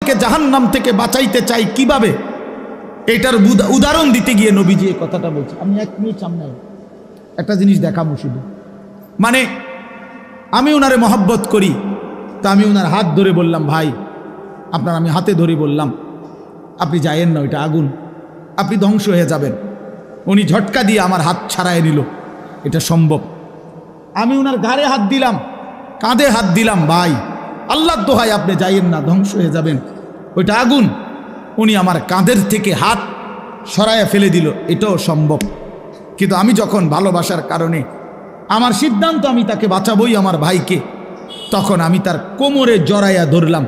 উম্মতকে জাহান্নাম থেকে বাঁচাইতে চাই কিভাবে, এটার উদাহরণ দিতে গিয়ে নবীজি এই কথাটা বলছে। আমি 1 মিনিট সামনে একটা জিনিস দেখাবো শুধু। মানে আমি ওনারে মহব্বত করি, তা আমি ওনার হাত ধরে বললাম, ভাই আপনার আমি হাতে ধরে বললাম, আপনি যায়েন না, ওইটা আগুন, আপনি ধ্বংস হয়ে যাবেন। উনি ঝটকা দিয়ে আমার হাত ছাড়াই নিল, এটা সম্ভব? আমি ওনার ঘাড়ে হাত দিলাম, কাঁধে হাত দিলাম, ভাই আল্লাহর দোহাই আপনি যাইয়েন না, ধ্বংস হয়ে যাবেন, ওইটা আগুন। উনি আমার কাঁধের থেকে হাত সরাইয়া ফেলে দিল, এটাও সম্ভব। কিন্তু আমি যখন ভালোবাসার কারণে আমার সিদ্ধান্ত আমি তাকে বাঁচাবই, আমার ভাইকে, তখন আমি তার কোমরে জড়াইয়া ধরলাম,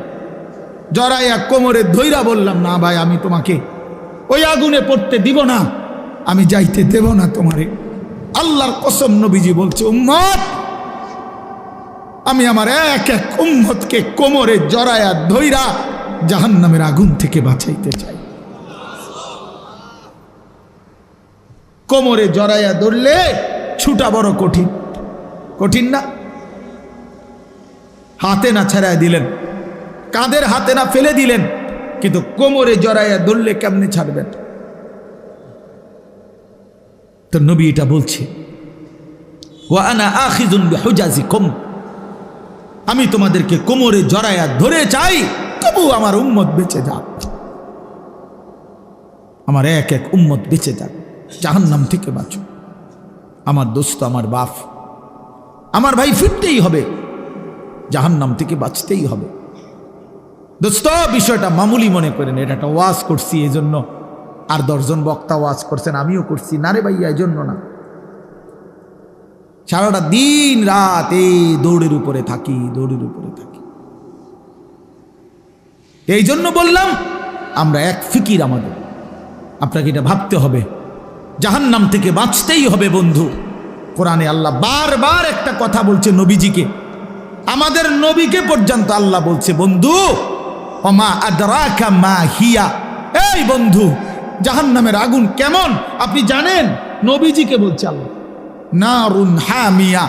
জড়াইয়া কোমরে ধইরা বললাম, না ভাই আমি তোমাকে ওই আগুনে পড়তে দিব না, আমি যাইতে দেব না তোমারে। আল্লাহর কসম নবীজি বলছে, উম্মত আমি আমার এক এক উম্মতকে কোমরে জড়াইয়া ধইরা জাহান্নামের আগুন থেকে বাঁচাইতে চাই। কোমরে জড়াইয়া ধরলে ছুটা বড় কঠিন, কঠিন না? হাতে না ছাড়াই দিলেন, কাঁধের হাতে না ফেলে দিলেন, কিন্তু কোমরে জড়াইয়া ধরলে কেমনে ছাড়বেন? তো নবী এটা বলছে, ওয়া আনা আখিযুন বিহুজাজিকুম, আমি তোমাদেরকে কোমরে জড়াইয়া ধরে চাই, তবু আমার উম্মত বেঁচে যাক, আমার এক এক উম্মত বেঁচে যাক, জাহান্নাম থেকে বাঁচো। আমার দোস্ত, আমার বাপ, আমার ভাই ফিরতেই হবে, জাহান্নাম থেকে বাঁচতেই হবে। দোস্ত বিষয়টা মামুলি মনে করেন, এটা একটা ওয়াজ করছি এই জন্য, আর 10 জন বক্তা ওয়াজ করছেন, আমিও করছি না রে ভাইয়া, এই জন্য না। সারাটা দিন রাত এই দৌড়ের উপরে থাকি, দৌড়ের উপরে থাকি। এই জন্য বললাম আমরা এক ফিকির, আমাদের আপনাকে এটা ভাবতে হবে, জাহান্নাম থেকে বাঁচতেই হবে বন্ধু। কোরআনে আল্লাহ বারবার একটা কথা বলছে নবীজিকে, আমাদের নবীকে পর্যন্ত আল্লাহ বলছে, বন্ধু ওমা আদরাকা মা হিয়া, এই বন্ধু জাহান্নামের আগুন কেমন আপনি জানেন? নবীজিকে বলছে আল্লাহ। নারুন হামিয়া,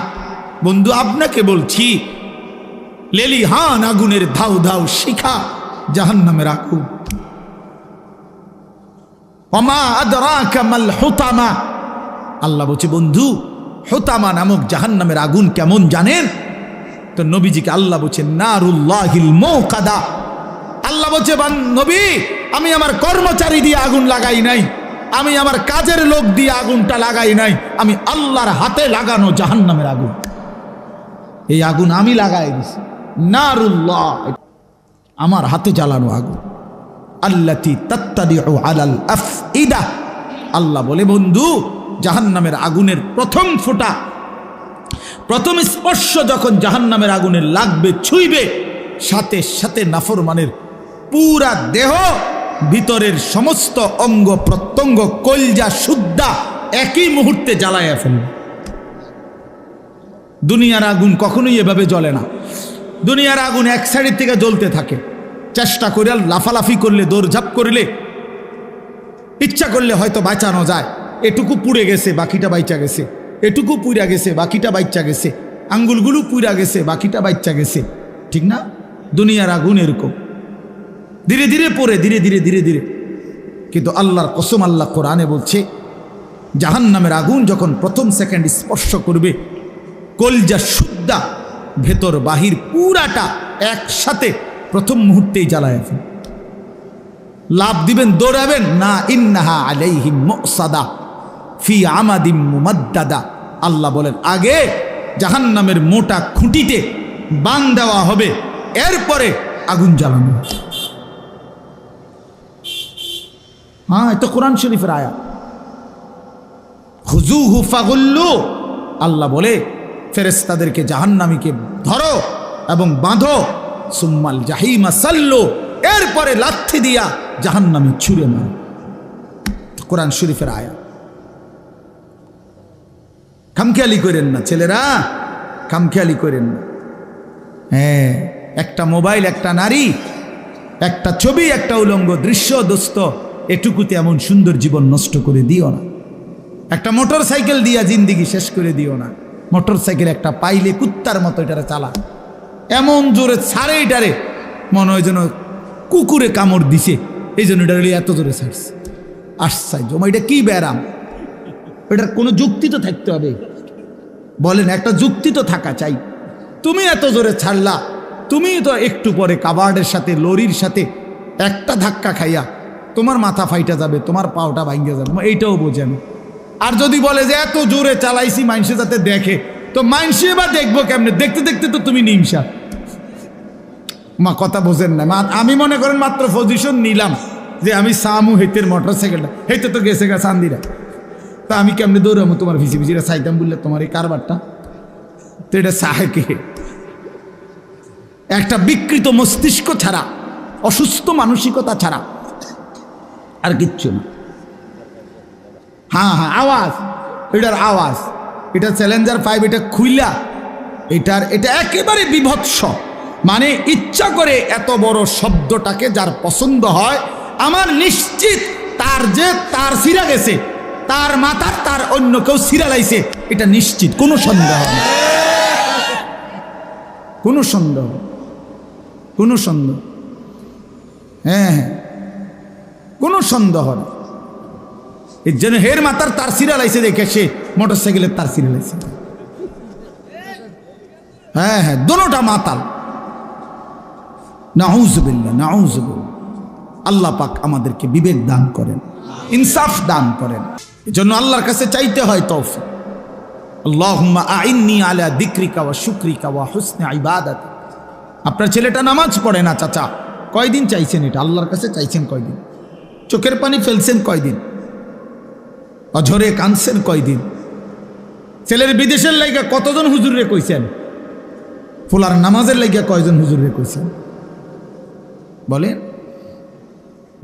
বন্ধু আপনাকে বলছি, লেলিহান আগুনের ধাউ ধাউ শিখা জাহান্নামের আগুন। ওমা আদরাকা মাল হুতামা, আল্লাহ বলছে বন্ধু হুতামা নামক জাহান্নামের আগুন কেমন জানেন? তো নবীজিকে আল্লাহ বলছে নারুল্লাহিল মুকাদা, আল্লাহ বলছে নবী আমি আমার কর্মচারী দিয়ে আগুন লাগাই নাই, আমি আমার কাজের লোক দিয়ে আগুনটা লাগাই নাই, আমি আল্লাহর হাতে লাগানো জাহান্নামের আগুন, এই আগুন আমি লাগাই দিছি। নারুল্লাহ, আমার হাতে জ্বালানো আগুন। আল্লাতী তাত্তাদিউ আলাল আফইদা, আল্লাহ বলে বন্ধু জাহান্নামের আগুনের প্রথম ফোঁটা, প্রথম স্পর্শ যখন জাহান্নামের আগুনের লাগবে, ছুঁইবে, সাথে সাথে নাফরমানের পুরা দেহ, ভিতরের সমস্ত অঙ্গ প্রত্যঙ্গ, কলজা সুদ্ধা একই মুহূর্তে জ্বালাইয়া ফেলবে। দুনিয়ার আগুন কখনোই এভাবে জ্বলে না। দুনিয়ার আগুন এক সাইড থেকে জ্বলতে থাকে, চেষ্টা করে লাফালাফি করলে, দৌড়ঝাঁপ করলে, ইচ্ছা করলে হয়তো বাঁচানো যায়। এটুকু পুড়ে গেছে, বাকিটা বাইচা গেছে, এটুকু পুড়া গেছে, বাকিটা বাইচা গেছে, আঙ্গুলগুলো পুড়া গেছে, বাকিটা বাইচা গেছে, ঠিক না? দুনিয়ার আগুন এরকম ধীরে ধীরে পড়ে, ধীরে ধীরে ধীরে ধীরে। কিন্তু আল্লাহর কসম, আল্লাহ কোরআনে বলছে জাহান্নামের আগুন যখন প্রথম সেকেন্ড স্পর্শ করবে, কলজা সুদ্ধা ভেতর বাহির পুরাটা একসাথে প্রথম মুহূর্তেই জ্বালায় ফেলে। লাভ দিবেন, দৌড়াবেন না, ইন্নাহা আলাইহিম মুসাদা ফি আমাদিম মুমাদ্দাদা, আল্লাহ বলেন আগে জাহান্নামের মোটা খুঁটিতে বান দেওয়া হবে, এরপরে আগুন জ্বালানো। হ্যাঁ, এটা কোরআন শরীফের আয়াত। খুযুহু ফাগুল্লু, আল্লাহ বলে ফেরেশতাদেরকে জাহান্নামীকে ধরো এবং বাঁধো, সুম্মাল জাহিমা সাল্লু, এরপরে লাথি দিয়া জাহান্নামে ছুঁড়ে মারো। কোরআন শরীফের আয়াত। খামখেয়ালি করেন না ছেলেরা, খামখেয়ালি করেন না। হ্যাঁ, একটা মোবাইল, একটা নারী, একটা ছবি, একটা উলঙ্গ দৃশ্য, দোস্ত এটুকুতে এমন সুন্দর জীবন নষ্ট করে দিও না। একটা মোটর সাইকেল দিয়া জিন্দিগি শেষ করে দিও না। মোটর সাইকেল একটা পাইলে কুত্তার মতো এটারে চালা, এমন জোরে ছাড়ে এটারে, মনে হয় যেন কুকুরে কামড় দিছে, এই জন্য এটা এত জোরে ছাড়ছে। আশ্চর্য, এটা কি ব্যারাম? এটার কোনো যুক্তি তো থাকতে হবে, বলেন, একটা যুক্তি তো থাকা চাই। তুমি এত জোরে ছাড়লা, তুমি তো একটু পরে কাবার্ডের সাথে লরির সাথে একটা ধাক্কা খাইয়া তোমার মাথা ফাইটা যাবে, তোমার পাওটা ভাঙ্গে যাবে, এইটাও বোঝেন। আর যদি বলে যে এত জোরে চালাইছি মাইনসে যাতে দেখে, তো মাইনসে বা দেখবো কেমনে? দেখতে দেখতে তো তুমি নিমসা। মা কথা বোঝেন না। আমি মনে করেন মাত্র পজিশন নিলাম যে আমি সামু হেতের মোটর সাইকেলটা, হেতে তো গেছে গা চান্দিরা, তা আমি কেমনে দৌড়ামো তোমার ভিসি ভিসিটা চাইতাম বললে তোমার এই কারবারটা? তো এটা সাহেকে একটা বিকৃত মস্তিষ্ক ছাড়া, অসুস্থ মানসিকতা ছাড়া আর কিচ্ছু না। হ্যাঁ হ্যাঁ, আওয়াজ, এটার আওয়াজ, এটা চ্যালেঞ্জার 5, এটা খুইলা, এটা একেবারে বিভৎস। মানে ইচ্ছা করে এত বড় শব্দটাকে যার পছন্দ হয়, আমার নিশ্চিত তার সিরা গেছে, তার মাথার তার অন্য কেউ সিরা লাইছে, এটা নিশ্চিত, কোনো সন্দেহ নেই, কোনো সন্দেহ, কোনো সন্দেহ, হ্যাঁ হ্যাঁ, কোনো সন্দেহ নেই। এর জন্য হের মাথার তার সিরা লাইছে দেখে সে মোটর সাইকেলের তার সিরা লাইছে। হ্যাঁ হ্যাঁ, দোনোটা মাতাল। নাউজুবিল্লাহ, নাউজুবিল্লাহ। আল্লাহ পাক আমাদেরকে বিবেক দান করেন, ইনসাফ দান করেন। এজন্য আল্লাহর কাছে চাইতে হয় তৌফিক। আল্লাহুম্মা আইন্নি আলা যিকরিকা ওয়া শুকরিকা ওয়া হুসনি ইবাদাতিক। আপনার ছেলেটা নামাজ পড়ে না চাচা, কয়দিন চাইছেন এটা? আল্লাহর কাছে চাইছেন কয়দিন? চোখের পানি ফেলছেন কয়দিন? অঝরে কাঁদছেন কয়দিন? ছেলের বিদেশের লাইগা কতজন হুজুরে কইছেন? ফুলার নামাজের লাইগা কয়জন হুজুরে কইছেন? বলেন।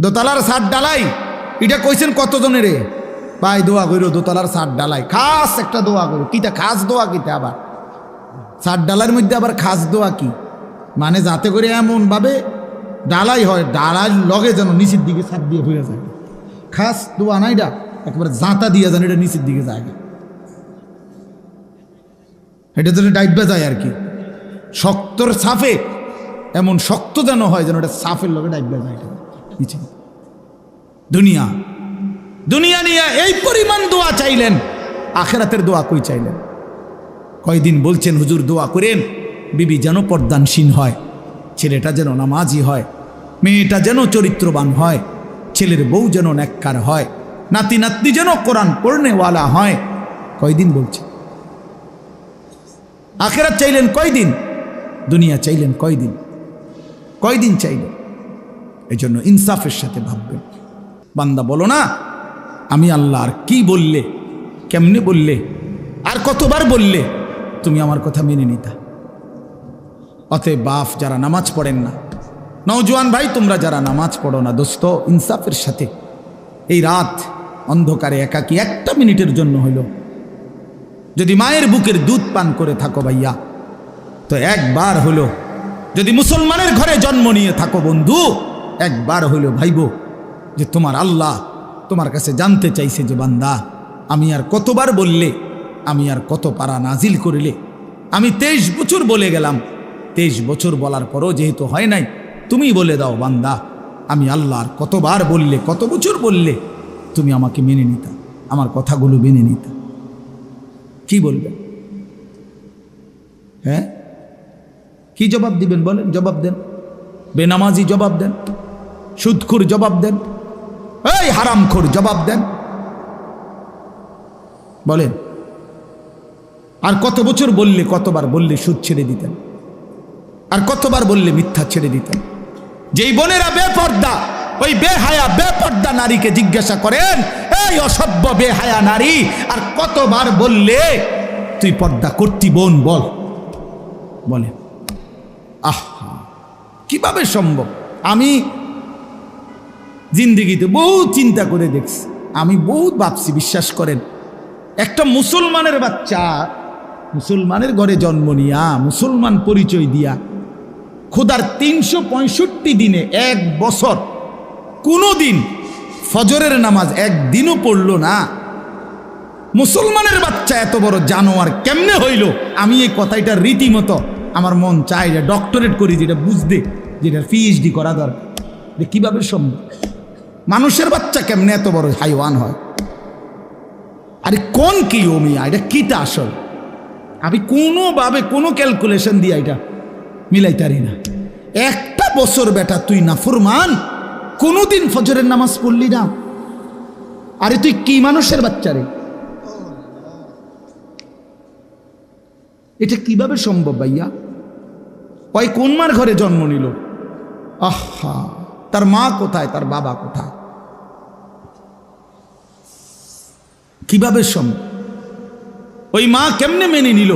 দোতলার ছাদ ডালাই এটা কইছেন কতজনের? রে ভাই দোয়া করো, দোতলার ছাদ ডালাই খাস একটা দোয়া করো। কিটা খাস দোয়া? কিটা আবার ছাদ ডালার মধ্যে আবার খাস দোয়া কি? মানে যাতে করে এমন ভাবে ডালাই হয়, ডালার লগে যেন নিচের দিকে ছাদ দিয়ে হয়ে যায়। খাস দোয়া না এটা, একেবারে জাঁতা দিয়ে যেন এটা নিচের দিকে যায়, এটা যেন ডাইবা যায় আর কি। শক্তর সাফে এমন শক্ত যেন হয় যেন এটা সাফের লগে ডাইবা যায় নিচে। দুনিয়া নিয়ে এই পরিমাণ দোয়া চাইলেন, আখেরাতের দোয়া কই চাইলেন? কয়দিন বলছেন হুজুর দোয়া করেন বিবি যেন পর্দানসীন হয়, ছেলেটা যেন নামাজি হয়, মেয়েটা যেন চরিত্রবান হয়, ছেলের বউ যেন নেককার হয়, নাতি নাতনি যেন কোরআন পড়নেওয়ালা হয়। কয়দিন বলছেন? আখেরাত চাইলেন কয়দিন? দুনিয়া চাইলেন কয়দিন? কয়দিন চাইলেন? এই জন্য ইনসাফের সাথে ভাববেন। বান্দা বলো না আমি আল্লাহ আর কি বললে, কেমনে বললে, আর কতবার বললে তুমি আমার কথা মেনে নিতা। অতএব বাপ যারা নামাজ পড়েন না, নওজোয়ান ভাই তোমরা যারা নামাজ পড়ো না, দোস্ত ইনসাফের সাথে এই রাত অন্ধকারে একাকী একটা মিনিটের জন্য হইল যদি মায়ের বুকের দুধ পান করে থাকো ভাইয়া, তো একবার হলো, যদি মুসলমানের ঘরে জন্ম নিয়ে থাকো বন্ধু, একবার হইলো ভাইবো যে তোমার আল্লাহ তোমার কাছে জানতে চাইছে যে বান্দা আমি আর কতবার বললে, আমি আর কত পারা নাজিল করিলে। আমি 23 বছর বলে গেলাম, 23 বছর বলার পরও যেহেতু হয় নাই, তুমি বলে দাও বান্দা আমি আল্লাহ আর কতবার বললে, কত বছর বললে তুমি আমাকে মেনে নিতা, আমার কথাগুলো মেনে নিতা। কি বলবেন? হ্যাঁ, কি জবাব দিবেন বলেন? জবাব দেন। বেনামাজি জবাব দেন, সুদখোর জবাব দেন, এই হারামখোর জবাব দেন, বলেন। আর কত বছর বললে, কতবার বললে সুদ ছেড়ে দিতেন, আর কতবার বললে মিথ্যা ছেড়ে দিতেন। যেই বোনেরা বেপর্দা, ওই বেহায়া বেপর্দা নারীকে জিজ্ঞাসা করেন, এই অসভ্য বেহায়া নারী, আর কতবার বললে তুই পর্দা করতি বোন, বল, বলে। আহা, কিভাবে সম্ভব? আমি জিন্দেগিতে বহুত চিন্তা করে দেখছি, আমি বহুত ভাবছি, বিশ্বাস করেন। একটা মুসলমানের বাচ্চা মুসলমানের ঘরে জন্ম নিয়া, মুসলমান পরিচয় দিয়া, খোদার 365 দিনে এক বছর কোনো দিন ফজরের নামাজ একদিনও পড়ল না, মুসলমানের বাচ্চা এত বড় জানোয়ার কেমনে হইল? আমি এই কথাটা রীতিমতো আমার মন চাই যে ডক্টরেট করি, যেটা বুঝতে, যেটা PhD করা দরকার। যে কিভাবে সম্ভব? মানুষের বাচ্চা কেমনে এত বড় হাইওয়ান হয়? আরে কোন কি ও মিয়া, এটা কিটা আসল? আমি কোনোভাবে কোনো ক্যালকুলেশন দিয়ে এটা মিলাইতারি না। একটা বছর বেটা তুই নাফরমান, কোনোদিন ফজরের নামাজ পড়লি না, আরে তুই কি মানুষের বাচ্চা রে? এটা কিভাবে সম্ভব ভাইয়া? ওই কোন মার ঘরে জন্ম নিল? আহা, তার মা কোথায়, তার বাবা কোথায়? কিভাবে সম্ভব? ওই মা কেমনে মেনে নিল,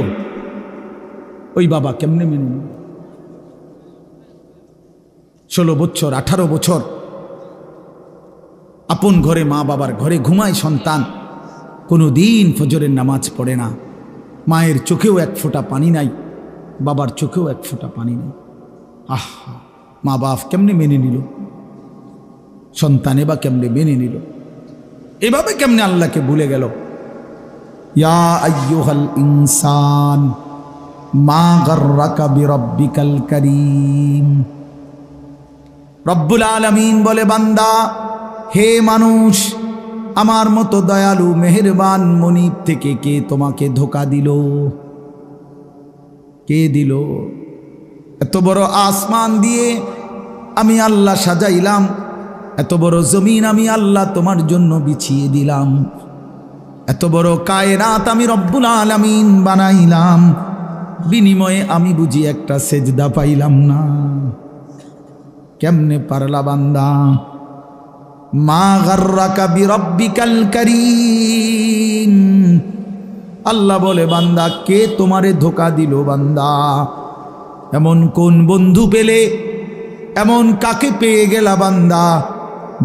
ওই বাবা কেমনে মেনে নিল? 16 বছর 18 বছর আপন ঘরে, মা বাবার ঘরে ঘুমায় সন্তান, কোনো দিন ফজরের নামাজ পড়ে না। মায়ের চোখেও এক ফোঁটা পানি নাই, বাবার চোখেও এক ফোঁটা পানি নাই। আহা, মা বাপ কেমনে মেনে নিল? সন্তানে বা কেমনে মেনে নিল? এভাবে কেমনে আল্লাহকে ভুলে গেল? ইয়া আইয়ুহাল ইনসান মা গাররাকা বিরাব্বিকাল কারীম। রব্বুল আলামিন বলে, বান্দা, হে মানুষ, আমার মতো দয়ালু মেহেরবান মনিব থেকে কে তোমাকে ধোঁকা দিল? কে দিল? এত বড় আসমান দিয়ে আমি আল্লাহ সাজাইলাম, এত বড় জমিন আমি আল্লাহ তোমার জন্য বিছিয়ে দিলাম, এত বড় কায়নাত আমি রব্বুল আলামিন বানাইলাম, বিনিময়ে আমি বুঝি একটা সেজদা পাইলাম না? কেমনে পারলা বান্দা? মা গাররাকা বিরাব্বিকাল কারীম। আল্লাহ বলে, বান্দা, কে তোমারে ধোঁকা দিল? বান্দা, এমন কোন বন্ধু পেলে, এমন কাকে পেয়ে গেলা বান্দা,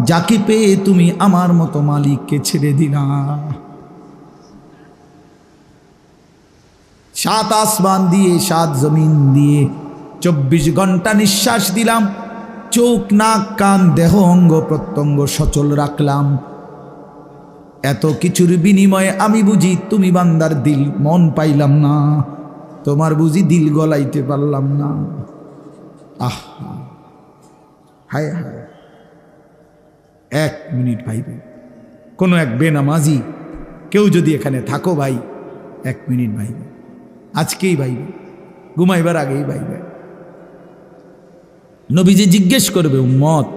যাকে পেয়ে তুমি আমার মতো মালিককে ছেড়ে দিলা? 7 আসমান দিয়ে 7 জমিন দিয়ে 24 ঘন্টা নিঃশ্বাস দিলাম, চোখ নাক কান দেহ অঙ্গ প্রত্যঙ্গ সচল রাখলাম, এত কিছুর বিনিময়ে আমি বুঝি তুমি বান্দার দিল মন পাইলাম না, তোমার বুঝি দিল গলাইতে পারলাম না? আহা, হায় হায়। 1 মিনিট ভাইবে, কোনো এক বেনামাজি কেউ যদি এখানে থাকো ভাই, 1 মিনিট ভাইবে, আজকেই ভাইবে, ঘুমাইবার আগেই ভাইবে। নবীজি জিজ্ঞেস করবে, উম্মত,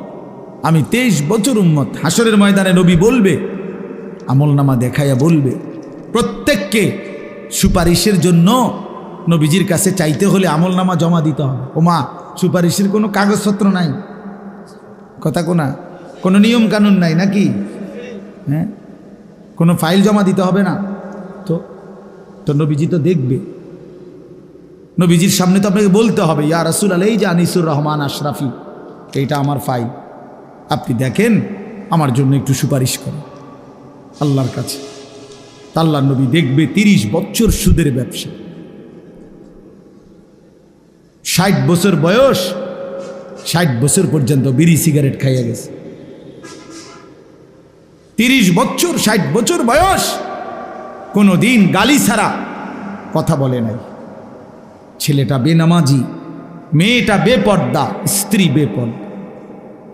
আমি 23 বছর উম্মত। হাসরের ময়দানে নবী বলবে, আমলনামা দেখাইয়া বলবে, প্রত্যেককে সুপারিশের জন্য নবীজির কাছে চাইতে হলে আমলনামা জমা দিতে হবে। ওমা, সুপারিশের কোনো কাগজপত্র নাই, কথা কোনা, কোনো নিয়ম কানুন নাই নাকি? হ্যাঁ, কোনো ফাইল জমা দিতে হবে না তো নবীজি তো দেখবে। নবীজির সামনে তো আপনাকে বলতে হবে, ইয়া রাসূলুল্লাহ, এই যে আনিসুর রহমান আশরাফি, এইটা আমার ফাইল, আপনি দেখেন, আমার জন্য একটু সুপারিশ করেন আল্লাহর কাছে। আল্লাহর নবী দেখবে 30 বছর সুদের ব্যবসা, 60 বছর বয়স, 60 বছর পর্যন্ত বিড়ি সিগারেট খাইয়া গেছে। 30 বছর 60 বছর বয়স, কোনো দিন গালি ছাড়া কথা বলে নাই। ছেলেটা বেনামাজি, মেয়েটা বেপর্দা, স্ত্রী বেপর্দা।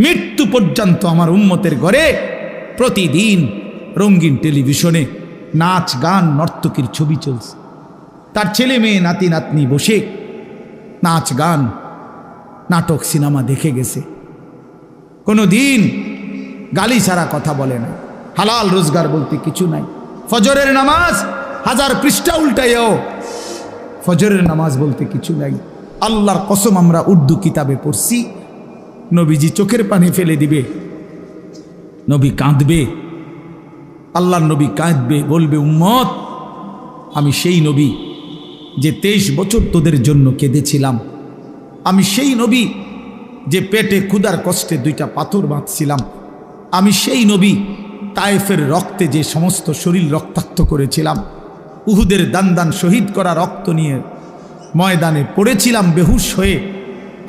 মৃত্যু পর্যন্ত আমার উম্মতের ঘরে প্রতিদিন রঙিন টেলিভিশনে নাচ গান নর্তকীর ছবি চলছে। তার ছেলে মেয়ে নাতি নাতনি বসে নাচ গান নাটক সিনেমা দেখে গেছে। কোনো দিন গালি ছাড়া কথা বলে না, হালাল রোজগার বলতে কিছু নাই। ফজরের নামাজ 1000 পৃষ্ঠা উল্টাইও, ফজরের নামাজ বলতে কিছু নাই। আল্লাহর কসম, আমরা উর্দু কিতাবে পড়ছি, নবীজি চোখের পানি ফেলে দিবে, নবী কাঁদবে, আল্লাহর নবী কাঁদবে, বলবে, উম্মত, আমি সেই নবী যে 23 বছর তোদের জন্য কেঁদেছিলাম, আমি সেই নবী যে পেটে ক্ষুধার কষ্টে 2টা পাথর বাঁধছিলাম, আমি সেই নবী তায়েফের রক্তে যে সমস্ত শরীর রক্তাক্ত করেছিলাম, উহুদের দান শহীদ করা রক্ত নিয়ে ময়দানে পড়েছিলাম বেহুশ হয়ে,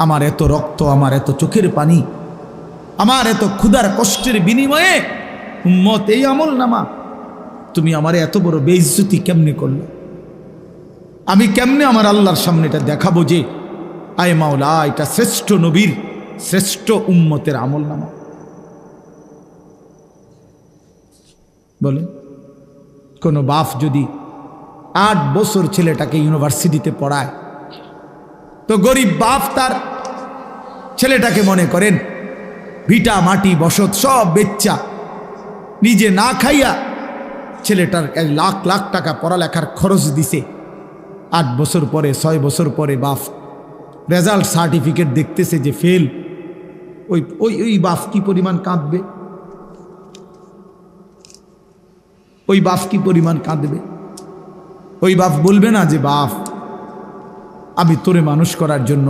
আমার এত রক্ত, আমার এত চোখের পানি, আমার এত ক্ষুধার কষ্টের বিনিময়ে উম্মত এই আমলনামা, তুমি আমারে এত বড় বেইজ্জতি কেমনে করলে? আমি কেমনে আমার আল্লাহর সামনে এটা দেখাবো যে আয় মাওলা, এটা শ্রেষ্ঠ নবীর শ্রেষ্ঠ উম্মতের আমল নামা। বলে কোনো বাপ যদি 8 বছর ছেলেটাকে ইউনিভার্সিটিতে পড়ায়, তো গরিব বাপ তার ছেলেটাকে মনে করেন ভিটা মাটি বসত সব বেচ্চা নিজে না খাইয়া ছেলেটার লাখ লাখ টাকা পড়ালেখার খরচ দিছে। 8 বছর পরে 6 বছর পরে বাপ রেজাল্ট সার্টিফিকেট দেখতেছে যে ফেল। ওই ওই ওই বাপ কি পরিমাণ কাঁদবে, ওই বাপ কি পরিমাণ কাঁদবে। ওই বাপ বলবে না যে বাপ আমি তোরে মানুষ করার জন্য,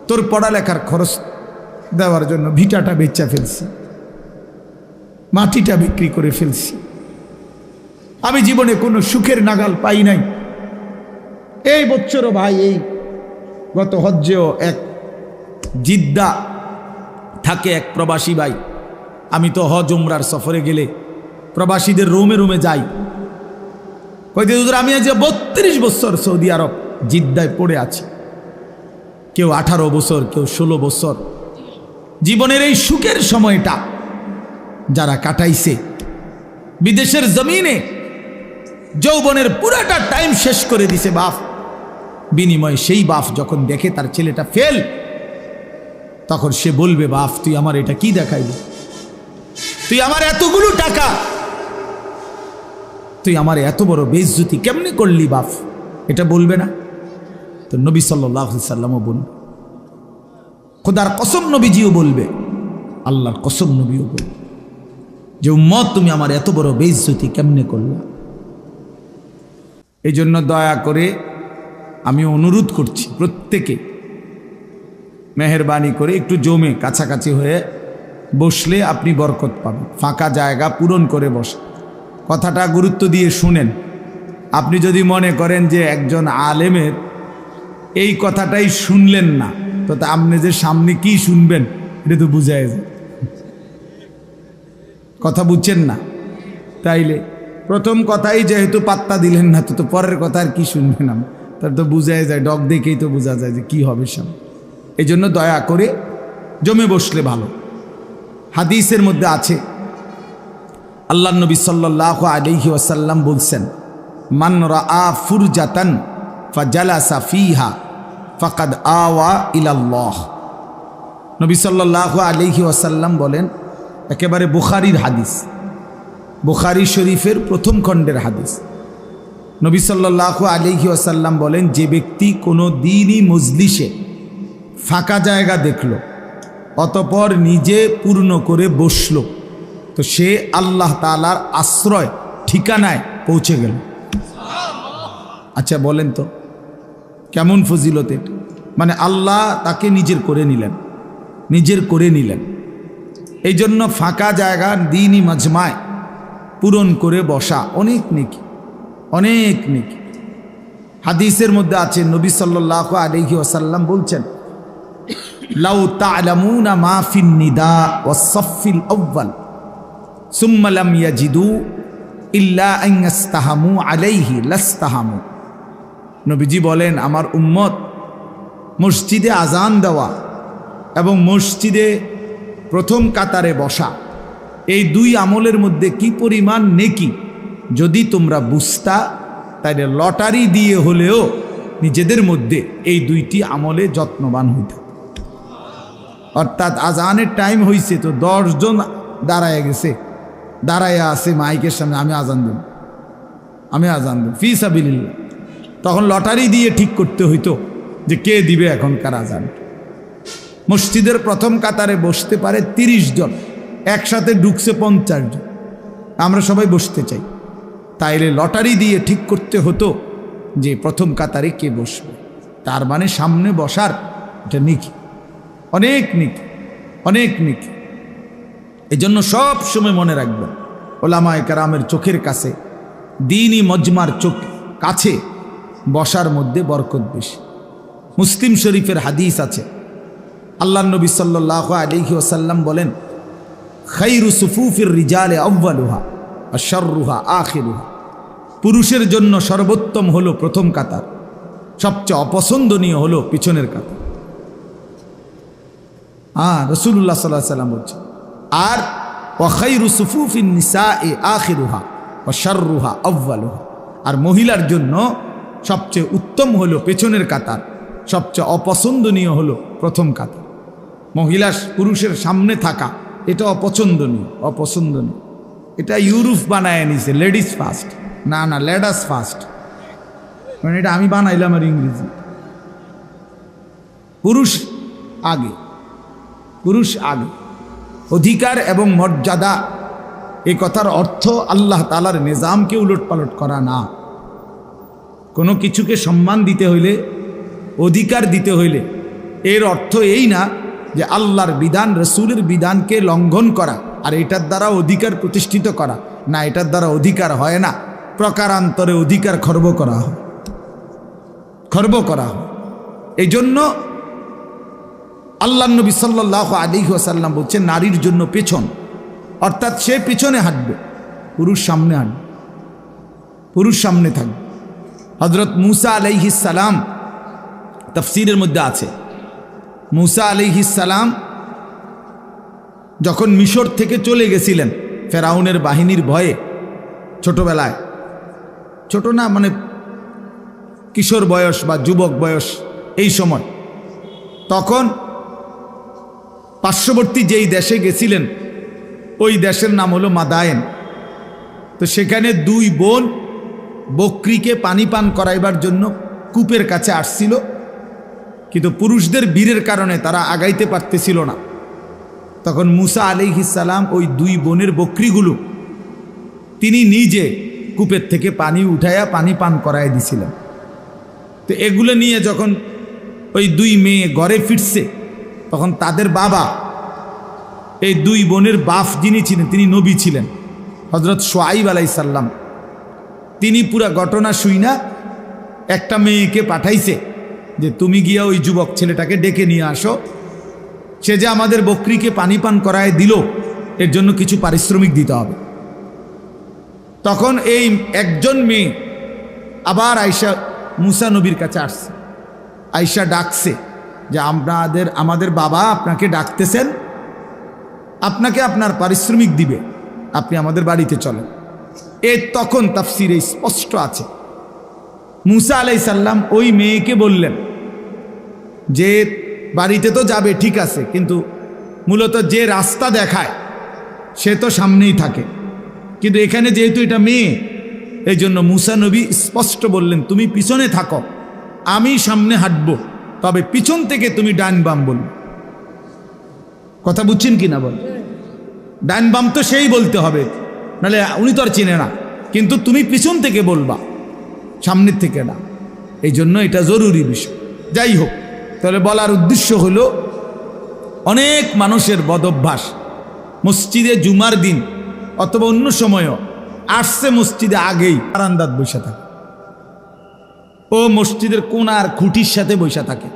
তোর পড়ালেখার খরচ দেওয়ার জন্য ভিটাটা বেচা ফেলছি, মাটিটা বিক্রি করে ফেলছি, আমি জীবনে কোনো সুখের নাগাল পাই নাই। এই বছরও ভাই, এই গত হজ্জেও এক জিদ্দা থাকে এক প্রবাসী ভাই, আমি তো হজ উমরার সফরে গেলে প্রবাসীদের রুমে রুমে যাই, কইতে হুজুর আমি আজ 32 বছর সৌদি আরব জিদ্দায় পড়ে আছি। কেউ 18 বছর, কেউ 16 বছর। জীবনের এই সুখের সময়টা যারা কাটাইছে বিদেশের জমিনে, যৌবনের পুরাটা টাইম শেষ করে দিছে বাপ, বিনিময়ে সেই বাপ যখন দেখে তার ছেলেটা ফেল, তখন সে বলবে বাপ তুই আমার এটা কি দেখাইলি, তুই আমার এতগুলো টাকা, তুই আমার এত বড় বেইজ্জতি কেমনে করলি বাপ, এটা বলবে না? তো নবী সাল্লাল্লাহু আলাইহি সাল্লামও বলবে, খোদার কসম নবীজিও বলবে, আল্লাহর কসম নবীও বলবে যে উম্মত তুমি আমার এত বড় বেইজ্জতি কেমনে করলা। এই জন্য দয়া করে আমি অনুরোধ করছি প্রত্যেকে মেহেরবানি করে একটু জমে কাছাকাছি হয়ে বসলে আপনি বরকত পাবেন। ফাঁকা জায়গা পূরণ করে বসে কথাটা গুরুত্ব দিয়ে শুনেন। আপনি যদি মনে করেন যে একজন আলেমের এই কথাটাই শুনলেন না, তো আপনি যে সামনে কি শুনবেন এটা তো বুঝাই যায়, কথা বুঝছেন না। তাইলে প্রথম কথাই যেহেতু পাত্তা দিলেন না, তো পরের কথা আর কি শুনবেন? তার তো বুঝাই যায়, ডগ দেখেই তো বোঝা যায় যে কি হবে সামনে। এই জন্য দয়া করে জমে বসলে ভালো। হাদিসের মধ্যে আছে আল্লাহ নবী সাল্লাল্লাহু আলাইহি ওয়াসাল্লাম বলছেন, মান রাআ ফুরজাতান ফাজালাসা ফিহা ফাকাদ আওয়া ইলাল্লাহ। নবী সাল্লাল্লাহু আলাইহি ওয়াসাল্লাম বলেন, একেবারে বুখারীর হাদিস, বুখারী শরীফের প্রথম খণ্ডের হাদিস। নবী সাল্লাল্লাহু আলাইহি ওয়াসাল্লাম বলেন, যে ব্যক্তি কোনো দ্বীনি মজলিসে ফাঁকা জায়গা দেখলো অতঃপর নিজে পূর্ণ করে বসলো, তো সে আল্লাহ তাআলার আশ্রয় ঠিকানায় পৌঁছে গেল। আচ্ছা বলেন তো কেমন ফজিলত এটা? মানে আল্লাহ তাকে নিজের করে নিলেন, নিজের করে নিলেন। এই জন্য ফাঁকা জায়গা দ্বীনি মাজমায় পূরণ করে বসা অনেক নেকি, অনেক নেকি। হাদিসের মধ্যে আছে নবী সাল্লাল্লাহু আলাইহি ওয়াসাল্লাম বলছেন, লাউ তা'লামুনা মা ফিন নিদা ওয়াস সাফফিল আউয়াল সুম্মা লাম ইয়াজিদু ইল্লা আন ইস্তাহামু আলাইহি লাস্তাহামু। নবীজি বলেন, আমার উম্মত মসজিদে আজান দেওয়া এবং মসজিদে প্রথম কাতারে বসা, এই দুই আমলের মধ্যে কি পরিমাণ নেকি যদি তোমরা বুঝতা, তাইলে লটারি দিয়ে হলেও নিজেদের মধ্যে এই দুইটি আমলে যত্নবান হইত। অর্থাৎ আজানের টাইম হয়েছে, তো 10 জন দাঁড়ায় গেছে, দাঁড়ায় আছে মাইকের সামনে, আমি আজান দেব, আমি আজান দেব ফি সাবিলিল্লাহ। তখন লটারি দিয়ে ঠিক করতে হইতো যে কে দিবে এখনকার আজান। মসজিদের প্রথম কাতারে বসতে পারে 30 জন, একসাথে ঢুকছে 50 জন, আমরা সবাই বসতে চাই, তাইলে লটারি দিয়ে ঠিক করতে হতো যে প্রথম কাতারে কে বসবে। তার মানে সামনে বসার এটা নিকি, অনেক নিকি, অনেক নিকি। এই জন্য সব সময় মনে রাখবেন, ওলামায়ে কেরামের চোখের কাছে, দ্বীনি মজমার চোখ কাছে বসার মধ্যে বরকত বেশি। মুসলিম শরীফের হাদিস আছে, আল্লাহ নবী সাল্লাল্লাহু আলাইহি ওয়াসাল্লাম বলেন, খায়রু সুফুফির রিজালে আউয়ালুহা ওয়া শাররুহা আখিরুহা। পুরুষের জন্য সর্বোত্তম হলো প্রথম কাতার, সবচেয়ে অপছন্দনীয় হলো পিছনের কাতার। রাসূলুল্লাহ সাল্লাল্লাহু আলাইহি ওয়াসাল্লাম বলছেন। আর ওয়া খায়রু সুফুফিন নিসাই আখিরুহা ওয়া শাররুহা আউয়ালুহা, আর মহিলার জন্য সবচেয়ে উত্তম হলো পেছনের কাতার, সবচেয়ে অপছন্দনীয় হলো প্রথম কাতার। মহিলা পুরুষের সামনে থাকা এটা অপছন্দনীয়। এটা ইউরোপ বানায় নিছে লেডিস ফার্স্ট, না লেডাস ফার্স্ট, মানে এটা আমি বানাইলাম আর ইংরেজি। পুরুষ আগে, অধিকার এবং মর্যাদা, এই কথার অর্থ আল্লাহ তাআলার নিজামকে উলটপালট করা না। কোনো কিছুকে সম্মান দিতে হইলে, অধিকার দিতে হইলে এর অর্থ এই না যে আল্লাহর বিধান রসুলের বিধানকে লঙ্ঘন করা আর এটার দ্বারা অধিকার প্রতিষ্ঠিত করা, না, এটার দ্বারা অধিকার হয় না। প্রকারান্তরে অধিকার খর্ব করা হয়। এই জন্য আল্লাহ নবী সাল্লাল্লাহু আলাইহি ওয়াসাল্লাম বলছেন নারীর জন্য পেছন, অর্থাৎ সে পিছনে হাঁটবে, পুরুষ সামনে হাঁটবে, পুরুষ সামনে থাকবে। হযরত মূসা আলাইহিস সালাম, তাফসীরের মধ্যে আছে, মূসা আলাইহিস সালাম যখন মিশর থেকে চলে গেছিলেন ফেরাউনের বাহিনীর ভয়ে, ছোটবেলায়, ছোট না মানে কিশোর বয়স বা যুবক বয়স এই সময়, তখন পার্শ্ববর্তী যেই দেশে গেছিলেন ওই দেশের নাম হলো মাদায়েন। তো সেখানে দুই বোন বকরিকে পানি পান করাইবার জন্য কূপের কাছে আসছিল, কিন্তু পুরুষদের বীরের কারণে তারা আগাইতে পারতেছিল না। তখন মূসা আলাইহিস সালাম ওই দুই বোনের বকরিগুলো তিনি নিজে কূপের থেকে পানি উঠাইয়া পানি পান করাই দিছিলেন। তো এগুলো নিয়ে যখন ওই দুই মেয়ে ঘরে ফিরছে, তখন তাদের বাবা, এই দুই বোনের বাপ যিনি ছিলেন তিনি নবী ছিলেন, হযরত শুআইব আলাইহিস সালাম, তিনি পুরা ঘটনা শুইনা একটা মেয়েকে পাঠাইছে যে তুমি গিয়া ওই যুবক ছেলেটাকে ডেকে নিয়ে আসো, সে যে আমাদের বকরিকে পানি পান করায় দিল এর জন্য কিছু পারিশ্রমিক দিতে হবে। তখন এই একজন মেয়ে আবার আয়েশা মূসা নবীর কাছে আসছে, আয়েশা ডাকছে যে আমাদের বাবা আপনাকে ডাকতেছেন, আপনাকে আপনার পারিশ্রমিক দিবে, আপনি আমাদের বাড়িতে চলেন। তখন তাফসীরে স্পষ্ট আছে, মূসা আলাইহিস সালাম ওই মেয়েকে বললেন যে বাড়িতে তো যাবে ঠিক আছে, কিন্তু মূলত যে রাস্তা দেখায় সে তো সামনেই থাকে, কিন্তু এখানে যেহেতু এটা মেয়ে, এই জন্য মূসা নবী স্পষ্ট বললেন তুমি পিছনে থাকো, আমি সামনে হাঁটবো, তবে পিছন থেকে তুমি ডান বাম বলবে। কথা বুঝছেন কি না বল? ডান বাম তো সেই বলতে হবে, নাহলে উনি তো আর চিনে না, কিন্তু তুমি পিছন থেকে বলবা, সামনের থেকে না। এই জন্য এটা জরুরি বিষয়। যাই হোক, তাহলে বলার উদ্দেশ্য হলো অনেক মানুষের বদভ্যাস, মসজিদে জুমার দিন অথবা অন্য সময়ও আসছে মসজিদে আগেই বারান্দাত বসে থাকে, ও মসজিদের কোনার খুঁটির সাথে বসে থাকে,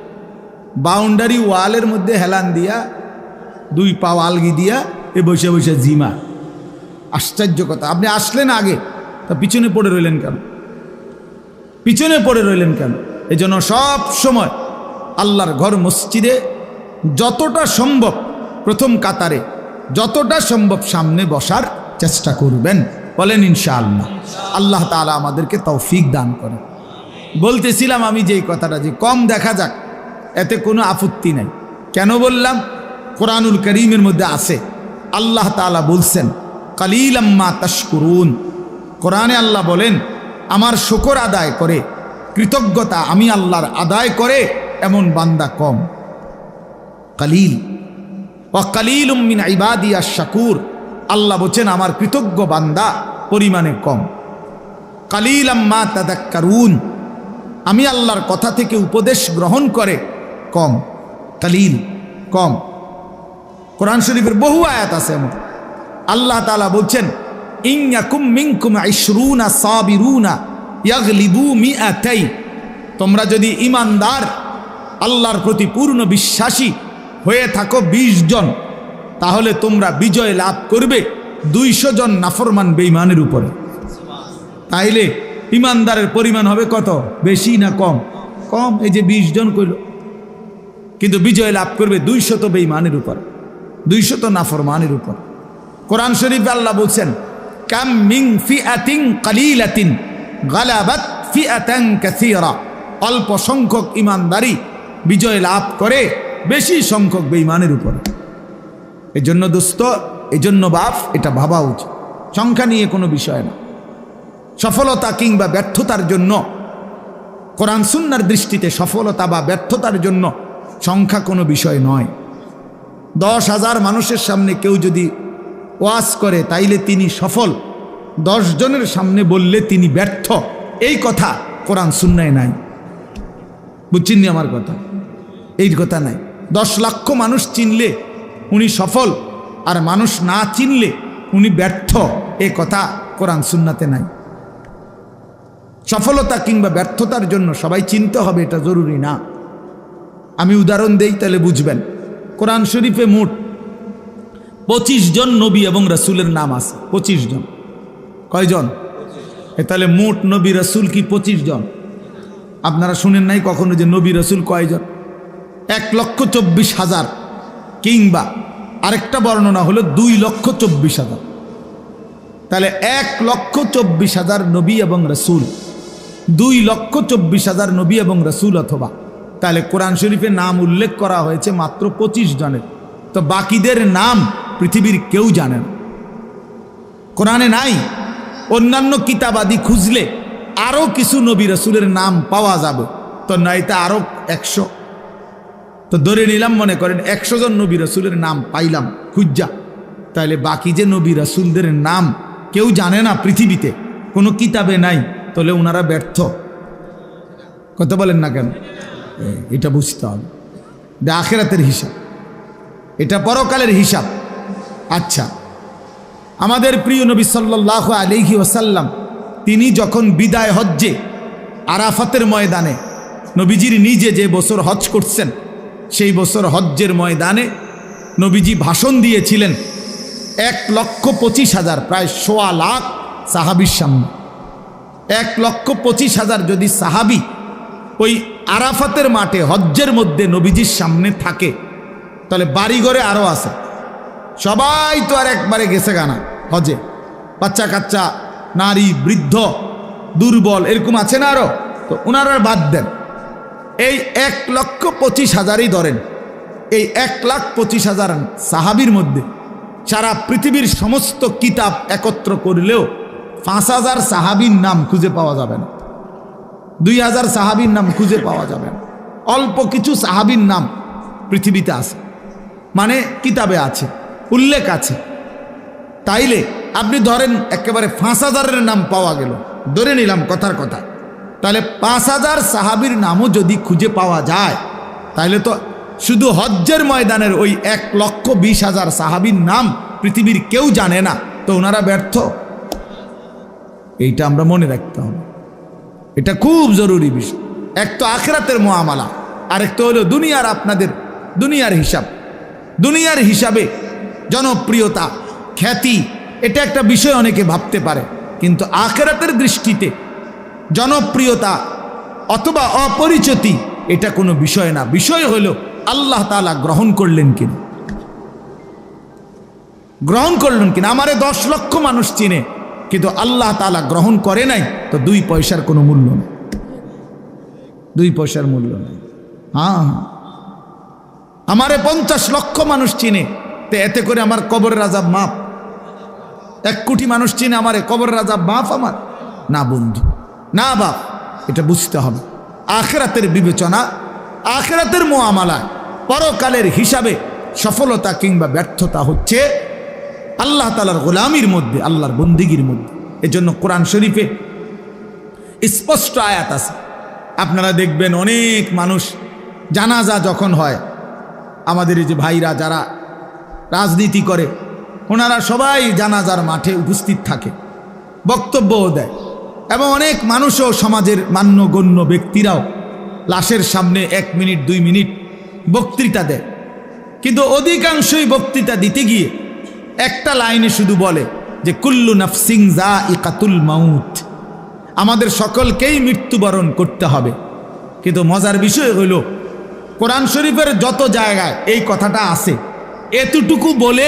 বাউন্ডারি ওয়ালের মধ্যে হেলান দিয়া দুই পা আলগি দিয়া এ বসে বসে জিমা। আশ্চর্য কথা, আপনি আসলেন আগে, তা পিছনে পড়ে রইলেন কেন? এই জন্য সব সময় আল্লাহর ঘর মসজিদে যতটা সম্ভব প্রথম কাতারে, যতটা সম্ভব সামনে বসার চেষ্টা করবেন, বলেন ইনশাআল্লাহ। আল্লাহ তাআলা আমাদেরকে তৌফিক দান করেন। বলতেছিলাম আমি যেই কথাটা, যে কম দেখা যাক এতে কোনো আপত্তি নাই। কেন বললাম? কোরআনুল কারীমের মধ্যে আছে, আল্লাহ তাআলা বলছেন কালিলাম মা তাশকুরুন। কোরআনে আল্লাহ বলেন আমার শুকর আদায় করে, কৃতজ্ঞতা আমি আল্লাহর আদায় করে এমন বান্দা কম। কালিল ওয়া কালিলুম মিন ইবাদিয়াশ শাকুর, আল্লাহ বলছেন আমার কৃতজ্ঞ বান্দা পরিমাণে কম। কালিলাম মা তাযাক্কারুন, আমি আল্লাহর কথা থেকে উপদেশ গ্রহণ করে কম। কালিল, কম। কোরআন শরীফের বহু আয়াত আছে এমন, আল্লাহ তাআলা বলছেন ইন ইয়াকুম মিনকুম 20 সাবিরুনা ইয়াগলিবু মিআতাই, তোমরা যদি ঈমানদার আল্লাহর প্রতি পূর্ণ বিশ্বাসী হয়ে থাকো 20 জন, তাহলে তোমরা বিজয় লাভ করবে 200 জন নাফরমান বেঈমানের উপরে। তাইলে ঈমানদারের পরিমাণ হবে কত? বেশি না কম? কম। এই যে 20 জন কইল, কিন্তু বিজয় লাভ করবে 200 বেঈমানের উপর, 200 নাফরমানের উপর। কোরআন শরীফে আল্লাহ বলছেন, কাম মিন ফিআতিন কালিলাতিন গালাবাত ফিআতান কাসীরা, অল্প সংখ্যক ইমানদারি বিজয় লাভ করে বেশি সংখ্যক বেঈমানের উপর। এজন্য দোস্ত, এজন্য বাপ, এটা ভাবা উচিত। সংখ্যা নিয়ে কোনো বিষয় না। সফলতা কিংবা ব্যর্থতার জন্য, কোরআন সুন্নাহর দৃষ্টিতে সফলতা বা ব্যর্থতার জন্য সংখ্যা কোনো বিষয় নয়। 10,000 মানুষের সামনে কেউ যদি ওয়াজ করে তাইলে তিনি সফল, 10 জনের সামনে বললে তিনি ব্যর্থ, এই কথা কোরআন সুন্নায় নাই। বুঝছেন নি আমার কথা? এই কথা নাই। 10 লক্ষ মানুষ চিনলে উনি সফল, আর মানুষ না চিনলে উনি ব্যর্থ, এই কথা কোরআন সুন্নাতে নাই। সফলতা কিংবা ব্যর্থতার জন্য সবাই চিনতে হবে, এটা জরুরি না। আমি উদাহরণ দেই তাহলে বুঝবেন। কোরআন শরীফে মোট 25 জন নবী এবং রাসূলের নাম আছে। 25 জন। কয়জন? তাহলে মোট নবী রাসূল কি 25 জন? আপনারা শুনেন নাই কখনো যে নবী রাসূল কয়জন? 1,24,000, কিংবা আরেকটা বর্ণনা হলো 2,24,000। তাহলে 1,24,000 নবী এবং রাসূল, 2,24,000 নবী এবং রাসূল, অথবা তাহলে কোরআন শরীফে নাম উল্লেখ করা হয়েছে মাত্র 25 জনের। তো বাকিদের নাম পৃথিবীর কেউ জানে না, কোরআনে নাই। অন্যান্য কিতাবাদি খুঁজলে আরও কিছু নবী রাসূলের নাম পাওয়া যাবে, তো নয়তো আরও 100। তো ধরে নিলাম, মনে করেন 100 জন নবী রাসূলের নাম পাইলাম খুঁজা, তাহলে বাকি যে নবী রাসূলদের নাম কেউ জানে না পৃথিবীতে, কোনো কিতাবে নাই, তাহলে ওনারা ব্যর্থ। কথা বলেন না কেন? এটা বুঝতে হবে। এটা আখিরাতের হিসাব, এটা পরকালের হিসাব। আচ্ছা, আমাদের প্রিয় নবী সাল্লাল্লাহু আলাইহি ওয়াসাল্লাম তিনি যখন বিদায় হজ্জে আরাফাতের ময়দানে, নবীজির নিজে যে বছর হজ করছেন সেই বছর হজ্জের ময়দানে নবীজি ভাষণ দিয়েছিলেন 1,25,000, প্রায় 1.25 লাখ সাহাবীর সামনে। 1,25,000 যদি সাহাবী ওই আরাফাতের মাঠে হজ্জের মধ্যে নবীজির সামনে থাকে, তাহলে বাড়িঘরে আরও আছে। সবাই তো আর একবারে গেছে গানা হজে, বাচ্চা কাচ্চা, নারী, বৃদ্ধ, দুর্বল, এরকম আছে না আরও। তো ওনারা বাদ দেন, এই 1,25,000ই ধরেন। এই 1,25,000 সাহাবীর মধ্যে সারা পৃথিবীর সমস্ত কিতাব একত্র করলেও 5,000 সাহাবীর নাম খুঁজে পাওয়া যাবে না, 2,000 সাহাবীর নাম খুঁজে পাওয়া যাবে না। অল্প কিছু সাহাবীর নাম পৃথিবীতে আছে, মানে কিতাবে আছে, উল্লেখ আছে। তাইলে আপনি ধরেন একেবারে 5,000-এর নাম পাওয়া গেল, ধরে নিলাম কথার কথা, তাহলে 5,000 সাহাবীর নামও যদি খুঁজে পাওয়া যায়, তাহলে তো শুধু হজ্জের ময়দানের ওই 1,20,000 সাহাবীর নাম পৃথিবীর কেউ জানে না, তো ওনারা ব্যর্থ। এইটা আমরা মনে রাখতে হবে, এটা খুব জরুরি বিষয়। এক তো আখিরাতের মুআমালা, আরেকটা হলো দুনিয়ার, আপনাদের দুনিয়ার হিসাব। দুনিয়ার হিসাবে জনপ্রিয়তা, খ্যাতি, এটা একটা বিষয় অনেকে ভাবতে পারে, কিন্তু আখিরাতের দৃষ্টিতে জনপ্রিয়তা অথবা অপরিচিতি এটা কোনো বিষয় না। বিষয় হলো আল্লাহ তাআলা গ্রহণ করলেন কিনা, গ্রহণ করলেন কিনা। আমারে 10 লক্ষ মানুষ চিনে, কিন্তু আল্লাহ তাআলা গ্রহণ করে নাই, তো 2 পয়সার কোনো মূল্য নেই, 2 পয়সার মূল্য নেই। হ্যাঁ, আমারে 50 লক্ষ মানুষ চিনে, তো এতে করে আমার কবরের আযাব মাফ। 1 কোটি মানুষ চিনে আমারে, কবরের আযাব মাফ আমার? না বন্ধু, না বাপ, এটা বুঝতে হবে। আখিরাতের বিবেচনা, আখিরাতের মুআমালা, পরকালের হিসাবে সফলতা কিংবা ব্যর্থতা হচ্ছে আল্লাহ তাআলার গোলামির মধ্যে, আল্লাহর বন্দিগির মধ্যে। এজন্য কোরআন শরীফে স্পষ্ট আয়াত আছে। আপনারা দেখবেন অনেক মানুষ জানাজা যখন হয়, আমাদের এই যে ভাইরা যারা রাজনীতি করে, ওনারা সবাই জানাজার মাঠে উপস্থিত থাকে, বক্তব্যও দেয়, এবং অনেক মানুষও, সমাজের মান্যগণ্য ব্যক্তিরাও লাশের সামনে 1 মিনিট 2 মিনিট বক্তৃতা দেয়। কিন্তু অধিকাংশই বক্তৃতা দিতে গিয়ে একটা লাইনে শুধু বলে যে কুল্লু নাফসিন যায়িকাতুল মাউত, আমাদের সকলকেই মৃত্যুবরণ করতে হবে। কিন্তু মজার বিষয় হলো কোরআন শরীফের যত জায়গায় এই কথাটা আছে, এতটুকু বলে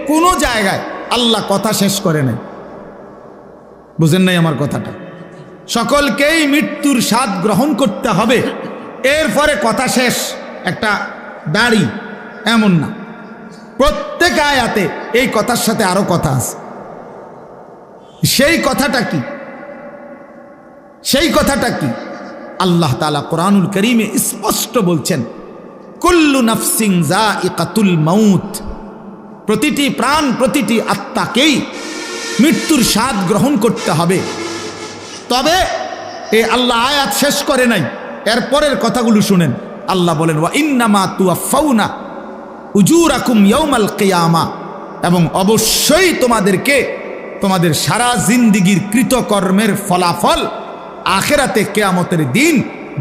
কোনো জায়গায় আল্লাহ কথা শেষ করে নাই। বুঝেন নাই আমার কথাটা? সকলকেই মৃত্যুর স্বাদ গ্রহণ করতে হবে, এরপরে কথা শেষ, একটা দাড়ি, এমন না। প্রত্যেক আয়াতে এই কথার সাথে আরো কথা আছে। সেই কথাটা কি? সেই কথাটা কি? আল্লাহ তাআলা কোরআনুল কারীমে স্পষ্ট বলছেন, কুল্লু নাফসিন যায়িকাতুল মাউত, প্রতিটি প্রাণ, প্রতিটি আত্মাকেই মৃত্যুর স্বাদ গ্রহণ করতে হবে। তবে এই আল্লাহ আয়াত শেষ করে নাই, এরপরের কথাগুলো শুনেন। আল্লাহ বলেন, ওয়া ইন্নামা তুওয়াফাউনা উজুরাকুম ইয়াউমাল কিয়ামা, এবং অবশ্যই তোমাদেরকে তোমাদের সারা জিন্দেগীর কৃতকর্মের ফলাফল আখিরাতে কিয়ামতের দিন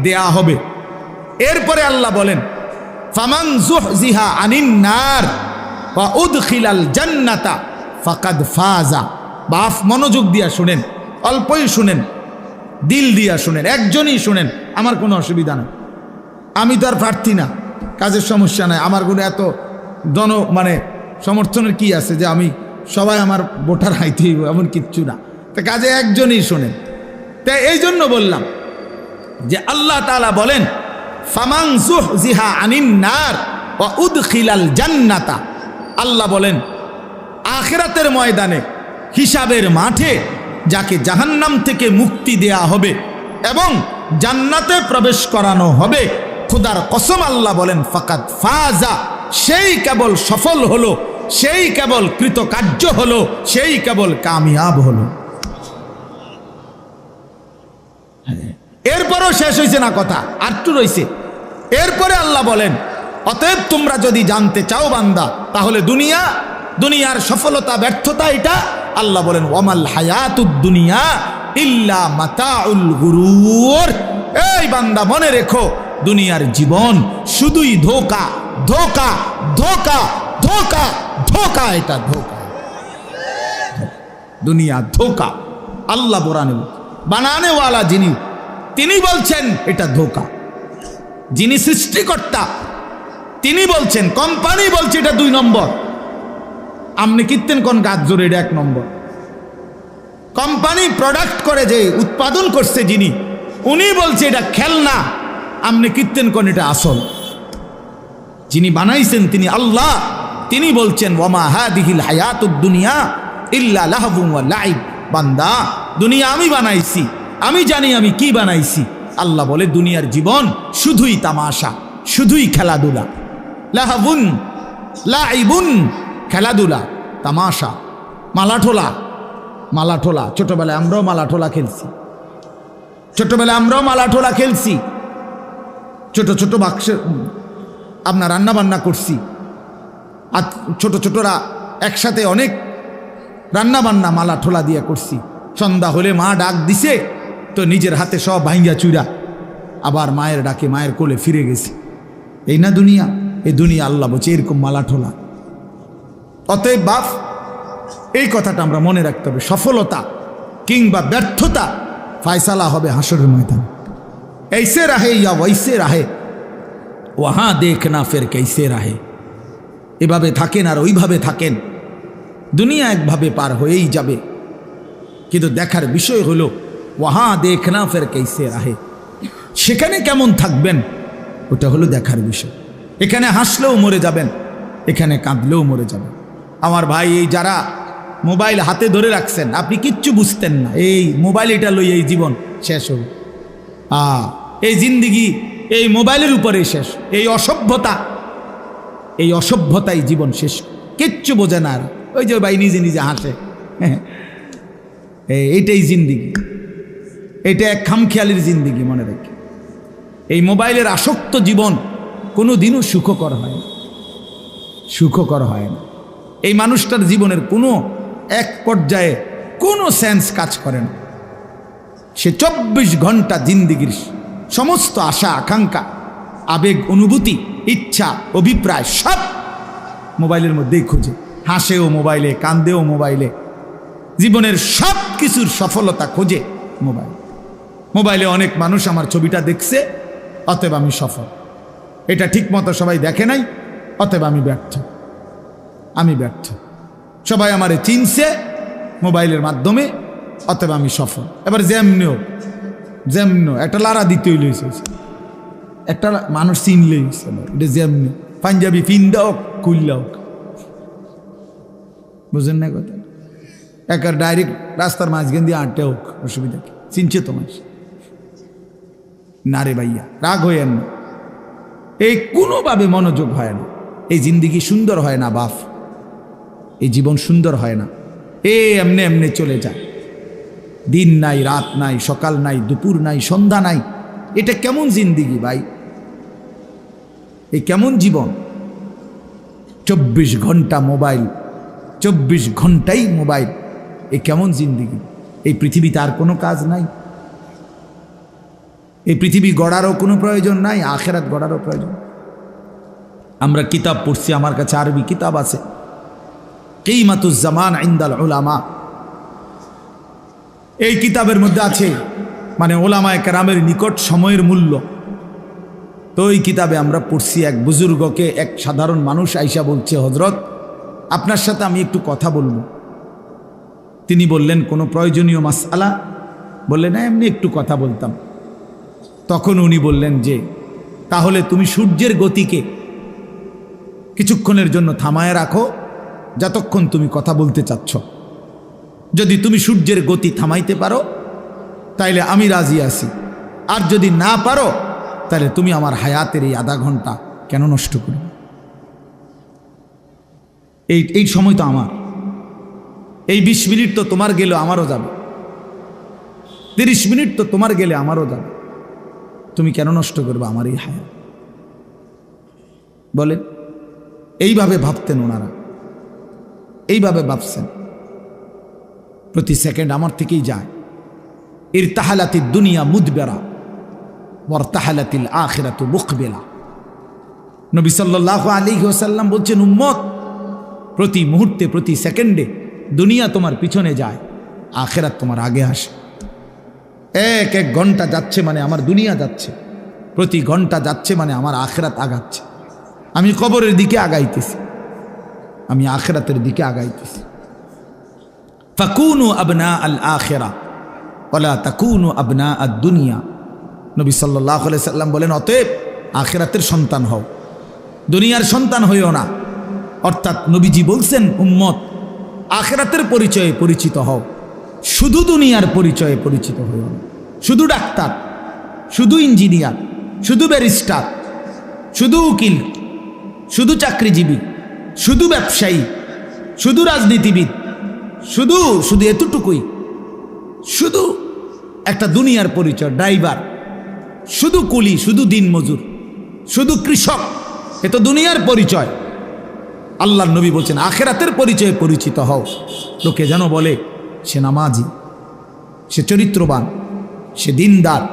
দেয়া হবে। এরপরে আল্লাহ বলেন, ফামান যুহজিহা আনিন নার ওয়া উদখিলাল জান্নাতা ফাকাদ ফাজা। বাপ মনোযোগ দিয়া শুনেন, অল্পই শুনেন, দিল দিয়া শুনেন, একজনই শুনেন, আমার কোনো অসুবিধা নেই। আমি তো আর প্রার্থী না, কাজের সমস্যা নাই, আমার কোনো এত সমর্থনের কি আছে যে আমি সবাই আমার ভোটার হাইতে হইব, এমন কিচ্ছু না। তা কাজে একজনই শোনেন। তাই এই জন্য বললাম যে আল্লাহ তাআলা বলেন, ফামান যুহজিহা আনিন নার ওয়া উদখিলাল জান্নাতা। আল্লাহ বলেন, আখিরাতের ময়দানে, হিসাবের মাঠে যাকে জাহান্নাম থেকে মুক্তি দেয়া হবে এবং জান্নাতে প্রবেশ করানো হবে, খোদার কসম আল্লাহ বলেন, ফাকাদ ফাজা, সেই কেবল সফল হলো, সেই কেবল কৃতকার্য হলো, সেই কেবল কামিয়াব হলো। এরপরও শেষ হয়েছে না কথা, আরটু রয়েছে। এরপরে আল্লাহ বলেন, অতএব তোমরা যদি জানতে চাও বান্দা, তাহলে দুনিয়ার সফলতা ব্যর্থতা এটা। আল্লাহ বলেন, ওয়ামাল হায়াতুদ দুনিয়া ইল্লা মাতাউল গুরুর। এই বান্দা মনে রেখো, দুনিয়ার জীবন শুধুই ধোঁকা, ধোঁকা, ধোঁকা, ধোঁকা, ধোঁকা, এটা ধোঁকা। দুনিয়া ধোঁকা। আল্লাহ বানানেওয়ালা যিনি, তিনি বলছেন এটা ধোঁকা। যিনি সৃষ্টিকর্তা তিনি বলছেন, কোম্পানি বলছে এটা 2 নম্বর। আপনি কীর্তেন কোন গাছ জোরে, এটা 1 নম্বর। কোম্পানি প্রোডাক্ট করে, যে উৎপাদন করছে যিনি, উনি বলছে এটা খেলনা, আপনি কীর্তেন কোন এটা আসল। যিনি বানাইছেন তিনি আল্লাহ, তিনি বলছেন, ওয়ামা হাদিহিল হায়াতুদ দুনিয়া ইল্লা লাহবুন ওয়া লাইব। বান্দা, দুনিয়া আমি বানাইছি, আমি জানি আমি কি বানাইছি। আল্লাহ বলে, দুনিয়ার জীবন শুধুই তামাশা, শুধুই খেলাধুলা। লাহবুন লাইবুন, খেলাধুলা, তামাশা, মালাঠোলা। মালাঠোলা ছোটবেলায় আমরাও মালাঠোলা খেলছি, ছোটবেলায় আমরাও মালাঠোলা খেলছি। ছোট ছোট বাক্সে আপনার রান্না বান্না করছি, আর ছোট ছোটরা একসাথে অনেক রান্না বান্না মালাঠোলা দিয়ে করছি। সন্ধ্যা হলে মা ডাক দিছে তো নিজের হাতে সব ভাঙ্গা চুরা আবার মায়ের ডাকে মায়ের কোলে ফিরে গেছে। এই না দুনিয়া? এই দুনিয়া আল্লাহ বলছে এরকম মালাঠোলা। অতএব বাপ, এই কথাটা আমরা মনে রাখতে হবে, সফলতা কিংবা ব্যর্থতা ফায়সালা হবে হাসরের ময়দান। ऐसे रहे या वैसे रहे वहाँ देखना फिर कैसे रहे। এভাবে থাকেন আর ওইভাবে থাকেন, দুনিয়া একভাবে পার হয়েই যাবে, কিন্তু দেখার বিষয় হলো ওয়াহা দেখনা ফের कैसे रहे, সেখানে কেমন থাকবেন ওটা হলো দেখার বিষয়। এখানে হাসলেও মরে যাবেন, এখানে কাঁদলেও মরে যাবেন। আমার ভাই, এই যারা মোবাইল হাতে ধরে রাখছেন, আপনি কিচ্ছু বুঝতেন না, এই মোবাইল এটা লই এই জীবন শেষ হবে। এই জিন্দিগি এই মোবাইলের উপরে শেষ। এই অসভ্যতাই জীবন শেষ, কিচ্ছু বোঝে না। ওই যে ভাই নিজে নিজে হাসে, এইটাই জিন্দিগি, এটা এক খামখেয়ালির জিন্দিগি। মনে রাখি, এই মোবাইলের আসক্ত জীবন কোনো দিনও সুখকর হয় না, সুখকর হয় না। এই মানুষটার জীবনের কোনো এক পর্যায়ে কোনো সেন্স কাজ করে না। সে 24 ঘন্টা জিন্দিগির সমস্ত আশা আকাঙ্ক্ষা, আবেগ, অনুভূতি, ইচ্ছা, অভিপ্রায় সব মোবাইলের মধ্যেই খুঁজে। হাসেও মোবাইলে, কান্দেও মোবাইলে, জীবনের সব কিছুর সফলতা খোঁজে মোবাইলে। অনেক মানুষ আমার ছবিটা দেখছে, অতএব আমি সফল। এটা ঠিক মতো সবাই দেখে নাই, অতএব আমি ব্যর্থ। সবাই আমারে চিনছে মোবাইলের মাধ্যমে, অতএব আমি সফল। এবার যেমনিও একটা লারা দিতে হইলে একটা মানুষ চিনলেই এটা যেমনি পাঞ্জাবি ফিন্দা হোক কুল্লা হোক, বুঝেন না কথা? একার ডাইরেক্ট রাস্তার মাঝখান দিয়ে আটটা হোক, অসুবিধা কি? চিনছে তো মানুষ না রে ভাইয়া, রাগ হইয়েন না। এই কোনোভাবে মনোযোগ হয় না, এই জিন্দিগি সুন্দর হয় না বাপ, এই জীবন সুন্দর হয় না। এমনি এমনি চলে যায়, দিন নাই, রাত নাই, সকাল নাই, দুপুর নাই, সন্ধ্যা নাই। এটা কেমন জিন্দিগি ভাই? এই কেমন জীবন? 24 ঘন্টা মোবাইল, 24 ঘন্টাই মোবাইল, এই কেমন জিন্দিগি? এই পৃথিবীতে আর কোনো কাজ নাই? এই পৃথিবী গড়ারও কোনো প্রয়োজন নাই, আখেরাত গড়ারও প্রয়োজন। আমরা কিতাব পড়ছি, আমার কাছে আরবি কিতাব আছে, কিমাতুজ জামান ইনদাল উলামা। এই কিতাবের মধ্যে আছে মানে ওলামায়ে কেরামের নিকট সময়ের মূল্য। তো এই কিতাবে আমরা পড়ছি, এক বুজুর্গকে এক সাধারণ মানুষ আইসা বলছে, হযরত আপনার সাথে আমি একটু কথা বলবো। তিনি বললেন, কোনো প্রয়োজনীয় মাসআলা? বললেন না, এমনি একটু কথা বলতাম। তখন উনি বললেন যে, তাহলে তুমি সূর্যের গতিকে কিছুক্ষণের জন্য থামায় রাখো, যতক্ষণ তুমি কথা বলতে চাচ্ছ। যদি তুমি সূর্যের গতি থামাইতে পারো তাইলে আমি রাজি আছি, আর যদি না পারো তাহলে তুমি আমার হায়াতের এই আধা ঘন্টা কেন নষ্ট করবে? এই সময় তো আমার, এই 20 মিনিট তো তোমার গেলে আমারও যাবে, 30 মিনিট তো তোমার গেলে আমারও যাবে, তুমি কেন নষ্ট করবে আমার এই হায়াত? বলেন, এইভাবে ভাবতেন ওনারা, এইভাবে ভাবছেন। প্রতি সেকেন্ড আমার থেকেই যায়। ইরতাহালাতিদ দুনিয়া মুদবেরা ওয়ারতাহালাতিল আখিরাতু মুকবিলা। নবী সাল্লাল্লাহু আলাইহি ওয়াসাল্লাম বলছেন, উম্মত, প্রতি মুহূর্তে, প্রতি সেকেন্ডে দুনিয়া তোমার পিছনে যায়, আখিরাত তোমার আগে আসে। এক এক ঘন্টা যাচ্ছে মানে আমার দুনিয়া যাচ্ছে, প্রতি ঘন্টা যাচ্ছে মানে আমার আখিরাত আগাচ্ছে। আমি কবরের দিকে আগাইতেছি, আমি আখিরাতের দিকে আগাইতেছি। ফাকুনু আবনা আল আখিরা ওয়ালা তাকুনু আবনা আদ দুনিয়া। নবী সাল্লাল্লাহু আলাইহি সাল্লাম বলেন, অতএব আখিরাতের সন্তান হও, দুনিয়ার সন্তান হইও না। অর্থাৎ নবীজি বলছেন, উম্মত, আখিরাতের পরিচয়ে পরিচিত হও, শুধু দুনিয়ার পরিচয়ে পরিচিত হইও না। শুধু ডাক্তার, শুধু ইঞ্জিনিয়ার, শুধু ব্যারিস্টার, শুধু উকিল, শুধু চাকরিজীবী, শুধু ব্যবসায়ী, শুধু রাজনীতিবিদ, শুধু শুধু এতটুকুই, শুধু একটা দুনিয়ার পরিচয়, ড্রাইভার, শুধু কুলি, শুধু দিনমজুর, শুধু কৃষক, এ তো দুনিয়ার পরিচয়। আল্লাহর নবী বলছেন, আখিরাতের পরিচয়ে পরিচিত হও। লোকে যেন বলে সে নামাজি, সে চরিত্রবান, সে দিনদার,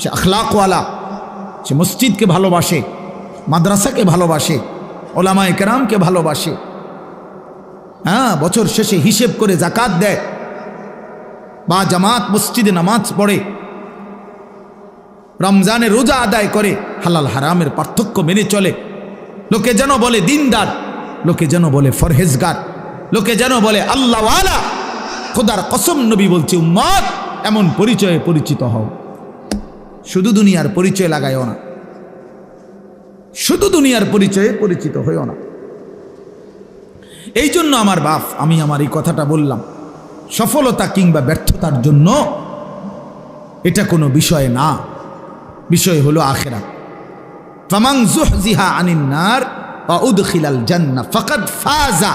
সে আখলাকওয়ালা, সে মসজিদকে ভালোবাসে, মাদ্রাসাকে ভালোবাসে, ওলামায়ে কেরামকে ভালোবাসে। হ্যাঁ, বছর শেষে হিসেব করে জাকাত দেয়, বা জামাত মসজিদে নামাজ পড়ে, রমজানে রোজা আদায় করে, হালাল হারামের পার্থক্য মেনে চলে। লোকে যেন বলে দিনদার, লোকে যেন বলে ফরহেজগার, লোকে যেন বলে আল্লাহওয়ালা। খোদার কসম, নবী বলছে, উম্মত, এমন পরিচয়ে পরিচিত হও। শুধু দুনিয়ার পরিচয় লাগাইও না, শুধু দুনিয়ার পরিচয়ে পরিচিত হইও না। এই জন্য আমার বাপ, আমি আমার এই কথাটা বললাম, সফলতা কিংবা ব্যর্থতার জন্য এটা কোনো বিষয় না, বিষয় হলো আখিরাত। ফামান যুহজিহা আনিন নার ওয়া উদখিলাল জান্নাহ ফাকাদ ফাজা।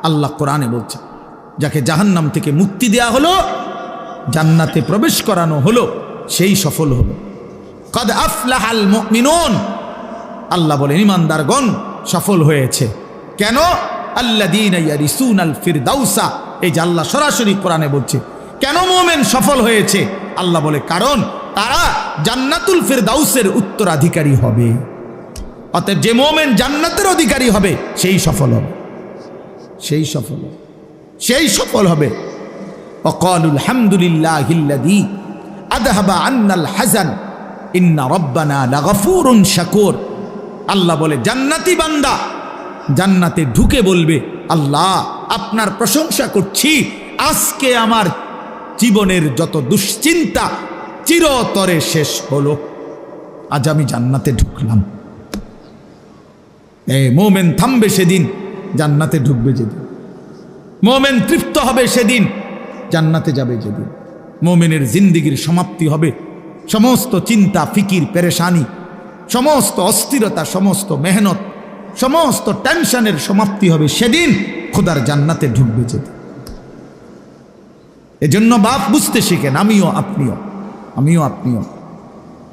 আল্লাহ কোরআনে বলছে, যাকে জাহান্নাম থেকে মুক্তি দেয়া হলো, জান্নাতে প্রবেশ করানো হলো, সেই সফল হলো। কাদ আফলাহাল মুমিনুন, আল্লাহ বলেন ঈমানদারগণ সফল হয়েছে। কেন? আল্লাযীনা ইয়ারিসুনাল ফিরদাউসা। এই যে আল্লাহ সরাসরি কোরআনে বলছে, কেন মুমিন সফল হয়েছে? আল্লাহ বলে, কারণ তারা জান্নাতুল ফিরদাউসের উত্তরাধিকারী হবে। অতএব যে মুমিন জান্নাতের অধিকারী হবে, সেই সফল হবে, সেই সফল হবে, সেই সফল হবে। ওয়াকালুল হামদুলিল্লাহিল্লাযী আযহাবা আন্নাল হাযান ইন্না রব্বানা লাগফুরুন শাকুর। আল্লাহ বলে জান্নাতি বান্দা জান্নাতে ঢুকে বলবে, আল্লাহ আপনার প্রশংসা করছি, আজকে আমার জীবনের যত দুশ্চিন্তা চিরতরে শেষ হলো, আজ আমি জান্নাতে ঢুকলাম। মোমেন থামবে সেদিন, জান্নাতে ঢুকবে যেদিন। মোমেন তৃপ্ত হবে সেদিন, জান্নাতে যাবে যেদিন। মোমেনের জিন্দিগির সমাপ্তি হবে, সমস্ত চিন্তা ফিকির পেরেশানি, সমস্ত অস্থিরতা, সমস্ত মেহনত, সমস্ত টেনশনের সমাপ্তি হবে সেদিন, খোদার জান্নাতে ঢুকবে যেদিন। এজন্য বাপ বুঝতে শিখেন, আমিও আপনিও, আমিও আপনিও,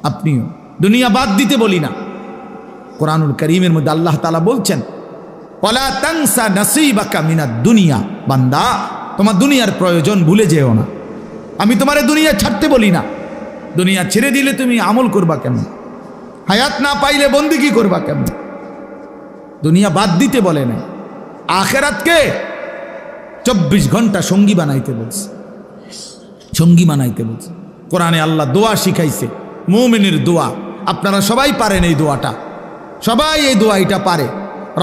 আপনিও। দুনিয়া বাদ দিতে বলি না, কোরআনুল কারীমের মধ্যে আল্লাহ তাআলা বলছেন, ওয়ালা তানসা নাসীবাকা মিনাদ দুনিয়া, বান্দা তোমার দুনিয়ার প্রয়োজন ভুলে যেও না। আমি তোমারে দুনিয়া ছাড়তে বলি না, দুনিয়া ছেড়ে দিলে তুমি আমল করবা কেমন? হায়াত না পাইলে বন্দিগি করবা কেমন? দুনিয়া বাদ দিতে বলে না, আখেরাতকে 24 ঘন্টা সঙ্গী বানাইতে বলছে, সঙ্গী বানাইতে বলছে। কোরআনে আল্লাহ দোয়া শিখাইছে, মুমিনের দোয়া। আপনারা সবাই পারেন এই দোয়াটা, সবাই এই দোয়াটা পারে।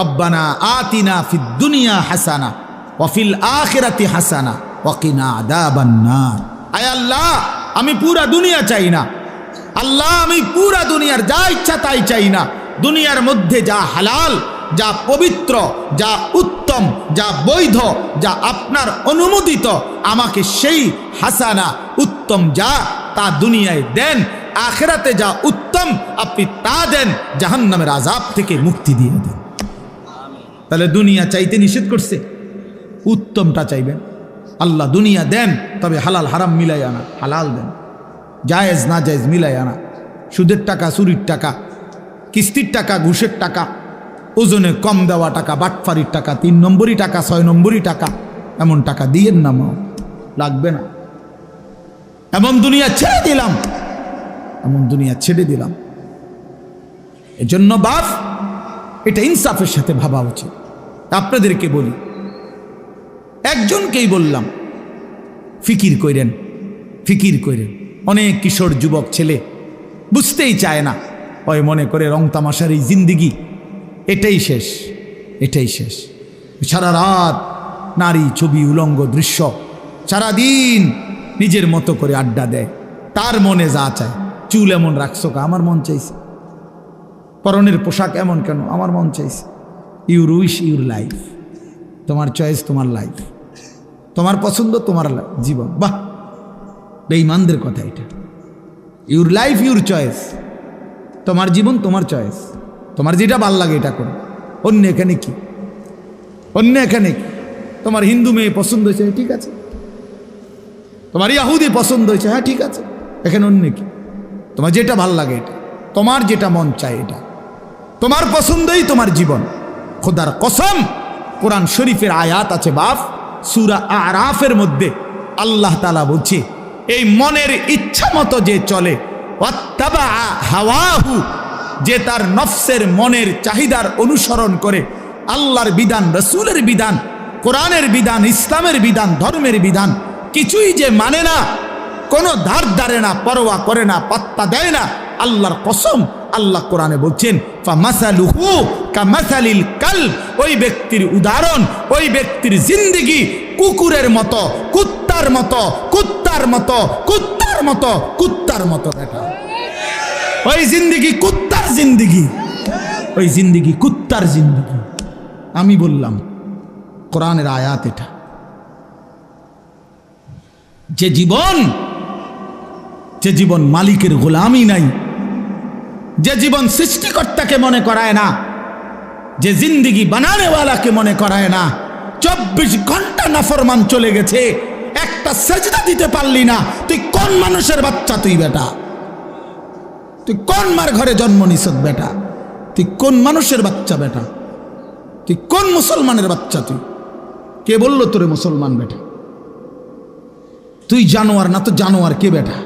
রব্বানা আতিনা ফিদ দুনিয়া হাসানা ওয়া ফিল আখিরাতি হাসানা ওয়া কিনা আযাবান নার। আয় আল্লাহ, আমি পুরা দুনিয়া চাই না, আল্লাহ আমি পুরা দুনিয়ার যা ইচ্ছা তাই চাই না। দুনিয়ার মধ্যে যা হালাল, যা পবিত্র, যা উত্তম, যা বৈধ, যা আপনার অনুমোদিত, আমাকে সেই হাসানা উত্তম যা তা দুনিয়ায় দেন, আখিরাতে যা উত্তম আপনি তা দেন, জাহান্নামের আযাব থেকে মুক্তি দিয়ে দেন। তাহলে দুনিয়া চাইতে নিষেধ করছে, উত্তমটা চাইবেন। আল্লাহ দুনিয়া দেন, তবে হালাল হারাম মিলাই আনা, হালাল দেন, জায়েজ না জায়েজ মিলাই আনা। সুদের টাকা, চুরির টাকা, কিস্তির টাকা, ঘুষের টাকা, ওজনে কম দেওয়া টাকা, বাটফারির টাকা, 3 নম্বরই টাকা, 6 নম্বরই টাকা, এমন টাকা দিয়েন না, মা লাগবে না। এমন দুনিয়া ছেড়ে দিলাম, এমন দুনিয়া ছেড়ে দিলাম। এজন্য বাপ, এটা ইনসাফের সাথে ভাবা উচিত। আপনাদেরকে বলি, একজনকেই বললাম, ফিকির কইরেন, ফিকির কইরেন। অনেক কিশোর যুবক ছেলে বুঝতেই চায় না, ওই মনে করে রং তামাশার এই জিন্দিগি এটাই শেষ, এটাই শেষ। সারা রাত নারী, ছবি, উলঙ্গ দৃশ্য, সারাদিন নিজের মতো করে আড্ডা দেয়। তার মনে যা চায়, চুল এমন রাখছো কা, আমার মন চাইছে। পরনের পোশাক এমন কেন, আমার মন চাইছে। ইউর উইশ ইউর লাইফ, তোমার চয়েস, তোমার লাইফ, তোমার পছন্দ, তোমার জীবন। বাহ, বেঈমানদের কথা এটা। ইউর লাইফ ইউর চয়েস, তোমার জীবন তোমার চয়েস, তোমার যেটা ভাল লাগে এটা করো। অন্য এখানে কি, অন্য এখানে কি? তোমার হিন্দু মেয়ে পছন্দ হয়েছে, ঠিক আছে। তোমার ইহুদি পছন্দ হয়েছে, হ্যাঁ ঠিক আছে। এখানে অন্য কি? তোমার যেটা ভাল লাগে এটা, তোমার যেটা মন চায় এটা, তোমার পছন্দই তোমার জীবন। খোদার কসম, কোরআন শরীফের আয়াত আছে বাপ, সূরা আরাফের মধ্যে আল্লাহ তাআলা বলছে, এই মনের ইচ্ছা মতো যে চলে, ওয়াত্তাবা হাওয়াহু, যে তার নফসের মনের চাহিদার অনুসরণ করে, আল্লাহর বিধান, রাসূলের বিধান, কোরআনের বিধান, ইসলামের বিধান, ধর্মের বিধান কিছুই যে মানে না, কোনো ধার ধারে না, পরোয়া করে না, পাত্তা দেয় না, আল্লাহর কসম, আল্লাহ কোরআনে বলছেন, ফামাসালুহু কামাসালিল কালব, ওই ব্যক্তির উদাহরণ, ওই ব্যক্তির জিন্দেগি কুকুরের মতো, কুত্তার মতো, কুত্তার মতো, কুত্তার মতো, কুত্তার মতো। দেখা ওই জিন্দেগি কুত্তার জিন্দেগি, ওই জিন্দেগি কুত্তার জিন্দেগি। আমি বললাম কোরআনের আয়াত এটা। যে জীবন, যে জীবন মালিকের গোলামি নাই, যে জীবন সৃষ্টিকর্তাকে মনে করায় না, যে জিন্দেগি বানানেওয়ালাকে মনে করায় না, 24 ঘন্টা নাফরমান চলে গেছে, একটা সেজদা দিতে পারলি না, তুই কোন মানুষের বাচ্চা? তুই বেটা, তুই কোন মার ঘরে জন্ম নিছত বেটা? তুই কোন মানুষের বাচ্চা বেটা? তুই কোন মুসলমানের বাচ্চা? তুই কে বললো তোরে মুসলমান বেটা? তুই জানোয়ার না তো জানোয়ার কে বেটা?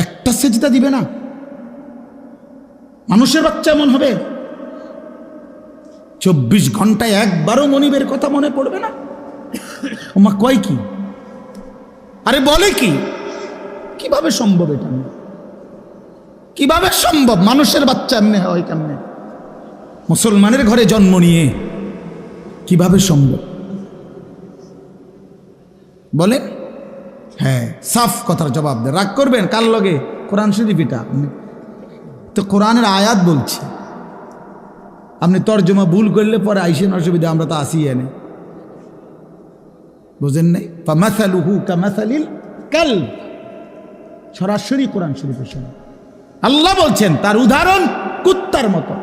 একটা সেজদা দিবে না, মানুষের বাচ্চা এমন হবে? 24 ঘন্টায় একবারও মনিবের কথা মনে পড়বে না? ওমা কয় কি, আরে বলে কি, কিভাবে সম্ভব এটা? কিভাবে সম্ভব? মানুষের বাচ্চা এমনি হয় কেমনে? মুসলমানের ঘরে জন্ম নিয়ে কিভাবে সম্ভব বলেন? হ্যাঁ, সাফ কথার জবাব দেন। রাগ করবেন কার লগে? কোরআন শরীফ এটা তো কোরআনের আয়াত বলছি। আপনি তর্জমা ভুল করলে পরে আইসেন, অসুবিধা, আমরা তো আসি এনে, বুঝেন নাই? ফামাসালুহু কামাসালিল কালব, সরাসরি কোরআন শরীফের সঙ্গে আল্লাহ বলছেন তার উদাহরণ কুত্তার মতো।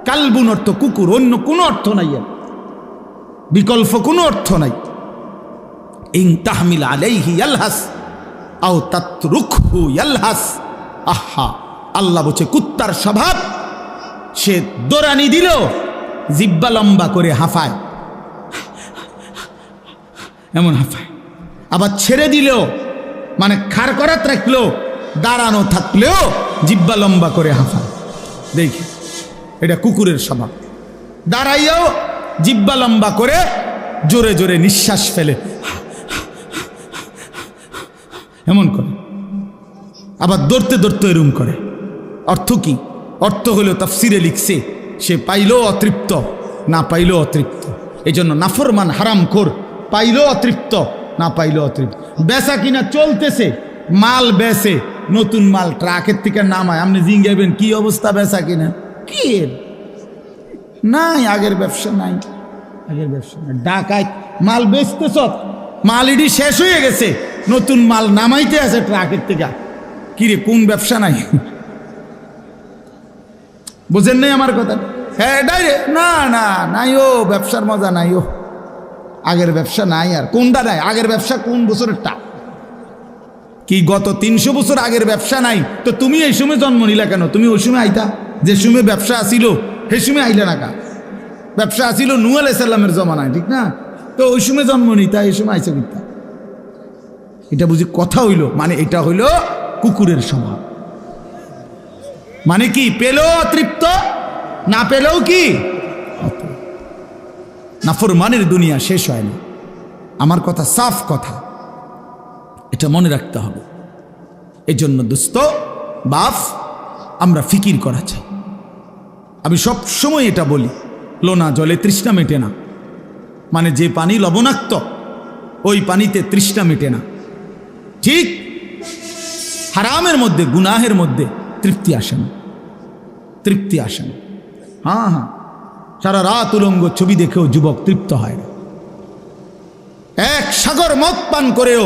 কালবুন অর্থ কুকুর, অন্য কোনো অর্থ নাই, এর বিকল্প কোনো অর্থ নাই। ইন তাহমিল আলাইহি ইয়ালহাস আও তাতরুকহু ইয়ালহাস। আহা, আল্লাহ বলছে কুত্তার স্বভাব, সে দৌড়ানি দিল জিব্বা লম্বা করে হাঁফায়, এমন হাঁফায়। আবার ছেড়ে দিলেও মানে খাড় করাত রাখলেও, দাঁড়ানো থাকলেও জিব্বা লম্বা করে হাঁফায়। দেখি, এটা কুকুরের স্বভাব। দাঁড়াইয়াও জিব্বা লম্বা করে জোরে জোরে নিঃশ্বাস ফেলে, এমন করে। আবার দৌড়তে দৌড়তে এরম করে। অর্থ কি? অর্থ হলো তাফসিরে লিখছে, সে পাইলেও অতৃপ্ত, না পাইলেও অতৃপ্ত। এই জন্য নাফরমান হারামখোর, পাইলেও অতৃপ্ত, না পাইলেও অতৃপ্ত। বেচা কিনা চলতেছে, মাল বেচে, নতুন মাল ট্রাকের থেকে নামায়, আপনি জিঙ্গাইবেন কি অবস্থা বেচা কিনা? কি নাই, আগের ব্যবসা নাই, আগের ব্যবসা নাই। ডাকায় মাল বেচতেছ, মাল ইডি শেষ হয়ে গেছে, নতুন মাল নামাইতে আছে ট্রাকের থেকে। কিরে, কোন ব্যবসা নাই? বুঝেন নাই আমার কথা? হ্যাঁ, ডাইরেক্ট না না নাই, ও ব্যবসার মজা নাই, ও আগের ব্যবসা নাই। আর কোনটা নাই? আগের ব্যবসা কোন বছরেরটা? কি গত 300 বছর আগের ব্যবসা নাই? তো তুমি এই সময় জন্ম নিলা কেন? তুমি ওই সময় আইতা, যে সময় ব্যবসা আসিল সেই সময় আইলে না কা? ব্যবসা আসিল নূহ আলাইহিস সালামের জমানায়, ঠিক না? তো ওই সময় জন্ম নিতা, এই সময় আইসে কিতা? এটা বুঝি কথা হইল? মানে এটা হইল কুকুরের স্বভাব। মানে কি? পেলেও অতৃপ্ত, না পেলেও কি? নাফরমানের দুনিয়া শেষ হয় না। আমার কথা সাফ কথা, এটা মনে রাখতে হবে। এই জন্য দোস্ত বাপ, আমরা ফিকির করা চাই। আমি সব সময় এটা বলি, লোনা জলে তৃষ্ণা মেটে না। মানে যে পানি লবণাক্ত, ওই পানিতে তৃষ্ণা মেটে না। ঠিক হারামের মধ্যে, গুনাহের মধ্যে তৃপ্তি আসে না, তৃপ্তি আসে না। হ্যাঁ হ্যাঁ, সারা রাত উলঙ্গ ছবি দেখেও যুবক তৃপ্ত হয় না। এক সাগর মদ পান করেও,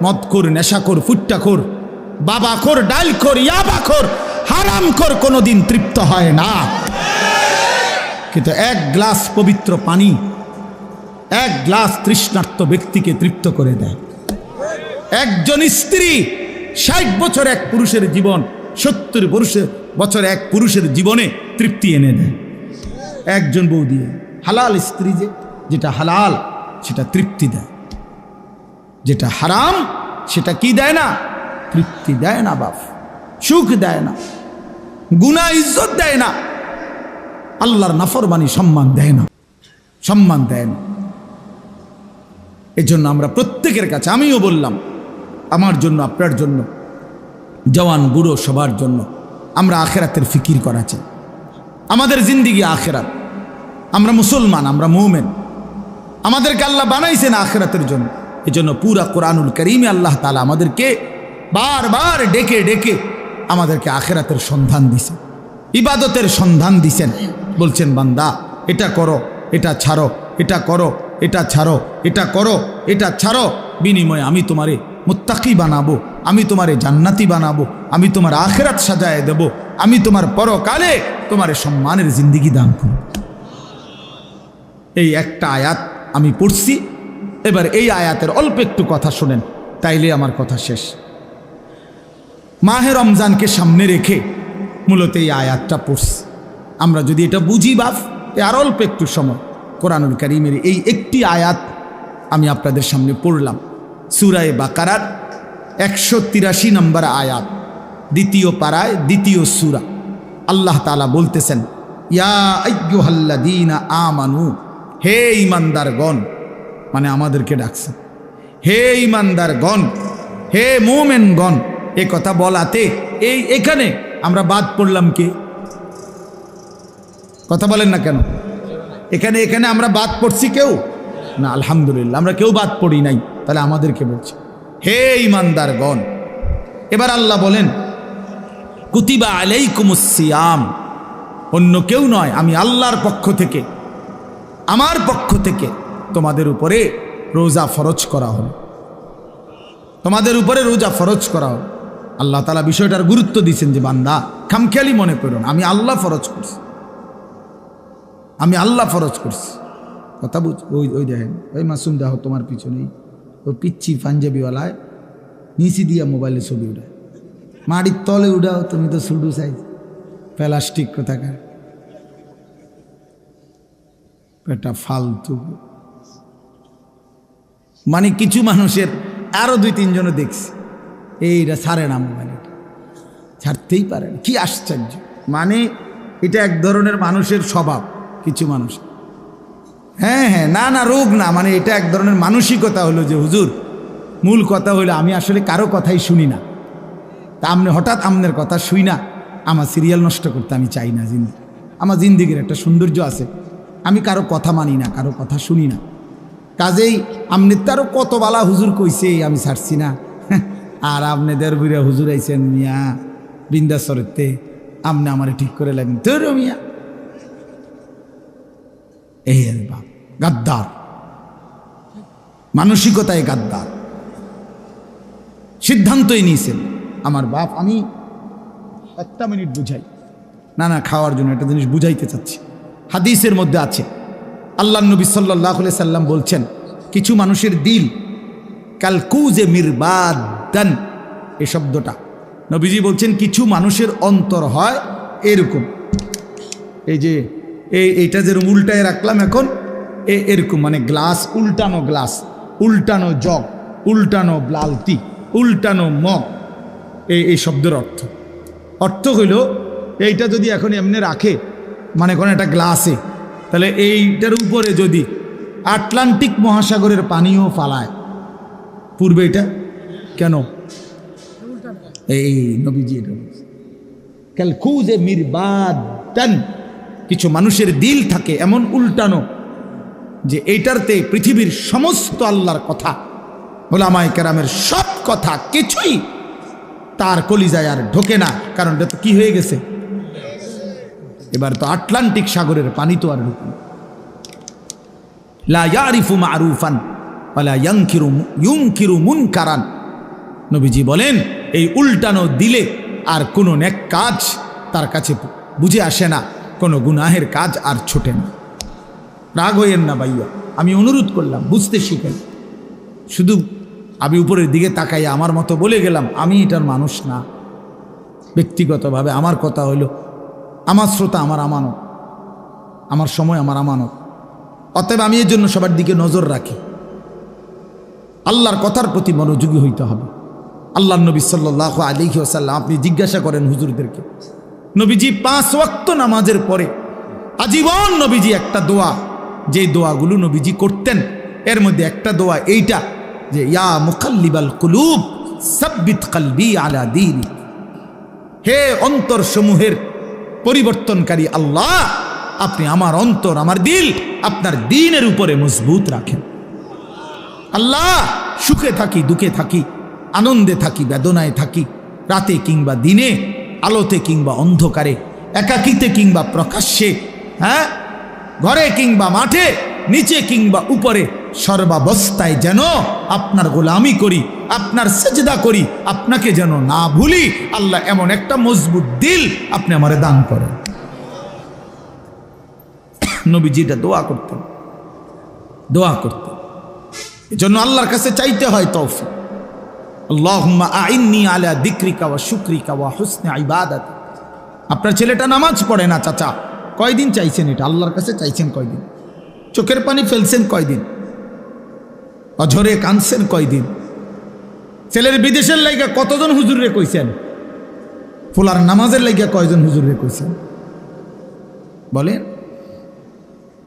মদখোর, নেশাখোর, ফুট্টাখোর, বাবাখোর, ডালখোর, ইয়াবাখোর, হারামখোর কোনোদিন তৃপ্ত হয় না। কিন্তু এক গ্লাস পবিত্র পানি, এক গ্লাস তৃষ্ণার্ত ব্যক্তিকে তৃপ্ত করে দেয়। একজন স্ত্রী 60 বছর এক পুরুষের জীবন, 70 বছর এক পুরুষের জীবনে তৃপ্তি এনে দেয় একজন বউ দিয়ে। হালাল স্ত্রী, যেটা হালাল সেটা তৃপ্তি দেয়, যেটা হারাম সেটা কি দেয় না? তৃপ্তি দেয় না বাপ, সুখ দেয় না, গুনাহ ইজ্জত দেয় না, আল্লাহর নাফরমানি সম্মান দেয় না, সম্মান দেয় না। এই জন্য আমরা প্রত্যেকের কাছে, আমিও বললাম, আমার জন্য, আপনার জন্য, জওয়ান বুড়ো সবার জন্য, আমরা আখেরাতের ফিকির করা চাই। আমাদের জিন্দিগি আখেরাত। আমরা মুসলমান, আমরা মুমিন, আমাদেরকে আল্লাহ বানাইছেন আখেরাতের জন্য। এই জন্য পুরা কোরআনুল কারীমে আল্লাহ তাআলা আমাদেরকে বারবার ডেকে ডেকে আমাদেরকে আখেরাতের সন্ধান দিছেন, ইবাদতের সন্ধান দিছেন। বলছেন, বান্দা এটা করো, এটা ছাড়ো, এটা করো, এটা ছাড়ো, এটা করো, এটা ছাড়ো, বিনিময়ে আমি তোমারে মুত্তাকি বানাবো, আমি তোমারে জান্নাতি বানাবো, আমি তোমার আখেরাত সাজায় দেব, আমি তোমার পরকালে তোমারে সম্মানের জিন্দিগি দান করব। এই একটা আয়াত আমি পড়ছি। এবার এই আয়াতের অল্প একটু কথা শোনেন, তাইলে আমার কথা শেষ। মাহে রমজানকে সামনে রেখে মূলত এই আয়াতটা পড়ছি। আমরা যদি এটা বুঝি বাপ, আর অল্প একটু সময় কোরআনুল কারীমের এই একটি আয়াত আমি আপনাদের সামনে পড়লাম। সূরা বাকারার 183 নম্বর আয়াত, দ্বিতীয় পারায়, দ্বিতীয় সূরা। আল্লাহ তাআলা বলতেছেন, ইয়া আইয়ুহাল্লাযীনা আমানু, হে ঈমানদারগণ, মানে আমাদেরকে ডাকছেন, হে ঈমানদারগণ, হে মুমিনগণ। এ কথা বলাতে এখানে আমরা বাদ পড়লাম কে? কথা বলেন না কেন? এখানে এখানে আমরা বাদ পড়ছি কেউ না? আলহামদুলিল্লাহ আমরা কেউ বাদ পড়ি নাই। তাহলে আমাদেরকে বলছে হে ঈমানদারগণ। এবার আল্লাহ বলেন কুতিবা আলাইকুমুস সিয়াম, অন্য কেউ নয়, আমি আল্লাহর পক্ষ থেকে, আমার পক্ষ থেকে তোমাদের উপরে রোজা ফরজ করা হলো। তোমাদের উপরে রোজা ফরজ করা হলো। আল্লাহ তাআলা বিষয়টার গুরুত্ব দিয়েছেন যে বান্দা খামখেয়ালি মনে করো না, আমি আল্লাহ ফরজ করছি, আমি আল্লাহ ফরজ করছি। কথা বুঝ? ওই ওই দেখেন ওই মাসুম দেখো তোমার পিছনেই ওই পিচ্ছি পাঞ্জাবিওয়ালায় নিচি দিয়া মোবাইলে ছবি উঠায়, মাটির তলে উঠাও, তুমি তো সুডু সাইজ প্লাস্টিক কোথাকার, এটা ফালতু। মানে কিছু মানুষের আরো 2-3 জন দেখছি এইটা ছাড়ে না, মোবাইল ছাড়তেই পারে না। কি আশ্চর্য! মানে এটা এক ধরনের মানুষের স্বভাব, কিছু মানুষ। হ্যাঁ হ্যাঁ, না না, রোগ না, মানে এটা এক ধরনের মানসিকতা হলো যে হুজুর মূল কথা হলো আমি আসলে কারো কথাই শুনি না, তা আপনি হঠাৎ আমনের কথা শুই না, আমার সিরিয়াল নষ্ট করতে আমি চাই না। আমার জিন্দিগির একটা সৌন্দর্য আছে, আমি কারো কথা মানি না, কারো কথা শুনি না। কাজেই আমনের তারও কত বালা হুজুর কইছে আমি ছাড়ছি না, আর আপনাদের বুড়া হুজুর আইছেন মিয়া বিন্দাসরেতে, আপনি আমার ঠিক করে লাগেন তোর মিয়া। এই বাপ গাদ্দার, মানসিকতায় গাদ্দার। সিদ্ধান্তই নিয়েছেন আমার বাপ। আমি একটা মিনিট বুঝাই, না না খাওয়ার জন্য একটা জিনিস বুঝাইতে চাচ্ছি। হাদিসের মধ্যে আছে আল্লাহ নবী সাল্লাল্লাহু আলাইহি সাল্লাম বলছেন কিছু মানুষের দিল কালকুজে মিরবাদান, এই শব্দটা নবীজি বলছেন কিছু মানুষের অন্তর হয় এরকম, এই যে এইটা যেরকম উল্টায় রাখলাম এখন এরকম, মানে গ্লাস, উল্টানো জগ, উল্টানো বালতি, উল্টানো মগ। এই শব্দের অর্থ হইল এইটা যদি এখন এমনি রাখে, মানে কোনো একটা গ্লাসে, তাহলে এইটার উপরে যদি আটলান্টিক মহাসাগরের পানিও ফালায় পূর্বে, এটা কেন? এই নবীজি এটা কালকুজে মিরবাদান, কিছু মানুষের দিল থাকে এমন উল্টানো যে এইটারতে পৃথিবীর সমস্ত আল্লাহর কথা, ওলামায়ে কেরামের সব কথা কিছুই তার কলিজায় আর ঢোকে না, কারণ এটা তো কি হয়ে গেছে, এবার তো আটলান্টিক সাগরের পানি তো আর ঢুকে। লা ইয়ারিফু মারুফান ওয়ালা ইউনকিরু মুনকারান, নবীজি বলেন এই উল্টানো দিলে আর কোনো নেক কাজ তার কাছে বুঝে আসে না, কোনো গুনাহের কাজ আর ছোটে না। রাগ হইয়েন না ভাইয়া, আমি অনুরোধ করলাম বুঝতে শিখেন। শুধু আমি উপরের দিকে তাকাইয়া আমার মতো বলে গেলাম, আমি এটার মানুষ না। ব্যক্তিগতভাবে আমার কথা হইল আমার শ্রোতা আমার আমানত, আমার সময় আমার আমানত। অতএব আমি এর জন্য সবার দিকে নজর রাখি, আল্লাহর কথার প্রতি মনোযোগী হইতে হবে। আল্লাহ নবী সাল্লাল্লাহু আলাইহি ওয়াসাল্লাম, আপনি জিজ্ঞাসা করেন হুজুরদেরকে, নবীজি 5 ওয়াক্ত নামাজের পরে আজীবন নবীজি একটা দোয়া, যে দোয়াগুলো নবীজি করতেন এর মধ্যে একটা দোয়া এইটা যে ইয়া মুকাল্লিবাল কুলুব সাব্বিত কলবি আলা দীনিক, হে অন্তর সমূহের পরিবর্তনকারী আল্লাহ, আপনি আমার অন্তর, আমার দিল আপনার দ্বীনের উপরে মজবুত রাখেন। আল্লাহ, সুখে থাকি দুঃখে থাকি, আনন্দে থাকি বেদনায় থাকি, রাতে কিংবা দিনে, আলোতে কিংবা অন্ধকারে, একাকিতে কিংবা প্রকাশ্যে, হ্যাঁ, ঘরে কিংবা মাঠে, নিচে কিংবা উপরে, সর্বাবস্থায় যেন আপনার গোলামি করি, আপনার সেজদা করি, আপনাকে যেন না ভুলি। আল্লাহ এমন একটা মজবুত দিল আপনি আমারে দান করেন। নবীজিটা দোয়া করতেন। এজন্য আল্লাহর কাছে চাইতে হয় তৌফিক। আল্লাহুম্মা আইন্নি আলা যিকরিকা ওয়া শুকরিকা ওয়া হুসনি ইবাদাতি। আপনার ছেলেটা নামাজ পড়ে না চাচা, কয়দিন চাইছেন এটা? আল্লাহর কাছে চাইছেন কয়দিন? চোখের পানি ফেলছেন কয়দিন? অঝরে কাঁদছেন কয়দিন? ছেলের বিদেশের লাইগা কতজন হুজুরে কইছেন? ফুলার নামাজের লাইগা কয়জন হুজুরে কইছেন বলেন?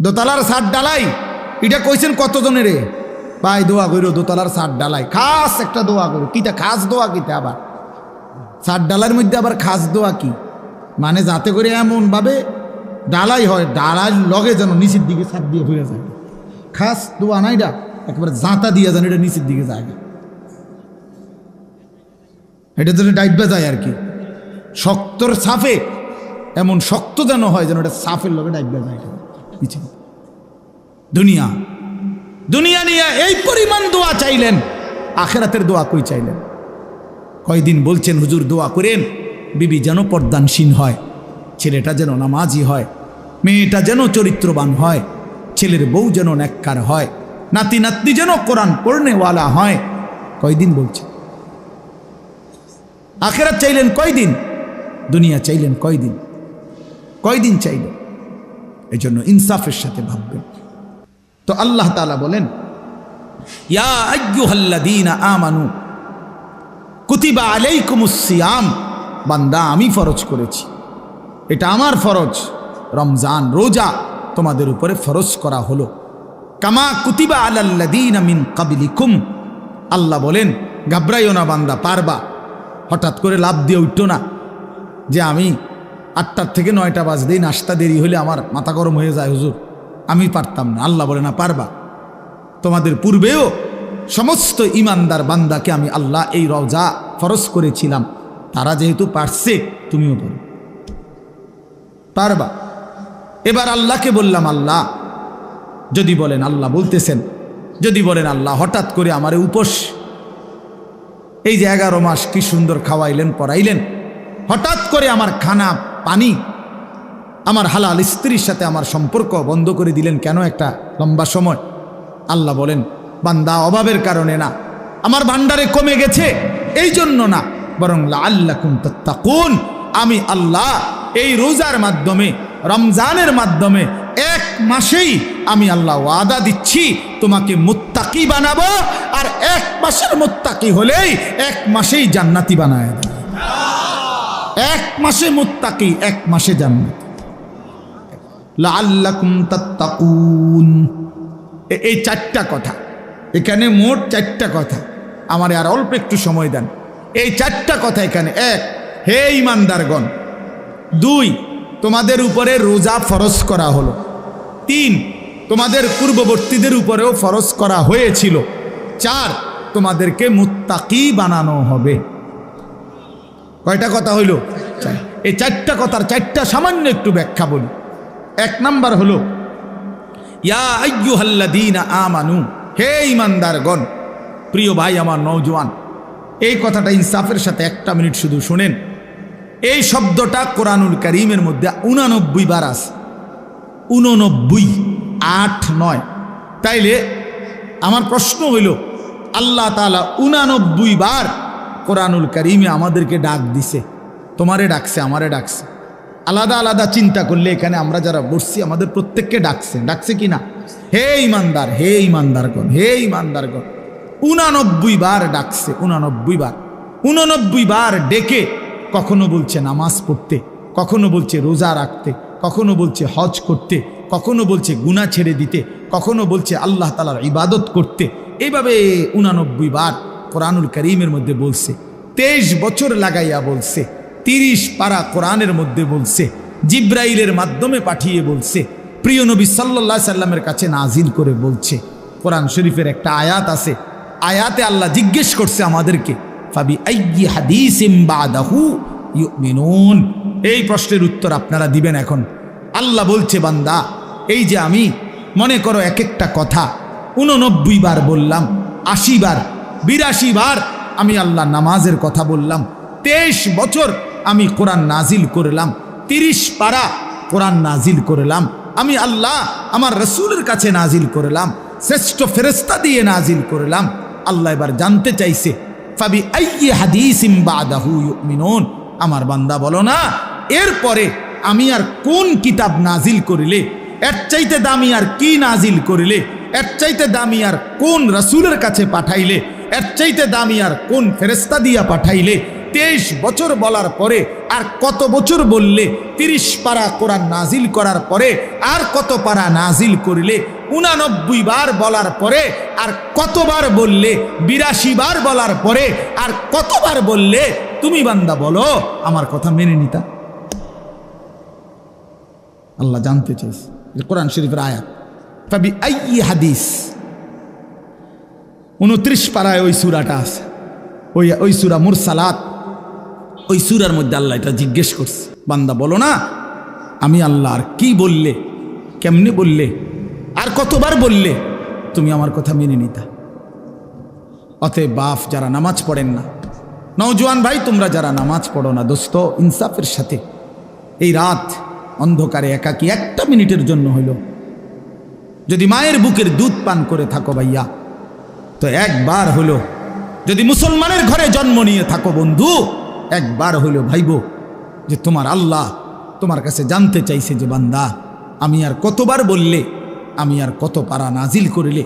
দোতলার ছাদ ডালাই এটা কইছেন কতজনের? ভাই দোয়া করো, দোতলার ছাদ ডালাই খাস একটা দোয়া করো। কিটা খাস দোয়া? কিটা আবার ছাদ ডালার মধ্যে আবার খাস দোয়া কি? মানে যাতে করে এমনভাবে ডালাই হয়, ডালার লগে যেন নিচের দিকে ছাপ দিয়ে ফিরে যায়, খাস দোয়া নাইডা একেবারে জাঁতা দিয়ে যেন এটা নিচের দিকে যায়, এটা যেন ডাইবা যায় আর কি। শক্তর সাফে এমন শক্ত যেন হয় যেন এটা সাফের লগে ডাইবা যায় নিচে। দুনিয়া দুনিয়া নিয়ে এই পরিমাণ দোয়া চাইলেন, আখেরাতের দোয়া কই চাইলেন? কয়দিন বলছেন হুজুর দোয়া করেন বিবি যেন পর্দানসীন হয়, ছেলেটা যেন নামাজি হয়, মেয়েটা যেন চরিত্রবান হয়, ছেলের বউ যেন নেককার হয়, নাতি নাতনি যেন কোরআন পড়নেওয়ালা হয়। কয়দিন বলছেন? আখেরাত চাইলেন কয়দিন? দুনিয়া চাইলেন কয়দিন? কয়দিন চাইলেন? এই জন্য ইনসাফের সাথে ভাববেন। তো আল্লাহ তাআলা বলেন, ইয়া আইয়ুহাল্লাযীনা আমানু কুতিবা আলাইকুমুস সিয়াম, বান্দা আমি ফরজ করেছি, এটা আমার ফরজ, রমজান রোজা তোমাদের উপরে ফরজ করা হলো, কামা কুতিবা আলাল্লাযীনা মিন ক্বাবলিকুম। আল্লাহ বলেন ঘাবড়াইও না বান্দা, পারবা। হঠাৎ করে লাভ দিয়ে উঠতো না যে আমি 8টার থেকে 9টা বাজতেই নাস্তা দেরি হলে আমার মাথা গরম হয়ে যায় হুজুর, আমি পারতাম না। আল্লাহ বলে না, পারবা। তোমাদের পূর্বেও সমস্ত ইমানদার বান্দাকে আমি আল্লাহ এই রোজা ফরজ করেছিলাম, তারা যেহেতু পারছে তুমিও পারবা। এবার আল্লাহকে বললাম, আল্লাহ যদি বলেন, আল্লাহ বলতেছেন, যদি বলেন আল্লাহ হঠাৎ করে আমারে উপোস, এই যে 11 মাস কি সুন্দর খাওয়াইলেন পড়াইলেন, হঠাৎ করে আমার খানা পানি, আমার হালাল স্ত্রীর সাথে আমার সম্পর্ক বন্ধ করে দিলেন কেন একটা লম্বা সময়? আল্লাহ বলেন বান্দা অভাবের কারণে না, আমার ভান্ডারে কমে গেছে এই জন্য না, বরং লাআল্লাকুম তাত্তাকুন, আমি আল্লাহ এই রোজার মাধ্যমে, রমজানের মাধ্যমে 1 মাসেই আমি আল্লাহ ওয়াদা দিচ্ছি তোমাকে মুত্তাকি বানাবো, আর 1 মাসের মুত্তাকি হলেই 1 মাসেই জান্নাতি বানায় দেব। 1 মাসে মুত্তাকি, 1 মাসে জান্নাতি। লাআল্লাকুম তাত্তাকুন, এই 4টা কথা, এখানে মোট 4টা কথা, আমারে আর অল্প একটু সময় দেন। এই 4টা কথা এখানে। 1, হে ঈমানদারগণ। 2, তোমাদের উপরে রোজা ফরজ করা হলো। 3, তোমাদের পূর্ববর্তীদের উপরেও ফরজ করা হয়েছিল। 4, তোমাদেরকে মুত্তাকি বানানো হবে। কয়টা কথা হইল? এই 4টা কথার 4টা সামান্য একটু ব্যাখ্যা বলি। 1 নাম্বার হলো ইয়া আইয়ুহাল্লাযীনা আমানু, হে ঈমানদারগণ। প্রিয় ভাই আমার নওজোয়ান, এই কথাটা ইনসাফের সাথে 1টা মিনিট শুধু শুনেন। এই শব্দটা কোরআনুল কারীমের মধ্যে 89 বার আছে। 89, 8, 9। তাইলে আমার প্রশ্ন হইল, আল্লাহ তাআলা 89 বার কোরআনুল কারীমে আমাদেরকে ডাক দিছে, তোমারে ডাকছে, আমারে ডাকছে। আলাদা আলাদা চিন্তা করলে এখানে আমরা যারা বসছি আমাদের প্রত্যেককে ডাকছে কি না? হে ঈমানদার, হে ঈমানদারগণ, হে ঈমানদারগণ। 89 বার ডাকছে, 89 বার। 89 বার ডেকে কখনো বলছে নামাজ পড়তে, কখনো বলছে রোজা রাখতে, কখনো বলছে হজ করতে, কখনো বলছে গুনাহ ছেড়ে দিতে, কখনো বলছে আল্লাহ তাআলার ইবাদত করতে। এইভাবে 89 বার কোরআনুল কারীমের মধ্যে বলছে। 23 বছর লাগাইয়া বলছে। 30 পারা কোরআনের মধ্যে বলছে, জিব্রাইলের মাধ্যমে পাঠিয়ে বলছে, প্রিয় নবী সাল্লাল্লাহু আলাইহি সাল্লামের কাছে নাজিল করে বলছে। কোরআন শরীফের একটা আয়াত আছে, আয়াতে আল্লাহ জিজ্ঞেস করছে আমাদেরকে, ফাবি আইয়ি হাদিসিম বাদাহু ইউমিনুন। এই প্রশ্নের উত্তর আপনারা দিবেন এখন। আল্লাহ বলছে বান্দা, এই যে আমি মনে করো এক একটা কথা 89 বার বললাম, 80 বার, 82 বার আমি আল্লাহ নামাজের কথা বললাম। 23 বছর আমি কোরআন নাজিল করলাম। 30 পারা কোরআন নাজিল করলাম আমি আল্লাহ, আমার রসুলের কাছে নাজিল করলাম, শ্রেষ্ঠ ফেরেশতা দিয়ে নাজিল করলাম। আল্লাহ এবার জানতে চাইছে, ফাবি আইয়ি হাদিসিম বাদাহু ইউমিনুন। আমার বান্দা বলো না, এরপরে আমি আর কোন কিতাব নাজিল করিলে, এর চাইতে দামি আর কি নাজিল করিলে, এর চাইতে দামি আর কোন রসুলের কাছে পাঠাইলে, এর চাইতে দামি আর কোন ফেরেশতা দিয়া পাঠাইলে। 23 বছর বলার পরে আর কত বছর বললে? 30 পারা কোরআন নাজিল করার পরে আর কত পারা নাজিল করিলে? 89 বার বলার পরে আর কতবার বললে? 82 বার বলার পরে আর কতবার বললে? তুমি বান্দা বলো, আমার কথা মেনে নিতা? আল্লাহ জানতে চাইছে, কোরআন শরীফের আয়াত। ফাবি আইয়ি হাদিস, 29 পারায় ওই সূরাটা আছে, ওই সূরা মুরসালাত, ওই সূরার মধ্যে আল্লাহ এটা জিজ্ঞেস করছে, বান্দা বলো না আমি আল্লাহ আর কি বললে, কেমনে বললে, আর কতবার বললে তুমি আমার কথা মেনে নিতা। অতএব বাপ যারা নামাজ পড়েন না, নওজোয়ান ভাই তোমরা যারা নামাজ পড়ো না, দোস্ত ইনসাফের সাথে এই রাত অন্ধকারে একাকী একটা মিনিটের জন্য হইল যদি মায়ের বুকের দুধ পান করে থাকো ভাইয়া, তো একবার হলো, যদি মুসলমানের ঘরে জন্ম নিয়ে থাকো বন্ধু, একবার হলো ভাইব যে তোমার আল্লাহ তোমার কাছে জানতে চাইছে যে বান্দা আমি আর কতবার বললে, আমি আর কত পারা নাজিল করিলে।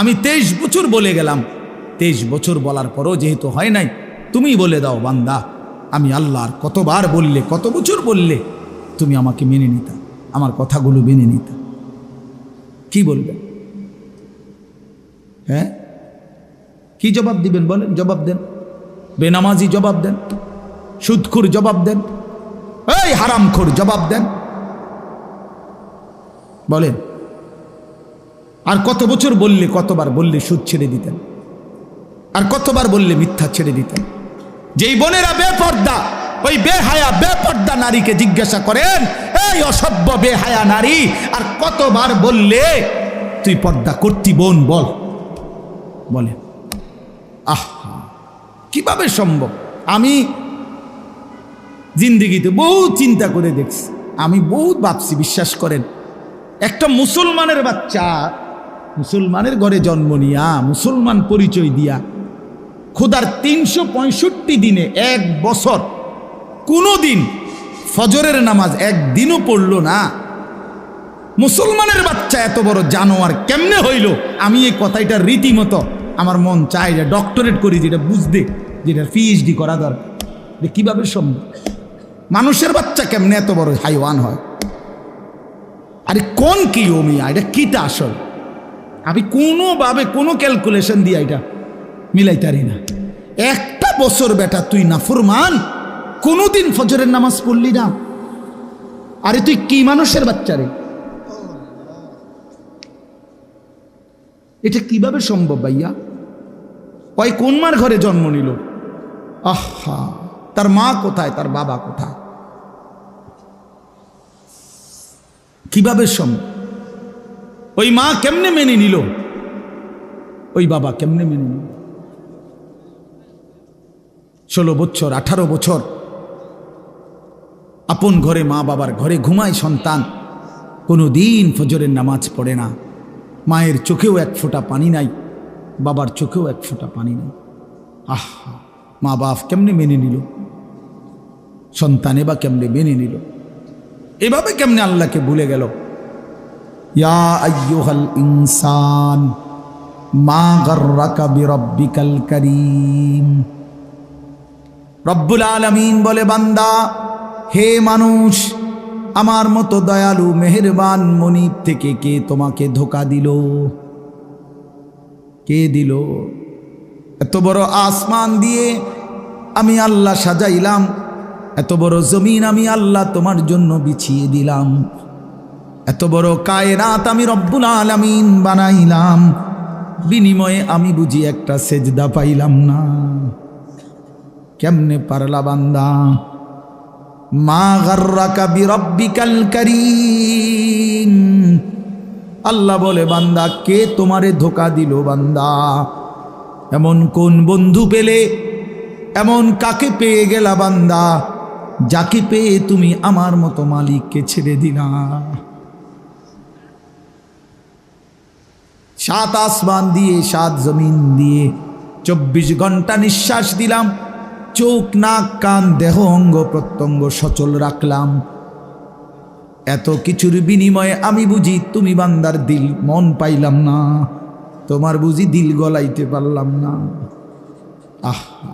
আমি 23 বছর বলে গেলাম, 23 বছর বলার পরও যেহেতু হয় নাই, তুমি বলে দাও বান্দা আমি আল্লাহ আর কতবার বললে, কত বছর বললে তুমি আমাকে মেনে নিতা, আমার কথাগুলো মেনে নিতা। কি বলবেন? হ্যাঁ, কি জবাব দিবেন বলেন? জবাব দেন। বেনামাজি জবাব দেন, সুদখোর জবাব দেন, এই হারামখোর জবাব দেন, বলেন। আর কত বছর বললে, কতবার বললে সুদ ছেড়ে দিতেন, আর কতবার বললে মিথ্যা ছেড়ে দিতেন। যেই বোনেরা বেপর্দা, ওই বেহায়া বেপর্দা নারীকে জিজ্ঞাসা করেন, এই অসভ্য বেহায়া নারী, আর কতবার বললে তুই পর্দা করতি বোন, বল, বলে। আহা, কিভাবে সম্ভব? আমি জিন্দিগিতে বহু চিন্তা করে দেখছি, আমি বহুত ভাবছি, বিশ্বাস করেন। একটা মুসলমানের বাচ্চা, মুসলমানের ঘরে জন্ম নিয়া, মুসলমান পরিচয় দিয়া, খোদার 365 দিনে 1 বছর কোনো দিন ফজরের নামাজ একদিনও পড়ল না, মুসলমানের বাচ্চা এত বড় জানোয়ার কেমনে হইল? আমি এই কথাটা রীতিমতো আমার মন চাই যে ডক্টরেট করি, যেটা বুঝতে, যেটা PhD করা দরকার, যে কিভাবে সম্ভব মানুষের বাচ্চা কেমনে এত বড় হাইওয়ান হয়। আরে কোন কি ওমিয়া, এটা কিটা আসল? আমি কোনোভাবে কোনো ক্যালকুলেশন দিয়ে এটা মিলাইতারি না। 1 বছর বেটা তুই নাফরমান, কোনোদিন ফজরের নামাজ পড়লি না, আরে তুই কি মানুষের বাচ্চা রে? এটা কিভাবে সম্ভব ভাইয়া? ওই কোন মার ঘরে জন্ম নিল? আহা, তার মা কোথায়, তার বাবা কোথায়? কিভাবে সম্ভব? ওই মা কেমনে মেনে নিল, ওই বাবা কেমনে মেনে নিল? 16 বছর 18 বছর আপন ঘরে, মা বাবার ঘরে ঘুমায় সন্তান, কোনো দিন ফজরের নামাজ পড়ে না, মায়ের চোখেও 1 ফোঁটা পানি নাই, বাবার চোখেও 1 ফোঁটা পানি নাই। আহা, মা বাপ কেমনে মেনে নিল, সন্তানে বা কেমনে মেনে নিল? এভাবে কেমনে আল্লাহকে ভুলে গেল? ইয়া আইয়ুহাল ইনসান মা গাররাকা বিরাব্বিকাল কারীম। রব্বুল আলামিন বলে, বান্দা, হে মানুষ, আমার মতো দয়ালু মেহেরবান মনিব থেকে কে তোমাকে ধোঁকা দিল? কে দিল? এত বড় আসমান দিয়ে আমি আল্লাহ সাজাইলাম, এত বড় জমিন আমি আল্লাহ তোমার জন্য বিছিয়ে দিলাম, এত বড় কায়নাত আমি রব্বুল আলামিন বানাইলাম, বিনিময়ে আমি বুঝি একটা সেজদা পাইলাম না? কেমনে পারলা বান্দা? মা গাররাকা বিরাব্বিকাল কারীম। আল্লাহ বলে, বান্দা, কে তোমারে ধোঁকা দিল? বান্দা, এমন কোন বন্ধু পেলে, এমন কাকে পেয়ে গেলা বান্দা, যাকে পেয়ে তুমি আমার মতো মালিককে ছেড়ে দিলা? 7 আসমান দিয়ে, 7 জমিন দিয়ে 24 ঘন্টা নিঃশ্বাস দিলাম, চোখ নাক কান দেহ অঙ্গ প্রত্যঙ্গ সচল রাখলাম, এত কিছুর বিনিময়ে আমি বুঝি তুমি বান্দার দিল মন পাইলাম না, তোমার বুঝি দিল গলাইতে পারলাম না। আহা,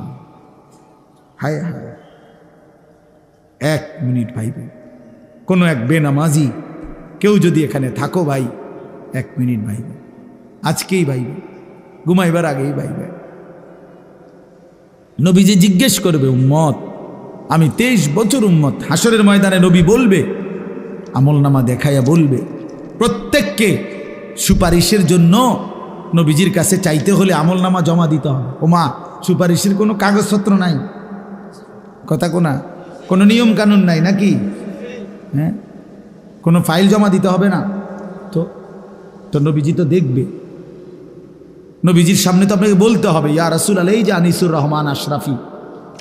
হায় হায়। 1 মিনিট ভাইবে, কোনো এক বেনামাজি কেউ যদি এখানে থাকো ভাই, 1 মিনিট ভাইবে, আজকেই ভাইবে, ঘুমাইবার আগেই ভাইবে। নবীজি জিজ্ঞেস করবে, উম্মত, আমি 23 বছর উম্মত, হাসরের ময়দানে নবী বলবে, আমলনামা দেখাইয়া বলবে, প্রত্যেককে সুপারিশের জন্য নবীজির কাছে চাইতে হলে আমলনামা জমা দিতে হবে। ওমা, সুপারিশের কোনো কাগজপত্র নাই, কথা কোনা, কোনো নিয়ম কানুন নাই নাকি? হ্যাঁ, কোনো ফাইল জমা দিতে হবে না তো? তো নবীজি তো দেখবে, নবীজির সামনে তো আপনাকে বলতে হবে, ইয়া রাসূলুল্লাহ, এই যে আনিসুর রহমান আশরাফি,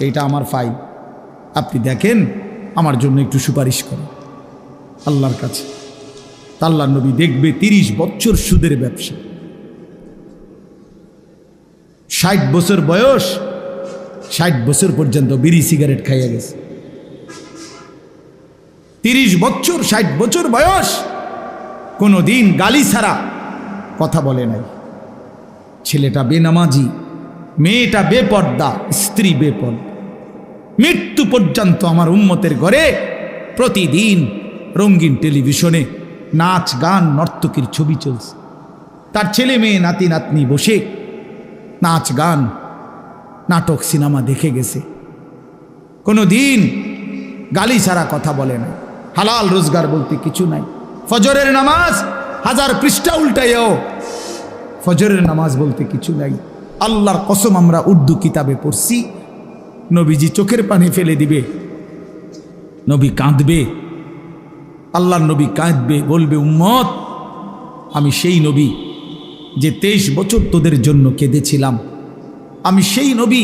এইটা আমার ফাইল, আপনি দেখেন আমার জন্য একটু সুপারিশ করেন আল্লাহর কাছে। তা আল্লাহর নবী দেখবে 30 বছর সুদের ব্যবসা, 60 বছর বয়স, 60 বছর পর্যন্ত বিড়ি সিগারেট খাইয়া গেছে। 30 বছর, 60 বছর বয়স, কোনো দিন গালি ছাড়া কথা বলে নাই। ছেলেটা বেনামাজি, মেয়েটা বেপর্দা, স্ত্রী বেপর্দা। মৃত্যু পর্যন্ত আমার উম্মতের ঘরে প্রতিদিন রঙিন টেলিভিশনে নাচ গান নর্তকীর ছবি চলছে। তার ছেলে মেয়ে নাতি নাতনি বসে নাচ গান নাটক সিনেমা দেখে গেছে। কোনো দিন গালি ছাড়া কথা বলে না, হালাল রোজগার বলতে কিছু নাই। ফজরের নামাজ 1000 পৃষ্ঠা উল্টাইও, ফজরের নামাজ বলতে কিছু নাই। আল্লাহর কসম, আমরা উর্দু কিতাবে পড়ছি, নবীজি চোখের পানি ফেলে দিবে, নবী কাঁদবে, আল্লাহর নবী কাঁদবে, বলবে, উম্মত, আমি সেই নবী যে 23 বছর তোদের জন্য কেঁদেছিলাম। আমি সেই নবী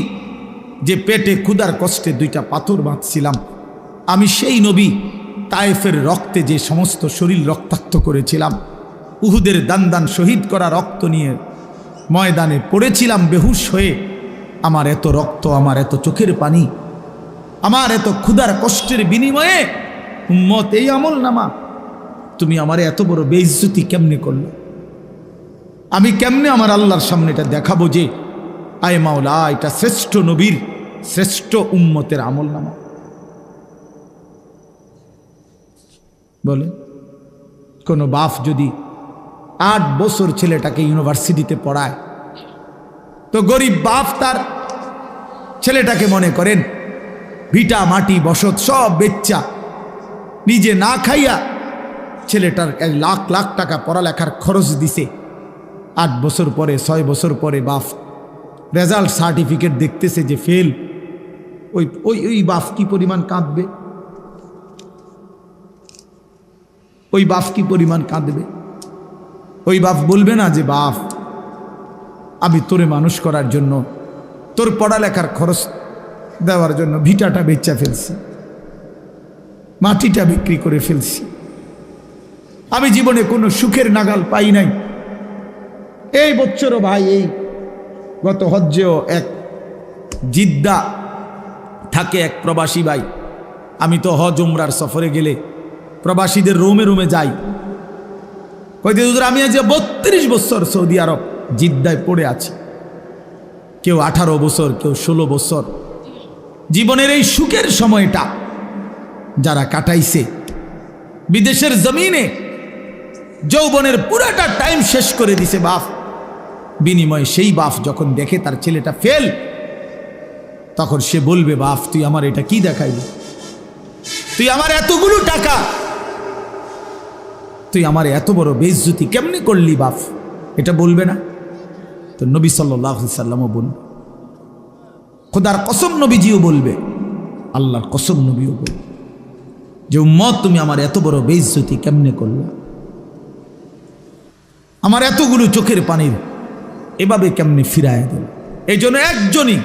যে পেটে ক্ষুধার কষ্টে 2টা পাথর বাঁধছিলাম। আমি সেই নবী তায়েফের রক্তে যে সমস্ত শরীর রক্তাক্ত করেছিলাম। উহুদের দান শহীদ করা রক্ত নিয়ে ময়দানে পড়েছিলাম বেহুশ হয়ে। আমার এত রক্ত, আমার এত চোখের পানি, আমার এত ক্ষুধার কষ্টের বিনিময়ে উম্মত এই আমলনামা, তুমি আমারে এত বড় বেইজ্জতি কেমনে করলে? আমি কেমনে আমার আল্লাহর সামনে এটা দেখাবো যে আয় মাওলা, এটা শ্রেষ্ঠ নবীর, শ্রেষ্ঠ উম্মতের আমলনামা? বলে কোনো বাপ যদি 8 বছর ছেলেটাকে ইউনিভার্সিটিতে পড়ায়, তো গরিব বাপ তার ছেলেটাকে মনে করেন ভিটা মাটি বসত সব বেচ্চা, নিজে না খাইয়া ছেলেটার 1 লাখ লাখ টাকা পড়ালেখার খরচ দিছে। 8 বছর পরে, 6 বছর পরে বাপ রেজাল্ট সার্টিফিকেট দেখতেছে যে ফেল। ওই ওই ওই বাপ কি পরিমাণ কাঁদবে? ওই বাপ কি পরিমাণ কাঁদবে? ওই বাপ বলবে না যে, বাপ, আমি তোরে মানুষ করার জন্য, তোর পড়ালেখার খরচ দেওয়ার জন্য ভিটাটা বেচা ফেলছি, মাটিটা বিক্রি করে ফেলছি, আমি জীবনে কোনো সুখের নাগাল পাই নাই। এই বছরও ভাই, এই গত হজ্জেও এক জিদ্দা থাকে এক প্রবাসী ভাই, আমি তো হজ উমরার সফরে গেলে প্রবাসীদের রুমে রুমে যাই, কইতে হুজুর আমি আজ 32 বছর সৌদি আরব জিদ্দায় পড়ে আছি। কেউ 18 বছর, কেউ 16 বছর। জীবনের এই সুখের সময়টা যারা কাটাইছে বিদেশের জমিনে, যৌবনের পুরাটা টাইম শেষ করে দিছে বাপ, বিনিময়ে সেই বাপ যখন দেখে তার ছেলেটা ফেল, তখন সে বলবে, বাপ, তুই আমার এটা কি দেখাইলি? তুই আমার এতগুলো টাকা, তুই আমার এত বড় বেইজ্জতি কেমনে করলি বাপ? এটা বলবে না? তো নবী সাল্লাল্লাহু আলাইহি সাল্লামও বলবে, খোদার কসম নবীজিও বলবে, আল্লাহর কসম নবীও বলবে যে, উম্মত, তুমি আমার এত বড় বেইজ্জতি কেমনে করলা? আমার এতগুলো চোখের পানির এভাবে কেমনে ফিরায় দিল? এই জন্য একজনই,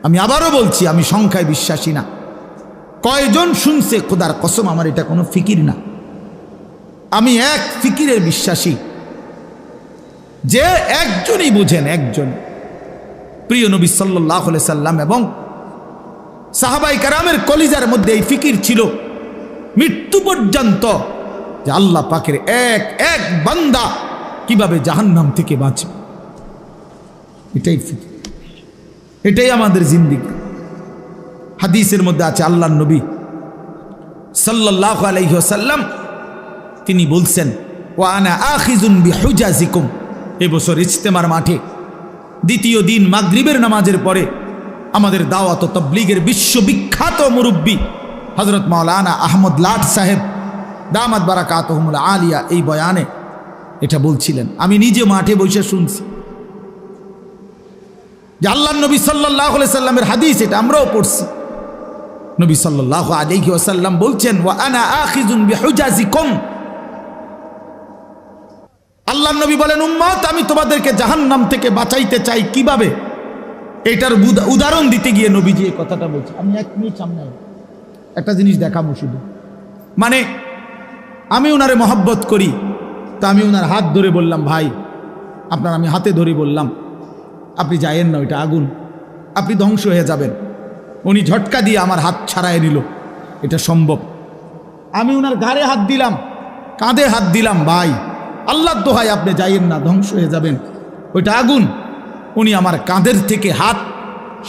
আমি আবারও বলছি, আমি সংখ্যায় বিশ্বাসী না, কয়জন শুনছে খোদার কসম, আমার এটা কোনো ফিকির না, আমি এক ফিকিরের বিশ্বাসী, যে একজনই বুঝেন, একজন প্রিয় নবী সাল্লাল্লাহু আলাইহি সাল্লাম এবং সাহাবায়ে কেরামের কলিজার মধ্যে এই ফিকির ছিল মৃত্যু পর্যন্ত, যে আল্লাহ পাকের এক এক বান্দা কিভাবে জাহান্নাম থেকে বাঁচবে। এটাই ফিকির, এটাই আমাদের জিন্দেগি। হাদিসের মধ্যে আছে, আল্লাহর নবী সাল্লাল্লাহু আলাইহি ওয়াসাল্লাম তিনি বলছেন, ওয়া আনা আখিযুন বিহুজাজিকুম। এবছর ইজতেমার মাঠে দ্বিতীয় দিন মাগরিবের নামাজের পরে আমাদের দাওয়াত ও তাবলীগের বিশ্ববিখ্যাত মুরব্বী হযরত মাওলানা আহমদ লাট সাহেব দামাত বারাকাতুহুমুল আলিয়া এই বয়ানে এটা বলছিলেন। আমি নিজে মাঠে বসে শুনছি যে আল্লাহর নবী সাল্লাল্লাহু আলাইহি সাল্লামের হাদিস, এটা আমরাও পড়ছি। নবী সাল্লাল্লাহু আলাইহি ওয়াসাল্লাম বলছেন, ওয়া আনা আখিযুন বিহুজাজিকুম। আল্লাহর নবী বলেন, উম্মত আমি তোমাদেরকে জাহান্নাম থেকে বাঁচাইতে চাই কিভাবে। এটার উদাহরণ দিতে গিয়ে নবীজি এই কথাটা বলছে। আমি এক মিনিট সামনে একটা জিনিস দেখাবো শুধু। মানে আমি ওনারে মহব্বত করি, তো আমি ওনার হাত ধরে বললাম, ভাই আপনার, আমি হাতে ধরে বললাম আপনি যায়েন না, ওইটা আগুন, আপনি ধ্বংস হয়ে যাবেন। উনি ঝটকা দিয়ে আমার হাত ছাড়াই নিল, এটা সম্ভব। আমি ওনার ঘাড়ে হাত দিলাম, কাঁধে হাত দিলাম, ভাই আল্লাহর দোহাই আপনি যাইয়েন না, ধ্বংস হয়ে যাবেন, ওইটা আগুন। উনি আমার কাঁধের থেকে হাত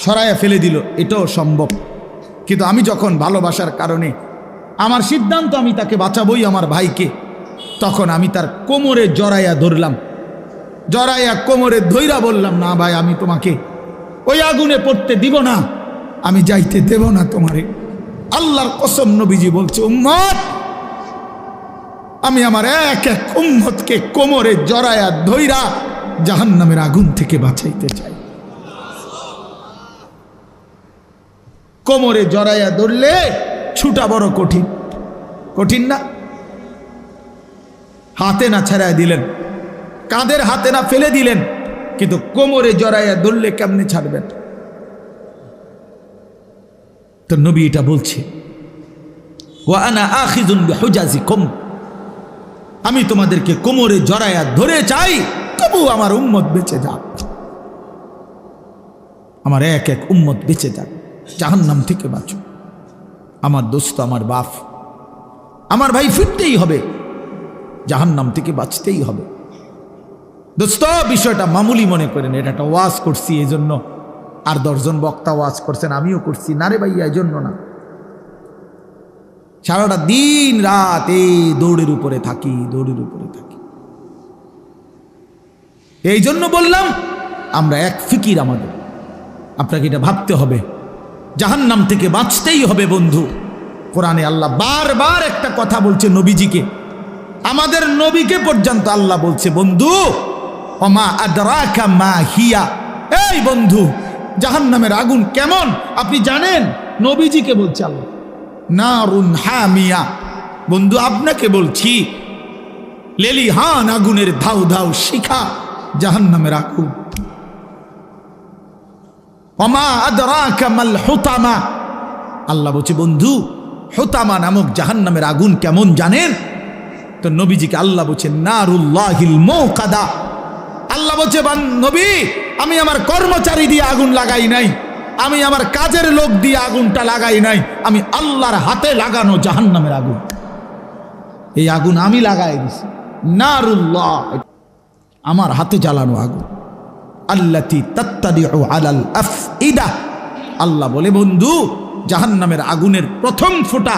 সরাইয়া ফেলে দিল, এটাও সম্ভব। কিন্তু আমি যখন ভালোবাসার কারণে আমার সিদ্ধান্ত, আমি তাকে বাঁচাবই, আমার ভাইকে, তখন আমি তার কোমরে জড়াইয়া ধরলাম, জড়াইয়া কোমরে ধইরা বললাম, না ভাই আমি তোমাকে ওই আগুনে পড়তে দিব না, আমি যাইতে দেব না তোমারে। আল্লাহর কসম নবীজি বলছে, উম্মত আমি আমার এক এক উম্মতকে কোমরে জড়াইয়া ধইরা জাহান্নামের আগুন থেকে বাঁচাইতে চাই। কোমরে জড়াইয়া ধরলে ছুটা বড় কঠিন, কঠিন না? হাতে না ছাড়াই দিলেন, কাঁধের হাতে না ফেলে দিলেন, কিন্তু কোমরে জড়াইয়া ধরলে কেমনে ছাড়বেন? তো নবী এটা বলছে, ওয়া আনা আখিযুন বিহুজাজিকুম, আমি তোমাদেরকে কোমরে জড়াইয়া ধরে চাই, তবু আমার উম্মত বেঁচে যাক, আমার এক এক উম্মত বেঁচে যাক, জাহান্নাম থেকে বাঁচো। আমার দোস্ত, আমার বাপ, আমার ভাই ফিরতেই হবে, জাহান্নাম থেকে বাঁচতেই হবে। দোস্ত বিষয়টা মামুলি মনে করেন, এটা একটা ওয়াজ করছি এই জন্য, আর 10 জন বক্তা ওয়াজ করছেন, আমিও করছি না রে ভাইয়া, এই জন্য না। সারাটা দিন রাত এই দৌড়ের উপরে থাকি, দৌড়ের উপরে থাকি। এই জন্য বললাম, আমরা এক ফিকির, আমাদের আপনাকে এটা ভাবতে হবে, জাহান্নাম থেকে বাঁচতেই হবে বন্ধু। কোরআনে আল্লাহ বারবার একটা কথা বলছে নবীজিকে, আমাদের নবীকে পর্যন্ত আল্লাহ বলছে, বন্ধু ওমা আদরাকা মা হিয়া, এই বন্ধু জাহান্নামের আগুন কেমন আপনি জানেন? নবীজিকে বলছে আল্লাহ, নারুন হামিয়া, বন্ধু আপনাকে বলছি, লেলিহান আগুনের ধাউ ধাউ শিখা জাহান্নামের আগুন। ওমা আদরাকা মাল হুতামা, আল্লাহ বলছে বন্ধু হুতামা নামক জাহান্নামের আগুন কেমন জানেন? তো নবীজিকে আল্লাহ বলছে নারুল্লাহিল মুকাদা, আল্লাহ বলছে নবী আমি আমার কর্মচারী দিয়ে আগুন লাগাই নাই, আমি আমার কাজের লোক দিয়ে আগুনটা লাগাই নাই, আমি আল্লাহর হাতে লাগানো জাহান্নামের আগুন, এই আগুন আমি লাগাই দিছি। নারুল্লাহ, আমার হাতে জ্বালানো আগুন। আল্লাতী তাত্তালিউ আলাল আফইদা, আল্লাহ বলে বন্ধু জাহান্নামের আগুনের প্রথম ফোঁটা,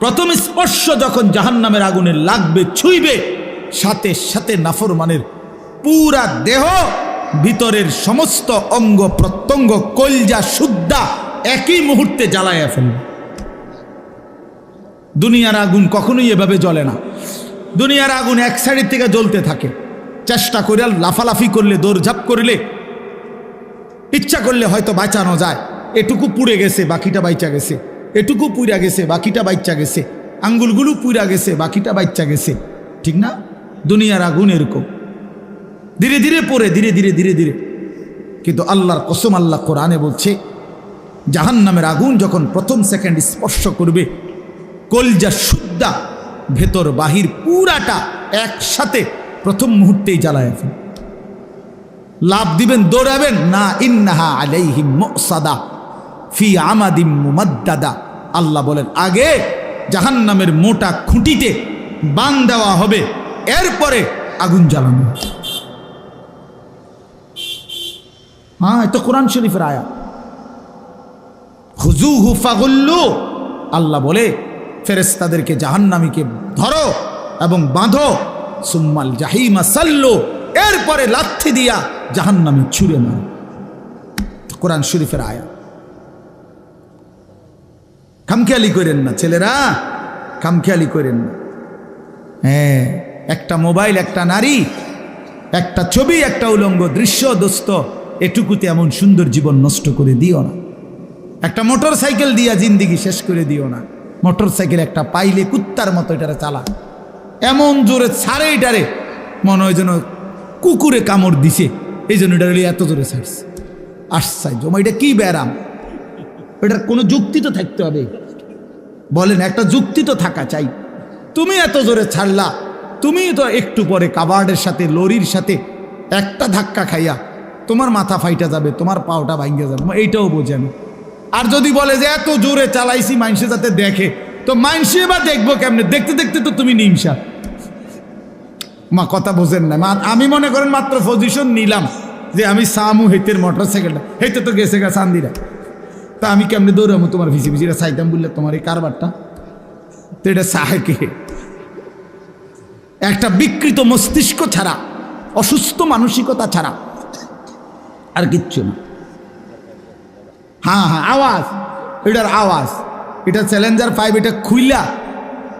প্রথম স্পর্শ যখন জাহান্নামের আগুনের লাগবে, ছুঁইবে, সাথে সাথে নাফরমানের পুরা দেহ, ভিতরের সমস্ত অঙ্গ প্রত্যঙ্গ, কলজা সুদ্ধা একই মুহূর্তে জ্বালাইয়া ফেলবে। দুনিয়ার আগুন কখনোই এভাবে জ্বলে না। দুনিয়ার আগুন এক সাইডের থেকে জ্বলতে থাকে, চেষ্টা করে লাফালাফি করলে, দৌড়ঝাঁপ করলে, ইচ্ছা করলে হয়তো বাঁচানো যায়। এটুকু পুড়ে গেছে, বাকিটা বাইচা গেছে, এটুকু পুড়া গেছে, বাকিটা বাইচা গেছে, আঙ্গুলগুলো পুড়া গেছে, বাকিটা বাইচা গেছে, ঠিক না? দুনিয়ার আগুন এরকম ধীরে ধীরে পড়ে, ধীরে ধীরে ধীরে ধীরে। কিন্তু আল্লাহর কসম, আল্লাহ কোরআনে বলছে জাহান্নামের আগুন যখন প্রথম সেকেন্ড স্পর্শ করবে, কলজা সুদ্ধা ভেতর বাহির পুরাটা একসাথে প্রথম মুহূর্তেই জ্বালায় ফেলবে। লাভ দিবেন, দৌড়াবেন না, ইন্নাহা আলাইহিম মুসাদা ফি আমাদিম মুমাদ্দাদা, আল্লাহ বলেন আগে জাহান্নামের মোটা খুঁটিতে বান দেওয়া হবে, এরপরে আগুন জ্বালানো। হ্যাঁ, এটা কোরআন শরীফের আয়াত। খুযুহু ফাগুল্লু, আল্লাহ বলে ফেরেশতাদেরকে জাহান্নামীকে ধরো এবং বাঁধো, সুম্মাল জাহিমা সাল্লু, এরপরে লাথি দিয়া জাহান্নামী ছুঁড়ে মারো। কোরআন শরীফের আয়াত। খামখেয়ালি করেন না ছেলেরা, খামখেয়ালি করেন না। হ্যাঁ, একটা মোবাইল, একটা নারী, একটা ছবি, একটা উলঙ্গ দৃশ্য, দোস্ত, এটুকুতে এমন সুন্দর জীবন নষ্ট করে দিও না। একটা মোটর সাইকেল দিয়া জিন্দিগি শেষ করে দিও না। মোটর সাইকেল একটা পাইলে কুত্তার মতো এটারে চালা, এমন জোরে ছাড়ে এটারে মনে হয় যেন কুকুরে কামড় দিছে, এই জন্য এটা এত জোরে ছাড়ছে। আশ্চর্য, এটা কি ব্যারাম? এটার কোনো যুক্তি তো থাকতে হবে, বলেন, একটা যুক্তি তো থাকা চাই। তুমি এত জোরে ছাড়লা, তুমি তো একটু পরে কাবার্ডের সাথে, লরির সাথে একটা ধাক্কা খাইয়া তোমার মাথা ফাইটা যাবে, তোমার পাওটা ভাঙ্গে যাবে, এইটাও বোঝেন। আর যদি বলে যে এত জোরে চালাইছি মানুষে যাতে দেখে, তো মানুষে বা দেখবো কেমনে? দেখতে দেখতে তো তুমি নিমসা। মা কথা বোঝেন না। আমি মনে করেন মাত্র পজিশন নিলাম যে আমি সামু হেতের মোটর সাইকেলটা, হেতে তো গেছে গা চান্দিরা, তা আমি কেমনে দৌড়ামো তোমার ভিসি ভিসিরা চাইতাম বললে তোমার এই কারবারটা? তো এটা চায় কে? একটা বিকৃত মস্তিষ্ক ছাড়া, অসুস্থ মানসিকতা ছাড়া আর কিচ্ছু না। হ্যাঁ হ্যাঁ, আওয়াজ, এটার আওয়াজ, এটা চ্যালেঞ্জার 5, এটা খুইলা,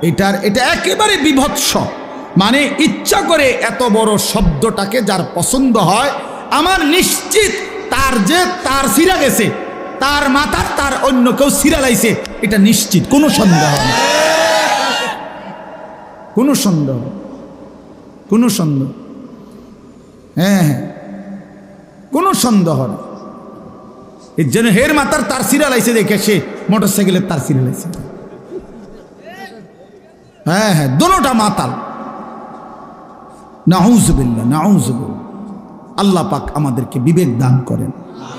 এটা একেবারে বিভৎস। মানে ইচ্ছা করে এত বড় শব্দটাকে যার পছন্দ হয়, আমার নিশ্চিত তার সিরা গেছে, তার মাথার তার অন্য কেউ সিরা লাইছে, এটা নিশ্চিত, কোনো সন্দেহ নেই, কোনো সন্দেহ, কোনো সন্দেহ, হ্যাঁ হ্যাঁ, কোনো সন্দেহ নেই। এর জন্য হের মাথার তার সিরা লাইছে দেখে সে মোটর সাইকেলের তার সিরা লাইছে। হ্যাঁ হ্যাঁ, দোনোটা মাতাল। নাউজুবিল্লাহ, নাউজুবিল্লাহ। আল্লাহ পাক আমাদেরকে বিবেক দান করেন,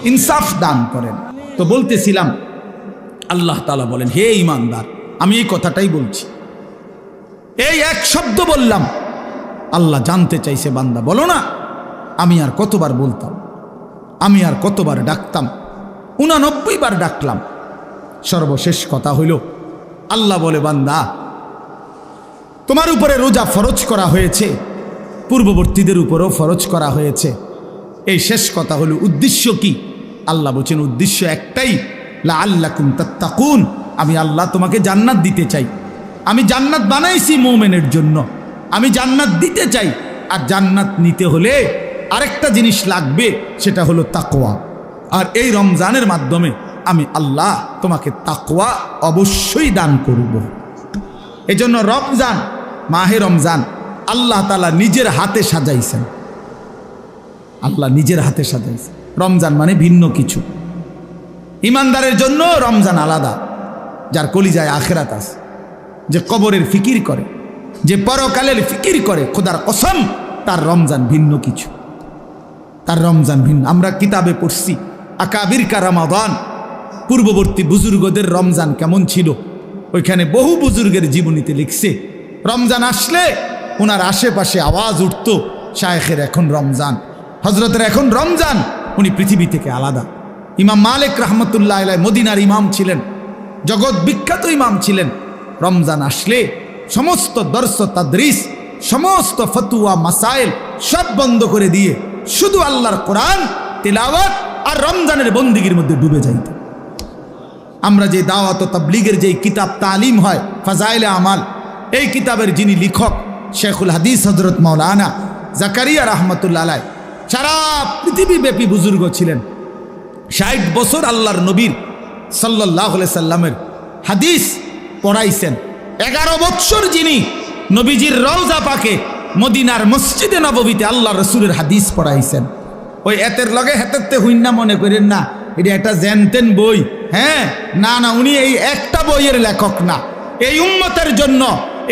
ইনসাফ দান করেন। তো বলতেছিলাম, আল্লাহ তাআলা বলেন, হে ঈমানদার, আমি এই কথাটাই বলছি, এই এক শব্দ বললাম, আল্লাহ জানতে চাইছে, বান্দা বলো না, আমি আর কতবার বলতাম, আমি আর কতবার ডাকতাম, 89 বার ডাকলাম। সর্বশেষ কথা হইল, আল্লাহ বলে, বান্দা তোমার উপরে রোজা ফরজ করা হয়েছে, পূর্ববর্তীদের উপরেও ফরজ করা হয়েছে। এই শেষ কথা হলো উদ্দেশ্য কি? আল্লাহ বলছেন উদ্দেশ্য একটাই, লাআল্লাকুম তাত্তাকুন, আমি আল্লাহ তোমাকে জান্নাত দিতে চাই। আমি জান্নাত বানাইছি মুমিনের জন্য, আমি জান্নাত দিতে চাই। আর জান্নাত নিতে হলে আরেকটা জিনিস লাগবে, সেটা হলো তাকওয়া। আর এই রমজানের মাধ্যমে আমি আল্লাহ তোমাকে তাকওয়া অবশ্যই দান করব। এজন্য রমজান, মাহে রমজান আল্লাহ তাআলা নিজের হাতে সাজাইছেন, আল্লাহ নিজের হাতে সাজাইছেন। রমজান মানে ভিন্ন কিছু। ইমানদারের জন্য রমজান আলাদা, যার কলিজায় আখিরাত আছে, যে কবরের ফিকির করে, যে পরকালের ফিকির করে, খোদার কসম তার রমজান ভিন্ন কিছু, তার রমজান ভিন্ন। আমরা কিতাবে পড়ছি আকাবির কা রমাদান, পূর্ববর্তী বুজুর্গদের রমজান কেমন ছিল, ওইখানে বহু বুজুর্গের জীবনীতে লিখছে, রমজান আসলে ওনার আশেপাশে আওয়াজ উঠত, শায়েখের এখন রমজান, হজরতের এখন রমজান, উনি পৃথিবী থেকে আলাদা। ইমাম মালিক রহমতুল্লাহ আলাইহি মদিনার ইমাম ছিলেন, জগৎ বিখ্যাত ইমাম ছিলেন। রমজান আসলে সমস্ত দর্স তাদরিস, সমস্ত ফতুয়া মাসাইল সব বন্ধ করে দিয়ে শুধু আল্লাহর কোরআন তিলাওয়াত আর রমজানের বন্দিগির মধ্যে ডুবে যাইত। আমরা যে দাওয়াত ও তাবলীগের যে কিতাব তালিম হয় ফাজাইলে আমাল, এই কিতাবের যিনি লেখক শেখুল হাদিস হযরত মাওলানা জাকারিয়া রহমতুল্লাহ আলাইহি সারা পৃথিবীব্যাপী বুজুর্গ ছিলেন। 60 বছর আল্লাহর নবীর সাল্লাল্লাহু আলাইহি সাল্লামের হাদিস পড়াইছেন। 11 বছর যিনি নবীজির রওজা পাকে মদিনার মসজিদে নববীতে আল্লাহ রসুলের হাদিস পড়াইছেন। ওই এতের লগে হেতেরতে হইনা মনে করেন না, এটা একটা জেনতেন বই। হ্যাঁ, না না, উনি এই একটা বইয়ের লেখক না। এই উম্মতের জন্য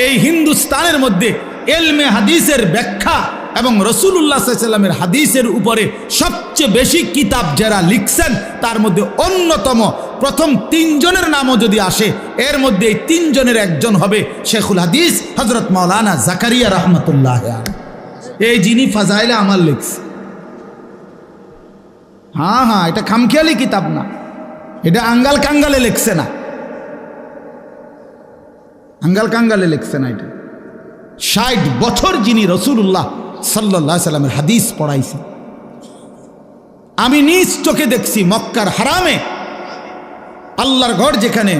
এই হিন্দুস্তানের মধ্যে এলমে হাদিসের ব্যাখ্যা এবং রাসূলুল্লাহ সাল্লাল্লাহু আলাইহি ওয়াসাল্লামের হাদিসের উপরে সবচেয়ে বেশি কিতাব যারা লিখছেন, তার মধ্যে অন্যতম প্রথম 3 জনের নামও যদি আসে, এর মধ্যে এই 3 জনের একজন হবে শেখুল হাদিস হযরত মাওলানা জাকারিয়া রহমতুল্লাহ আলাইহি, এই যিনি ফাজাইলে আমাল লিখছে। হ্যাঁ হ্যাঁ, এটা খামখেয়ালি কিতাব না, এটা আঙ্গাল কাঙ্গালে লিখছে না, আঙ্গাল কাঙ্গালে লিখছে না। এটা 60 বছর যিনি রাসূলুল্লাহ সাল্লাল্লাহু আলাইহি সাল্লামের হাদিস পড়াইছে। আমি নিজ চোখে দেখছি মক্কার হারামে, আল্লাহর ঘর যেখানে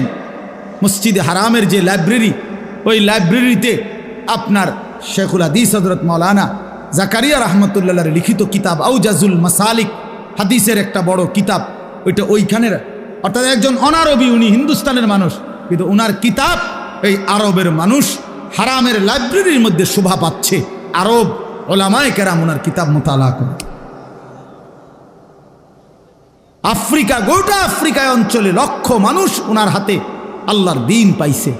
মসজিদে হারামের যে লাইব্রেরি, ওই লাইব্রেরিতে আপনার শেখুল হাদিস হযরত মাওলানা জাকারিয়া রহমতুল্লাহর লিখিত কিতাব আউজাজুল মাসালিক, হাদিসের একটা বড় কিতাব, ওইটা ওইখানের, অর্থাৎ একজন অনারবি, উনি হিন্দুস্তানের মানুষ, কিন্তু ওনার কিতাব এই আরবের মানুষ হারামের লাইব্রেরির মধ্যে শোভা পাচ্ছে। আরব ওলামায়ে কেরাম ওনার কিতাব মুতালা করে। আফ্রিকা, গোটা আফ্রিকায় অঞ্চলে লক্ষ মানুষ ওনার হাতে আল্লাহর দ্বীন পাইছে।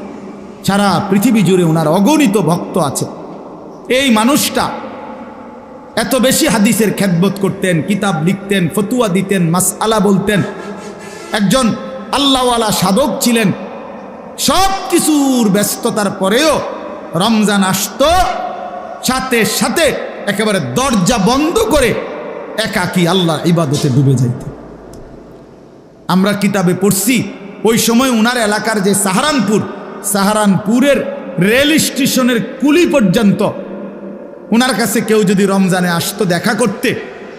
সারা পৃথিবী জুড়ে ওনার অগণিত ভক্ত আছে। এই মানুষটা এত বেশি হাদিসের খেদমত করতেন, কিতাব লিখতেন, ফতুয়া দিতেন, মাসআলা বলতেন, একজন আল্লাহওয়ালা সাধক ছিলেন। সব কিছুর ব্যস্ততার পরেও রমজান আসতো, সাথে সাথে একেবারে দরজা বন্ধ করে একাকী আল্লাহর ইবাদতে ডুবে যাইত। আমরা কিতাবে পড়ছি ওই সময় উনার এলাকার যে সাহারানপুরের রেল স্টেশনের কুলি পর্যন্ত উনার কাছে কেউ যদি রমজানে আসতো দেখা করতে,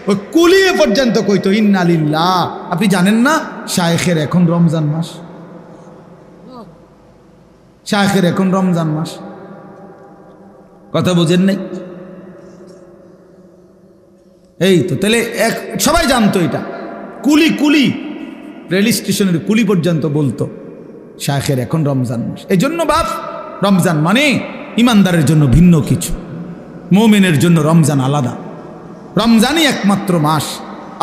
ওই কুলিয়ে পর্যন্ত কইতো ইন্না লিল্লাহ। আপনি জানেন না শায়েখের এখন রমজান মাস, শায়েখের এখন রমজান মাস, কথা বোঝেন নাই? এই তো তাহলে সবাই জানতো এটা। কুলি রেল স্টেশনের কুলি পর্যন্ত বলতো শায়েখের এখন রমজান মাস। এই জন্য বাপ, রমজান মানে ইমানদারের জন্য ভিন্ন কিছু, মুমিনের জন্য রমজান আলাদা। রমজানই একমাত্র মাস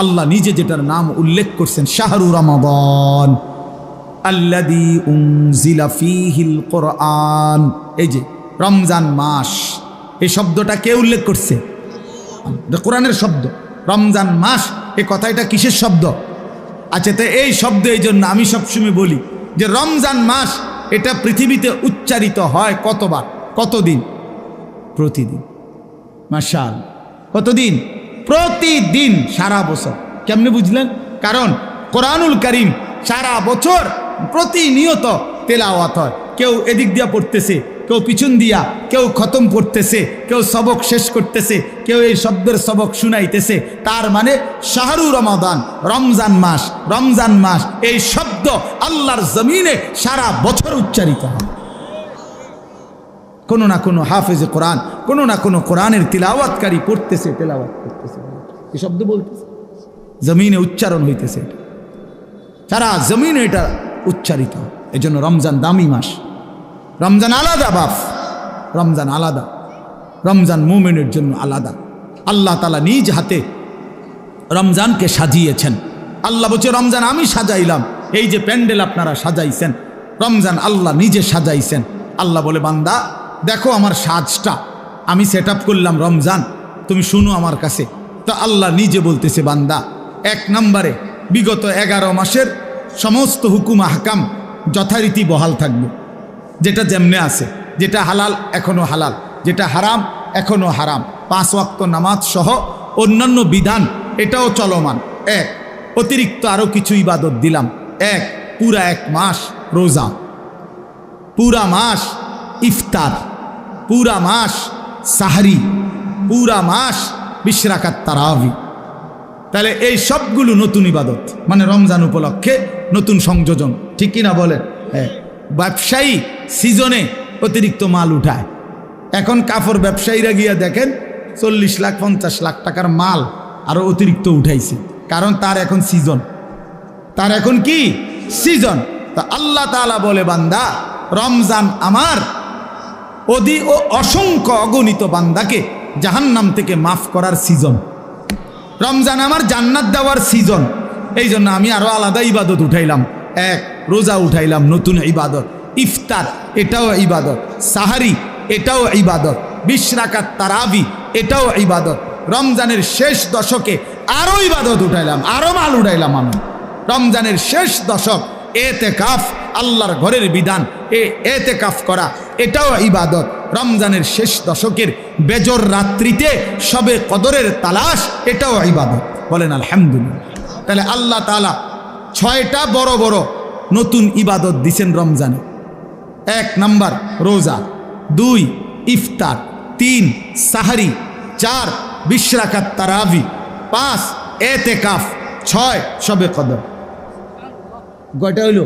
আল্লাহ নিজে যেটার নাম উল্লেখ করছেন, শাহরু রমাদান আল্লাযী উনজিলা ফীহিল কোরআন। এই যে রমজান মাস, এই শব্দটা কে উল্লেখ করছে? কোরআনের শব্দ। রমজান মাস, এই কথাটা কিসের শব্দ? আচ্ছা, তো এই শব্দ এই জন্য আমি সবসময় বলি যে রমজান মাস এটা পৃথিবীতে উচ্চারিত হয় কতবার, কতদিন? প্রতিদিন। মাশাআল্লাহ, কতদিন? প্রতিদিন, সারা বছর। কেমনে বুঝলেন? কারণ কোরআনুল কারীম সারা বছর প্রতিনিয়ত তেলাওয়াত হয়। কেউ এদিক দিয়া পড়তেছে, কেউ পিছন দিয়া, কেউ খতম করতেছে, কেউ সবক শেষ করতেছে, কেউ এই শব্দের সবক শুনাইতেছে। তার মানে শাহরু রমাদান, রমজান মাস, রমজান মাস, এই শব্দ আল্লাহর জমিনে সারা বছর উচ্চারিত হয়। কোনো না কোনো হাফেজে কোরআন, কোনো না কোনো কোরআনের তিলাওয়াতকারী পড়তেছে, তেলাওয়াত করতেছে, এই শব্দ বলতেছে, জমিনে উচ্চারণ হইতেছে, সারা জমিনে এটা উচ্চারিত। এই জন্য রমজান দামি মাস। রমজান আলাদা বাপ, রমজান আলাদা, রমজান মুমিনের জন্য আলাদা। আল্লাহ তাআলা নিজ হাতে রমজানকে সাজিয়েছেন। আল্লাহ বলছে রমজান আমি সাজাইলাম। এই যে প্যান্ডেল আপনারা সাজাইছেন, রমজান আল্লাহ নিজে সাজাইছেন। আল্লাহ বলে বান্দা দেখো আমার সাজটা আমি সেট আপ করলাম, রমজান তুমি শুনো আমার কাছে। তো আল্লাহ নিজে বলতেছে বান্দা, এক নম্বরে বিগত 11 মাসের সমস্ত হুকুম আহকাম যথারীতি বহাল থাকবে। যেটা যেমনে আছে, যেটা হালাল এখনো হালাল, যেটা হারাম এখনো হারাম, 5 ওয়াক্ত নামাজ সহ অন্যান্য বিধান এটাও চলমান। এক, অতিরিক্ত আরও কিছু ইবাদত দিলাম। এক, পুরা 1 মাস রোজা, পুরা মাস ইফতার, পুরা মাস সাহরি, পুরা মাস 20 রাকাত তারাবি। তাহলে এই সবগুলো নতুন ইবাদত, মানে রমজান উপলক্ষে নতুন সংযোজন, ঠিক কিনা বলেন? হ্যাঁ। ব্যবসায়ী সিজনে অতিরিক্ত মাল উঠায়। এখন কাপড় ব্যবসায়ীরা গিয়া দেখেন 40 লাখ 50 লাখ টাকার মাল আরো অতিরিক্ত উঠাইছে, কারণ তার এখন সিজন, তার এখন কি সিজন। তা আল্লাহ তাআলা বলে বান্দা রমজান আমার ও অসংখ্য অগণিত বান্দাকে জাহান্নাম থেকে মাফ করার সিজন। রমজান আমার জান্নাত দেওয়ার সিজন। এই জন্য আমি আরো আলাদা ইবাদত উঠাইলাম। এক, রোজা উঠাইলাম, নতুন ইবাদত। ইফতার এটাও ইবাদত, সাহারি এটাও ইবাদত, 20 রাকাত তারাবি এটাও ইবাদত। রমজানের শেষ দশকে আরো ইবাদত উঠাইলাম, আরো মাল উঠাইলাম আমি। রমজানের শেষ দশক এতেকাফ, আল্লাহর ঘরের বিধান, এতেকাফ করা এটাও ইবাদত। রমজানের শেষ দশকের বেজর রাত্রিতে সবে কদরের তালাশ এটাও ইবাদত। বলেন আলহামদুলিল্লাহ। তাহলে আল্লাহ তাআলা 6টা বড় বড় নতুন ইবাদত দিছেন রমজানে। 1 নাম্বার রোজা, 2 ইফতার, 3 সাহরি, 4 20 রাকাত তারাবি, 5 এতেকাফ, 6 শবে কদর। কয়টা হইল?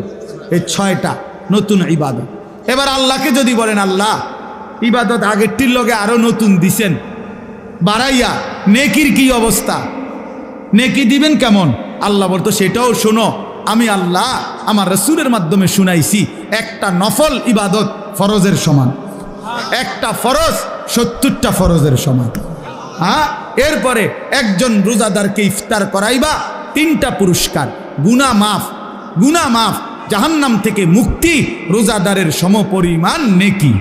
এই 6টা নতুন ইবাদত। এবার আল্লাহকে যদি বলেন আল্লাহ ইবাদত আগেরটির লগে আরো নতুন দিছেন বাড়াইয়া, নেকির কি অবস্থা, নেকি দিবেন কেমন? আল্লাহ বলতো সেটাও শোনো, আমি আল্লাহ আমার রসুলের মাধ্যমে শুনাইছি একটা নফল ইবাদত ফরজের সমান, একটা ফরজ 70টা ফরজের সমান। হ্যাঁ, এরপরে একজন রোজাদারকে ইফতার করাইবা 3টা পুরস্কার, গুনাহ মাফ, জাহান্নাম থেকে মুক্তি, রোজাদারের সমপরিমাণ নেকি।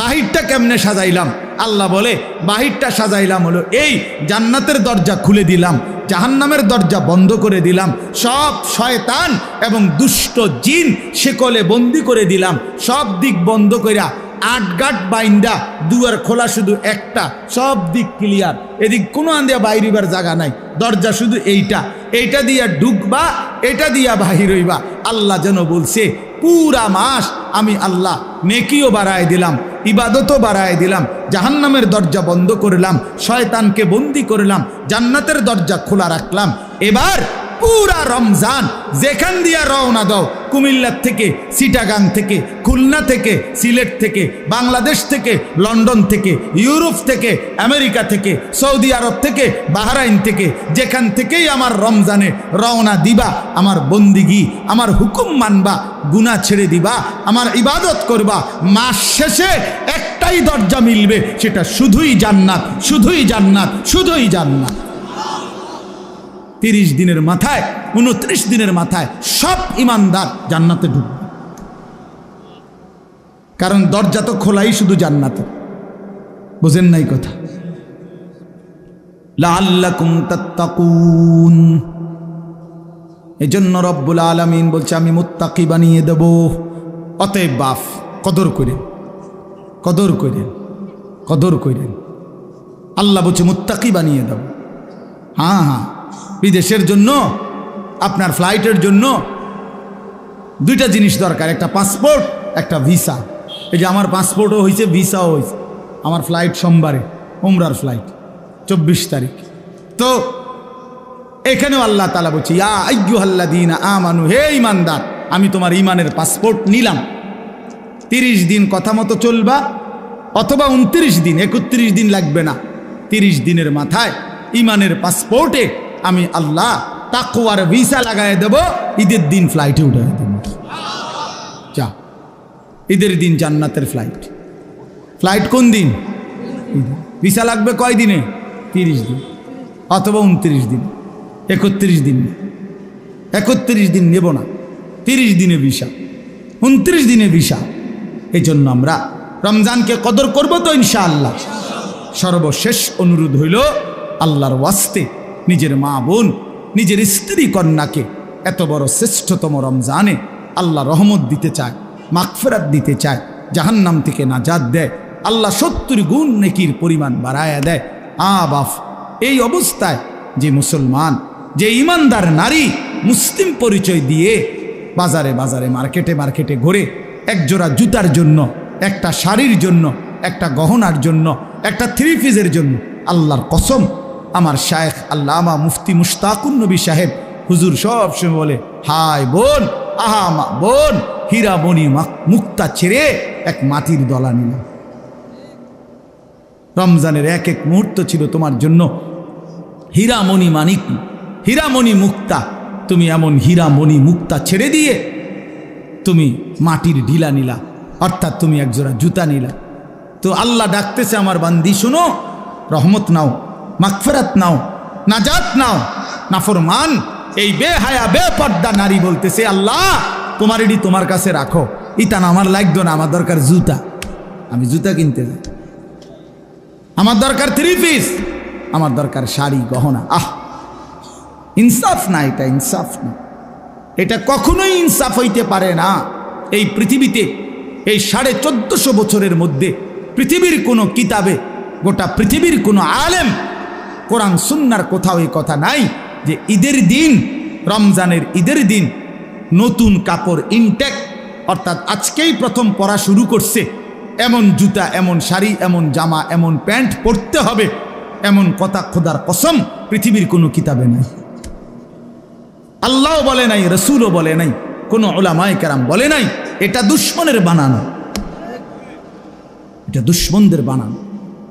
বাহিরটা কেমনে সাজাইলাম? আল্লাহ বলে বাহিরটা সাজাইলাম হলো এই, জান্নাতের দরজা খুলে দিলাম, জাহান্নামের দরজা বন্ধ করে দিলাম, সব শয়তান এবং দুষ্ট জিন শেকলে বন্দি করে দিলাম, সব দিক বন্ধ কইরা 8 গাট বাইন্দা, দুয়ার খোলা শুধু একটা, সব দিক ক্লিয়ার, এদিক কোনো আন্দিয়া বাইরিবার জায়গা নাই, দরজা শুধু এইটা দিয়া ঢুকবা, এটা দিয়া বাহির হইবা। আল্লাহ যেন বলছে পুরা মাস আমি আল্লাহ নেকিও বাড়ায় দিলাম, ইবাদতও বাড়ায় দিলাম, জাহান্নামের দরজা বন্ধ করলাম, শয়তানকে বন্দি করলাম, জান্নাতের দরজা খোলা রাখলাম। এবার পুরা রমজান যেখান দিয়া রওনা দাও, কুমিল্লা থেকে, চিটাগাং থেকে, খুলনা থেকে, সিলেট থেকে, বাংলাদেশ থেকে, লন্ডন থেকে, ইউরোপ থেকে, আমেরিকা থেকে, সৌদি আরব থেকে, বাহরাইন থেকে, যেখান থেকেই আমার রমজানে রওনা দিবা, আমার বন্দিগি, আমার হুকুম মানবা, গুনাহ ছেড়ে দিবা, আমার ইবাদত করবা, মাস শেষে একটাই দরজা মিলবে, সেটা শুধুই জান্নাত, শুধুই জান্নাত, শুধুই জান্নাত। 30 দিনের মাথায়, 29 দিনের মাথায় সব ইমানদার জান্নাতে ঢুকবে, কারণ দরজা তো খোলাই শুধু জান্নাতে। বুঝেন নাই কথা? লাআল্লাকুম তাত্তাকুন, এজন্য রব্বুল আলামিন বলছে আমি মুত্তাকি বানিয়ে দেব। অতএব বাপ কদর করেন, কদর করেন, কদর করেন। আল্লাহ বলছে মুত্তাকি বানিয়ে দেব। হ্যাঁ, বিদেশের জন্য আপনার ফ্লাইটের জন্য 2টা জিনিস দরকার, একটা পাসপোর্ট, একটা ভিসা। এই যে আমার পাসপোর্টও হয়েছে, ভিসাও হয়েছে, আমার ফ্লাইট সোমবারে, উমরার ফ্লাইট 24 তারিখ। তো এখানেও আল্লাহ তাআলা বলছে ইয়া আইয়ুহাল্লাযীনা আমানু, হে ঈমানদার, আমি তোমার ঈমানের পাসপোর্ট নিলাম। 30 দিন কথা মতো চলবা, অথবা 29 দিন, 31 দিন লাগবে না, 30 দিনের মাথায় ঈমানের পাসপোর্টে আমি আল্লাহ তাকওয়ার ভিসা লাগায় দেব, ঈদের দিন ফ্লাইটে উঠে দেব। যা, ঈদের দিন জান্নাতের ফ্লাইট। ফ্লাইট কোন দিন? ভিসা লাগবে কয় দিনে? 30 দিন, অথবা 29 দিন, 31 দিন। 31 দিন নেব না, 30 দিনে ভিসা, 29 দিনে ভিসা। এই জন্য আমরা রমজানকে কদর করব তো ইনশাআল্লাহ। সর্বশেষ অনুরোধ হইল আল্লাহর ওয়াস্তে নিজের মা বোন, নিজের স্ত্রী কন্যাকে এত বড় শ্রেষ্ঠতম রমজানে আল্লাহ রহমত দিতে চায়, মাগফিরাত দিতে চায়, জাহান্নাম থেকে নাজাত দেয়, আল্লাহ 70 গুণ নেকির পরিমাণ বাড়ায়া দেয়। বাপ, এই অবস্থায় যে মুসলমান, যে ইমানদার নারী মুসলিম পরিচয় দিয়ে বাজারে বাজারে, মার্কেটে মার্কেটে ঘুরে একজোড়া জুতার জন্য, একটা শাড়ির জন্য, একটা গহনার জন্য, একটা 3 পিসের জন্য, আল্লাহর কসম, আমার শায়েখ আল্লামা মুফতি মুশতাকুন নবী সাহেব হুজুর সব সময় বলে, হায় বোন, আহা মা বোন, হীরামণি মুক্তা ছেড়ে এক মাটির দলা নিলাম। রমজানের এক এক মুহূর্ত ছিল তোমার জন্য হীরামণি মানিক, হীরামণি মুক্তা। তুমি এমন হীরামণি মুক্তা ছেড়ে দিয়ে তুমি মাটির ঢিলা নিলা, অর্থাৎ তুমি একজোড়া জুতা নিলা। তো আল্লাহ ডাকতেছে, আমার বান্দি শোনো, রহমত নাও, মাগফিরাত নাও, নাজাত নাও। নাফরমান এই বেহায়া বেপর্দা নারী বলতেছে, আল্লাহ তোমার এটি তোমার কাছে রাখো, ইতান আমার লাগতো না, আমার দরকার জুতা, আমি জুতা কিনতে যাই, আমার দরকার 3 পিস, আমার দরকার শাড়ি গহনা। ইনসাফ না, এটা ইনসাফ না, এটা কখনোই ইনসাফ হইতে পারে না। এই পৃথিবীতে এই 1450 বছরের মধ্যে পৃথিবীর কোনো কিতাবে, গোটা পৃথিবীর কোনো আলেম, কোরআন সুন্নাহর কোথাও এই কথা নাই যে ঈদের দিন, রমজানের ঈদের দিন নতুন কাপড় ইনটেক, অর্থাৎ আজকেই প্রথম পরা শুরু করছে, এমন জুতা, এমন শাড়ি, এমন জামা, এমন প্যান্ট পরতে হবে, এমন কথা খোদার কসম পৃথিবীর কোনো কিতাবে নাই। আল্লাহও বলে নাই, রসুলও বলে নাই, কোনো উলামায়ে কেরাম বলে নাই এটা দুশমনের বানানো, এটা দুশমনদের বানানো।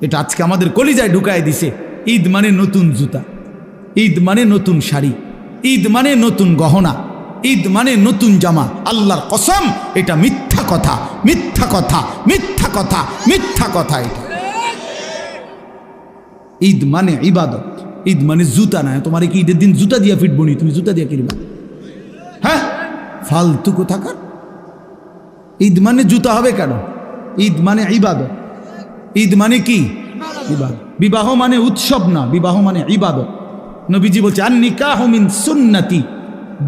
এটা আজকে আমাদের কলিজায় ঢুকায় দিছে। ঈদ মানে নতুন জুতা, ঈদ মানে নতুন শাড়ি, ঈদ মানে নতুন গহনা, ঈদ মানে নতুন জামা। আল্লাহর কসম এটা মিথ্যা কথা, মিথ্যা কথা, মিথ্যা কথা, মিথ্যা কথা। এটা ঈদ মানে ইবাদত, ঈদ মানে জুতা না। তোমার কি ঈদের দিন জুতা দিয়া ফিটবো নি? তুমি জুতা দিয়া কিনবা? হ্যাঁ, ফালতু কোথাকার। ঈদ মানে জুতা হবে কেন? ঈদ মানে ইবাদত। ঈদ মানে কি? ইবাদত। বিবাহ মানে উৎসব না, বিবাহ মানে ইবাদত। নবীজি বলছে আন নিকাহু মিন সুন্নতি,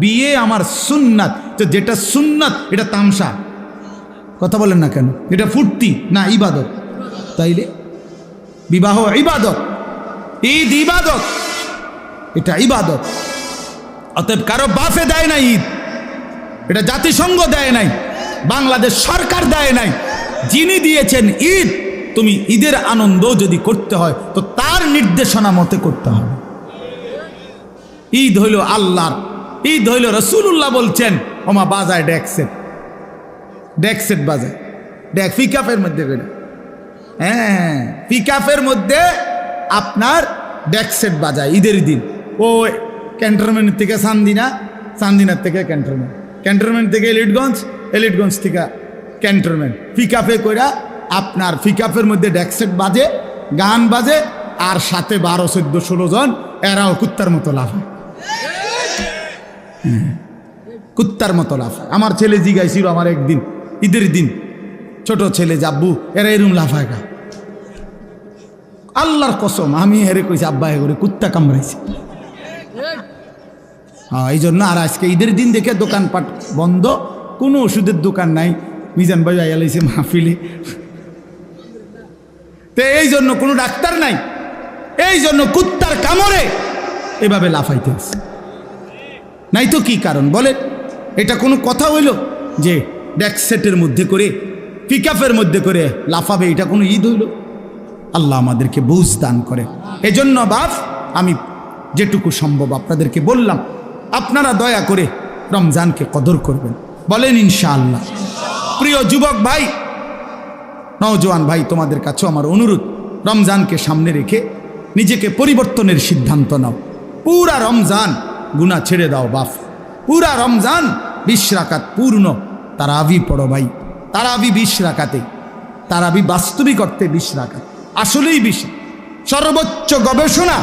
বিয়ে আমার সুন্নাত। তো যেটা সুন্নাত এটা তামসা, কথা বলেন না কেন? এটা ফুর্তি না, ইবাদত। তাইলে বিবাহ ইবাদত, ঈদ ইবাদত, এটা ইবাদত। অতএব কারো বাফে দেয় না ঈদ, এটা জাতিসংঘ দেয় নাই, বাংলাদেশ সরকার দেয় নাই। যিনি দিয়েছেন ঈদ, তুমি ঈদের আনন্দ যদি করতে হয় তো তার নির্দেশনা মতে করতে হবে। ঈদ হইল আল্লাহর, ঈদ হইল রাসূলুল্লাহ বলছেন ওমা বাজায় ডেকসেট, ডেকসেট বাজায়, ডেক ফিকাফের মধ্যে করে, হ্যাঁ ফিকাফের মধ্যে আপনার ডেকসেট বাজায় ঈদের দিন। ও ক্যান্টনমেন্ট থেকে চান্দিনা, চান্দিনার থেকে ক্যান্টনমেন্ট, ক্যান্টনমেন্ট থেকে এলিটগঞ্জ, এলিটগঞ্জ থেকে ক্যান্টনমেন্ট, ফিকাফে কইরা আপনার ফিকাফের মধ্যে ডেকসেট বাজে, গান বাজে, আর সাথে 12, 14, 16 জন এরাও কুত্তার মতো লাফায়, কুত্তার মতো লাফায়। আমার ছেলে জিগাইছিল আমার একদিন ঈদের দিন, ছোট ছেলে জাব্বু এরা এরম লাফায় গা। আল্লাহর কসম আমি হেরে কইছি আব্বা এ করে কুত্তা কামড়াইছে। হ্যাঁ, এই জন্য আর আজকে ঈদের দিন দেখে দোকানপাট বন্ধ, কোনো ওষুধের দোকান নাই। মিজান ভাই আইলাইছে মাহফিলে, তো এই জন্য কোনো ডাক্তার নাই, এই জন্য কুত্তার কামড়ে এভাবে লাফাইতে আছে। নাই তো কি কারণ বলে? এটা কোনো কথা হইল যে ডেকসেটের মধ্যে করে, পিকআপের মধ্যে করে লাফাবে? এটা কোনো ঈদ হইল? আল্লাহ আমাদেরকে বুঝ দান করে। এজন্য বাপ আমি যেটুকু সম্ভব আপনাদেরকে বললাম, আপনারা দয়া করে রমজানকে কদর করবেন, বলেন ইনশাআল্লাহ। প্রিয় যুবক ভাই, নওজোয়ান ভাই, তোমাদের কাছেও আমার অনুরোধ, রমজানকে সামনে রেখে নিজেকে পরিবর্তনের সিদ্ধান্ত নাও। পুরা রমজান গুনাহ ছেড়ে দাও বাপ, পুরা রমজান 20 রাকাত পূর্ণ তারাবি পড়ো ভাই। তারাবি 20 রাকাতে, তারাবি বাস্তবিক অর্থে 20 রাকাত, আসলেই 20। সর্বোচ্চ গবেষণা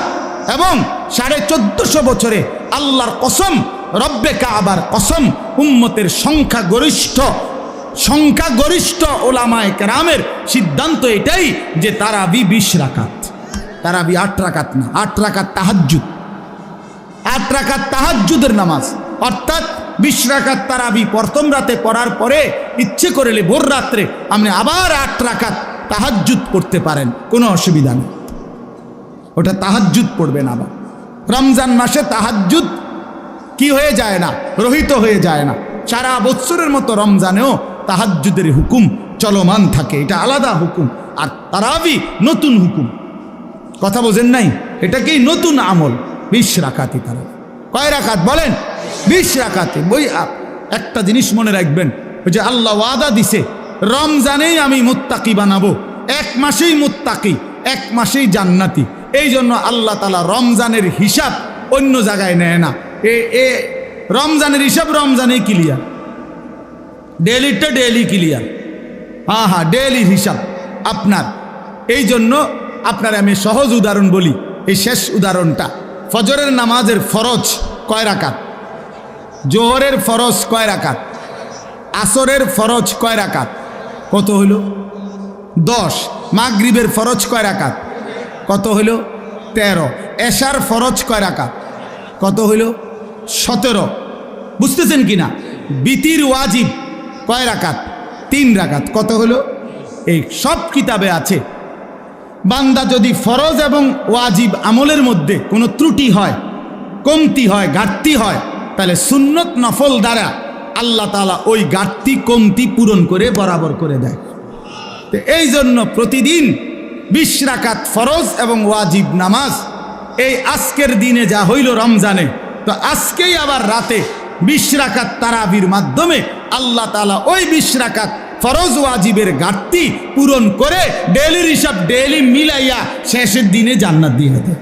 এবং 1450 বছরে আল্লাহর কসম, রব্বে কাবার কসম, উম্মতের সংখ্যাগরিষ্ঠ ওলামায়ে কেরামের সিদ্ধান্ত এটাই যে তারাবি 20 রাকাত। তারাবি 8 রাকাত না, 8 রাকাত তাহাজ্জুদ, 8 রাকাত তাহাজ্জুদের নামাজ, অর্থাৎ 20 রাকাত তারাবি প্রথম রাতে পড়ার পরে ইচ্ছে করলে ভোর রাত্রে আপনি আবার 8 রাকাত তাহাজ্জুদ পড়তে পারেন, কোনো অসুবিধা নেই। ওটা তাহাজ্জুদ পড়বেন। আবার রমজান মাসে তাহাজ্জুদ কি হয়ে যায় না, রহিত হয়ে যায় না। সারা বছরের মতো রমজানেও তাহাজ্জুদের হুকুম চলমান থাকে, এটা আলাদা হুকুম। আর তারাবি নতুন হুকুম, কথা বোঝেন নাই? এটাকেই নতুন আমল। 20 রাকাতই তারাবি। কয় রাকাত বলেন? 20 রাকাতে। বই একটা জিনিস মনে রাখবেন, ওই যে আল্লাহ ওয়াদা দিছে রমজানেই আমি মুত্তাকি বানাবো, 1 মাসেই মুত্তাকি, 1 মাসেই জান্নাতি। এই জন্য আল্লাহ তাআলা রমজানের হিসাব অন্য জায়গায় নেয় না। এ রমজানের হিসাব রমজানেই ক্লিয়ার, ডেলিটা ডেলি ক্লিয়ার। হ্যাঁ, ডেলির হিসাব আপনার। এই জন্য আপনার আমি সহজ উদাহরণ বলি, এই শেষ উদাহরণটা। ফজরের নামাজের ফরজ কয় রাকাত? জোহরের ফরজ কয় রাকাত? আসরের ফরজ কয় রাকাত? কত হইল? 10। মাগরিবের ফরজ কয় রাকাত? কত হইল? 13। এশার ফরজ কয় রাকাত? কত হইল? 17। বুঝতেছেন কিনা? বিতির ওয়াজিব কয় রাকাত? 3 রাকাত। কত হইল? এই সব কিতাবে আছে। বান্দা যদি ফরজ এবং ওয়াজিব আমলের মধ্যে কোনো ত্রুটি হয়, কমতি হয়, ঘাটতি হয়, তাহলে সুন্নত নফল দ্বারা আল্লাহ তাআলা ওই ঘাটতি কমতি পূরণ করে বরাবর করে দেয়। তো এই জন্য প্রতিদিন 20 রাকাত ফরজ এবং ওয়াজিব নামাজ। এই আজকের দিনে যা হইল রমজানে, তো আজকেই আবার রাতে 20 রাকাত তারাবির মাধ্যমে আল্লাহ তাআলা ওই 20 রাকাত ফরজ ওয়াজিবের ঘাটতি পূরণ করে ডেইলির হিসাব ডেইলি মিলাইয়া শেষের দিনে জান্নাত দিয়ে দেয়।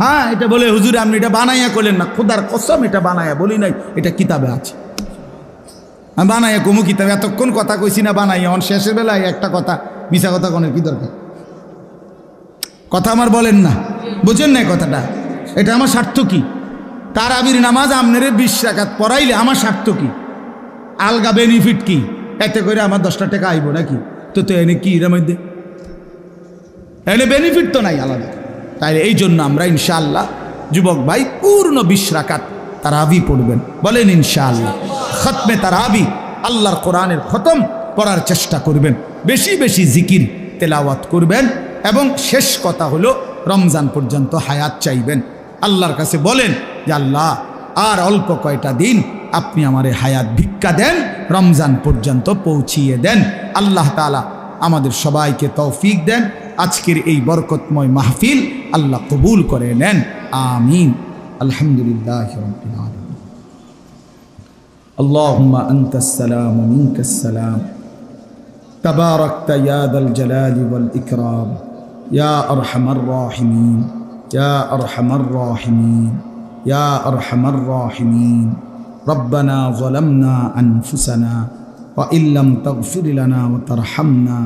হ্যাঁ, এটা বলে হুজুর আপনি এটা বানাইয়া করলেন না, খোদার কসম এটা বানাইয়া বলি নাই, এটা কিতাবে আছে। আমি বানাইয়া কমু কিতাবে এতক্ষণ কথা কইছি না বানাইয়া, অন শেষের বেলায় একটা কথা মিশা কথা কোনের কি দরকার? কথা আমার বলেন না, বুঝেন না কথাটা? এটা আমার স্বার্থ কি? তারাবির নামাজ আপনারে 20 রাকাত পড়াইলে আমার স্বার্থ কি? আলগা বেনিফিট কি? এতে করে আমার 10টা টাকা আইব নাকি? তো এনে কি এর মধ্যে এনে বেনিফিট তো নাই আলাদা। তাই এই জন্য আমরা ইনশাআল্লাহ যুবক ভাই পূর্ণ 20 রাকাত তারাবি পড়বেন, বলেন ইনশাআল্লাহ। খতমে তারাবি, আল্লাহর কোরআনের খতম পড়ার চেষ্টা করবেন, বেশি বেশি জিকির তেলাওয়াত করবেন, এবং শেষ কথা হলো রমজান পর্যন্ত হায়াত চাইবেন। আল্লাহর কাছে বলেন যে আল্লাহ আর অল্প কয়টা দিন আপনি আমারে হায়াত ভিক্ষা দেন, রমজান পর্যন্ত পৌঁছিয়ে দেন। আল্লাহ তাআলা আমাদের সবাইকে তৌফিক দেন। আজকের এই বরকতময় মাহফিল আল্লাহ কবুল করে নেন, আমিন। আলহামদুলিল্লাহ রাব্বিল আলামিন। আল্লাহুম্মা আনতাস সালাম ওয়া মিনকাস সালাম, তাবারাকতা ইয়া যাল জালালি ওয়াল ইকরাম, ইয়া আরহামার রাহিমিন, ইয়া আরহামার রাহিমিন, ইয়া আরহামার রাহিমিন। রব্বানা যালামনা আনফুসানা ওয়া ইল্লাম তাগফির লানা ওয়া তারহামনা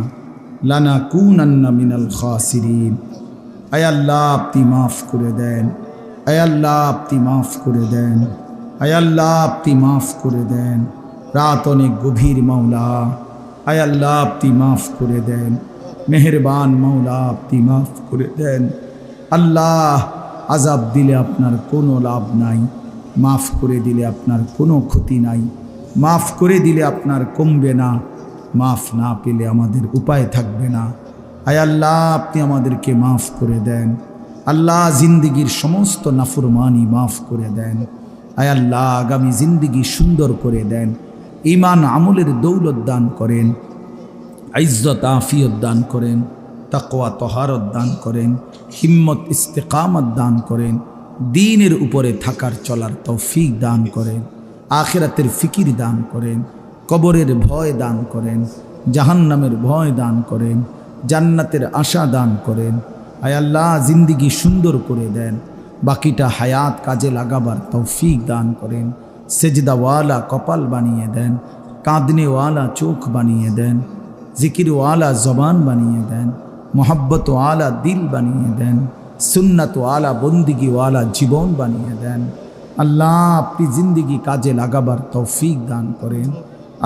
লানাকুনান্না মিনাল খাসিরিন। আয় আল্লাহ আপনি মাফ করে দেন, আয় আল্লাহ আপনি মাফ করে দেন, আয় আল্লাহ আপনি মাফ করে দেন। রাত অনেক গভীর মাওলা, আয় আল্লাহ আপনি মাফ করে দেন, মেহেরবান মাওলা আপনি মাফ করে দেন। আল্লাহ আযাব দিলে আপনার কোনো লাভ নাই, মাফ করে দিলে আপনার কোনো ক্ষতি নাই, মাফ করে দিলে আপনার কমবে না, মাফ না পেলে আমাদের উপায় থাকবে না। আয় আল্লাহ আপনি আমাদেরকে মাফ করে দেন। আল্লাহ জিন্দিগির সমস্ত নাফরমানি মাফ করে দেন। আয় আল্লাহ আগামী জিন্দিগি সুন্দর করে দেন, ঈমান আমলের দৌলত দান করেন, ইজ্জত আফিয়ত দান করেন, তাকওয়া তহারত দান করেন, হিম্মত ইস্তেকামত দান করেন, দ্বীনের উপরে থাকার চলার তৌফিক দান করেন, আখিরাতের ফিকির দান করেন, কবরের ভয় দান করেন, জাহান্নামের ভয় দান করেন, জান্নাতের আশা দান করেন। আয় আল্লাহ জিন্দিগি সুন্দর করে দেন, বাকিটা হায়াত কাজে লাগাবার তৌফিক দান করেন। সেজদাওয়ালা কপাল বানিয়ে দেন, কাঁদনেওয়ালা চোখ বানিয়ে দেন, জিকিরওয়ালা জবান বানিয়ে দেন, মোহাব্বতওয়ালা দিল বানিয়ে দেন, সুন্নাতওয়ালা বন্দিগিওয়ালা জীবন বানিয়ে দেন। আল্লাহ আপনি জিন্দিগি কাজে লাগাবার তৌফিক দান করেন।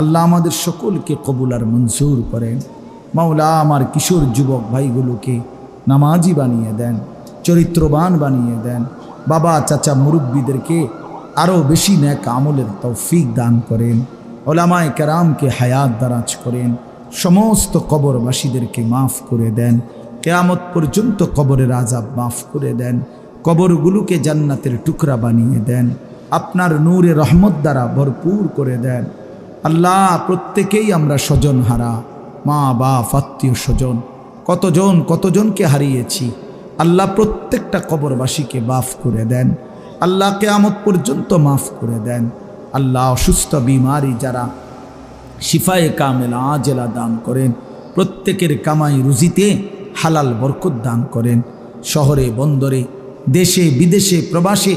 আল্লাহ আমাদের সকলকে কবুল আর মঞ্জুর করেন। মাওলা আমার কিশোর যুবক ভাইগুলোকে নামাজি বানিয়ে দেন, চরিত্রবান বানিয়ে দেন। বাবা চাচা মুরব্বীদেরকে আরও বেশি নেক আমলের তৌফিক দান করেন। ওলামায়ে কেরামকে হায়াত দারাজ করেন। সমস্ত কবরবাসীদেরকে মাফ করে দেন। কিয়ামত পর্যন্ত কবরের আযাব মাফ করে দেন। কবরগুলোকে জান্নাতের টুকরা বানিয়ে দেন, আপনার নূরে রহমত দ্বারা ভরপুর করে দেন। আল্লাহ প্রত্যেকেই আমরা স্বজন হারা, মা বাপ আত্মীয় স্বজন কতজনকে হারিয়েছি। আল্লাহ প্রত্যেকটা কবরবাসীকে মাফ করে দেন। আল্লাহ কিয়ামত পর্যন্ত মাফ করে দেন। আল্লাহ অসুস্থ বিমারি যারা শিফায়ে কামেলা আজেলা দান করেন, প্রত্যেকের কামাই রুজিতে হালাল বরকত দান করেন। শহরে বন্দরে দেশে বিদেশে প্রবাসে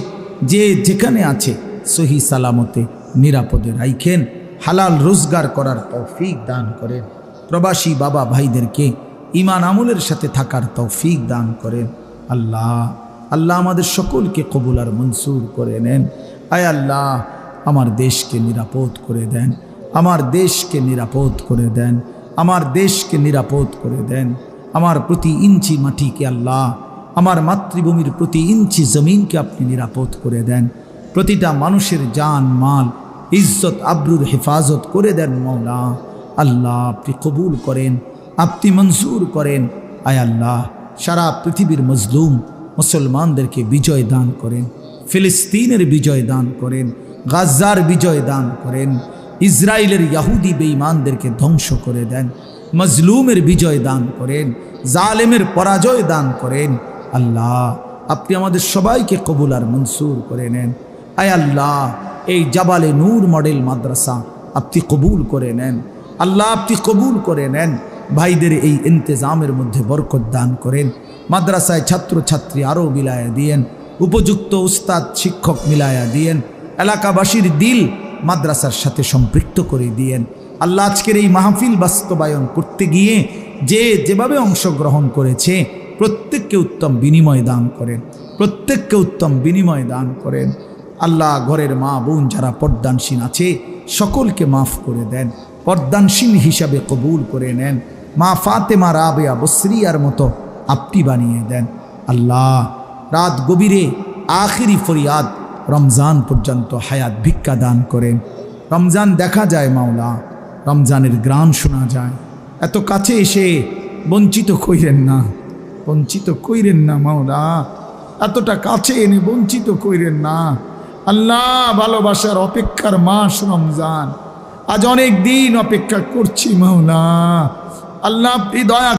যে যেখানে আছে সহি সালামতে নিরাপদে রাখেন, হালাল রোজগার করার তৌফিক দান করেন। প্রবাসী বাবা ভাইদেরকে ঈমান আমলের সাথে থাকার তৌফিক দান করেন। আল্লাহ আমাদের সকলকে কবুল আর মনসুর করে নেন। আয় আল্লাহ আমার দেশকে নিরাপদ করে দেন, আমার দেশকে নিরাপদ করে দেন, আমার দেশকে নিরাপদ করে দেন। আমার প্রতি ইঞ্চি মাটিকে আল্লাহ, আমার মাতৃভূমির প্রতি ইঞ্চি জমিনকে আপনি নিরাপদ করে দেন। প্রতিটা মানুষের জান মাল ইজ্জত আবরুর হেফাজত করে দেন মওলা। আল্লাহ আপনি কবুল করেন, আপনি মঞ্জুর করেন। আয় আল্লাহ সারা পৃথিবীর মজলুম মুসলমানদেরকে বিজয় দান করেন, ফিলিস্তিনের বিজয় দান করেন, গাজার বিজয় দান করেন, ইসরায়েলের ইহুদি বেঈমানদেরকে ধ্বংস করে দেন, মজলুমের বিজয় দান করেন, জালেমের পরাজয় দান করেন। আল্লাহ আপনি আমাদের সবাইকে কবুল আর মনসুর করে নেন। আয় আল্লাহ, এই জাবালে নূর মডেল মাদ্রাসা আপনি কবুল করে নেন আল্লাহ, আপনি কবুল করে নেন। ভাইদের এই ইন্তজামের মধ্যে বরকত দান করেন। মাদ্রাসায় ছাত্রছাত্রী আরও মিলায়া দিয়েন, উপযুক্ত উস্তাদ শিক্ষক মিলায়া দিয়েন, এলাকাবাসীর দিল মাদ্রাসার সাথে সম্পৃক্ত করে দিয়েন। আল্লাহ, আজকের এই মাহফিল বাস্তবায়ন করতে গিয়ে যেভাবে অংশগ্রহণ করেছে প্রত্যেককে উত্তম বিনিময় দান করেন, প্রত্যেককে উত্তম বিনিময় দান করেন। আল্লাহ, ঘরের মা বোন যারা পর্দানসীন আছে সকলকে মাফ করে দেন, পর্দানসীন হিসাবে কবুল করে নেন। মা ফাতেমা রাবেয়া বসরিয়ার মতো আপনি বানিয়ে দেন। আল্লাহ, রাত গভীরে আখিরি ফরিয়াদ, রমজান পর্যন্ত হায়াত ভিক্ষা দান করেন। রমজান দেখা যায় মাওলা, রমজানের গ্রাণ শোনা যায়, এত কাছে এসে বঞ্চিত কইরেন না, বঞ্চিত কইরেন না মাওলা, এতটা কাছে এনে বঞ্চিত কইরেন না। আল্লাহ, ভালোবাসার অপেক্ষার মাস রমজান, আজ অনেক দিন অপেক্ষা করছি মাওলা। আল্লাহ, আপনি দয়া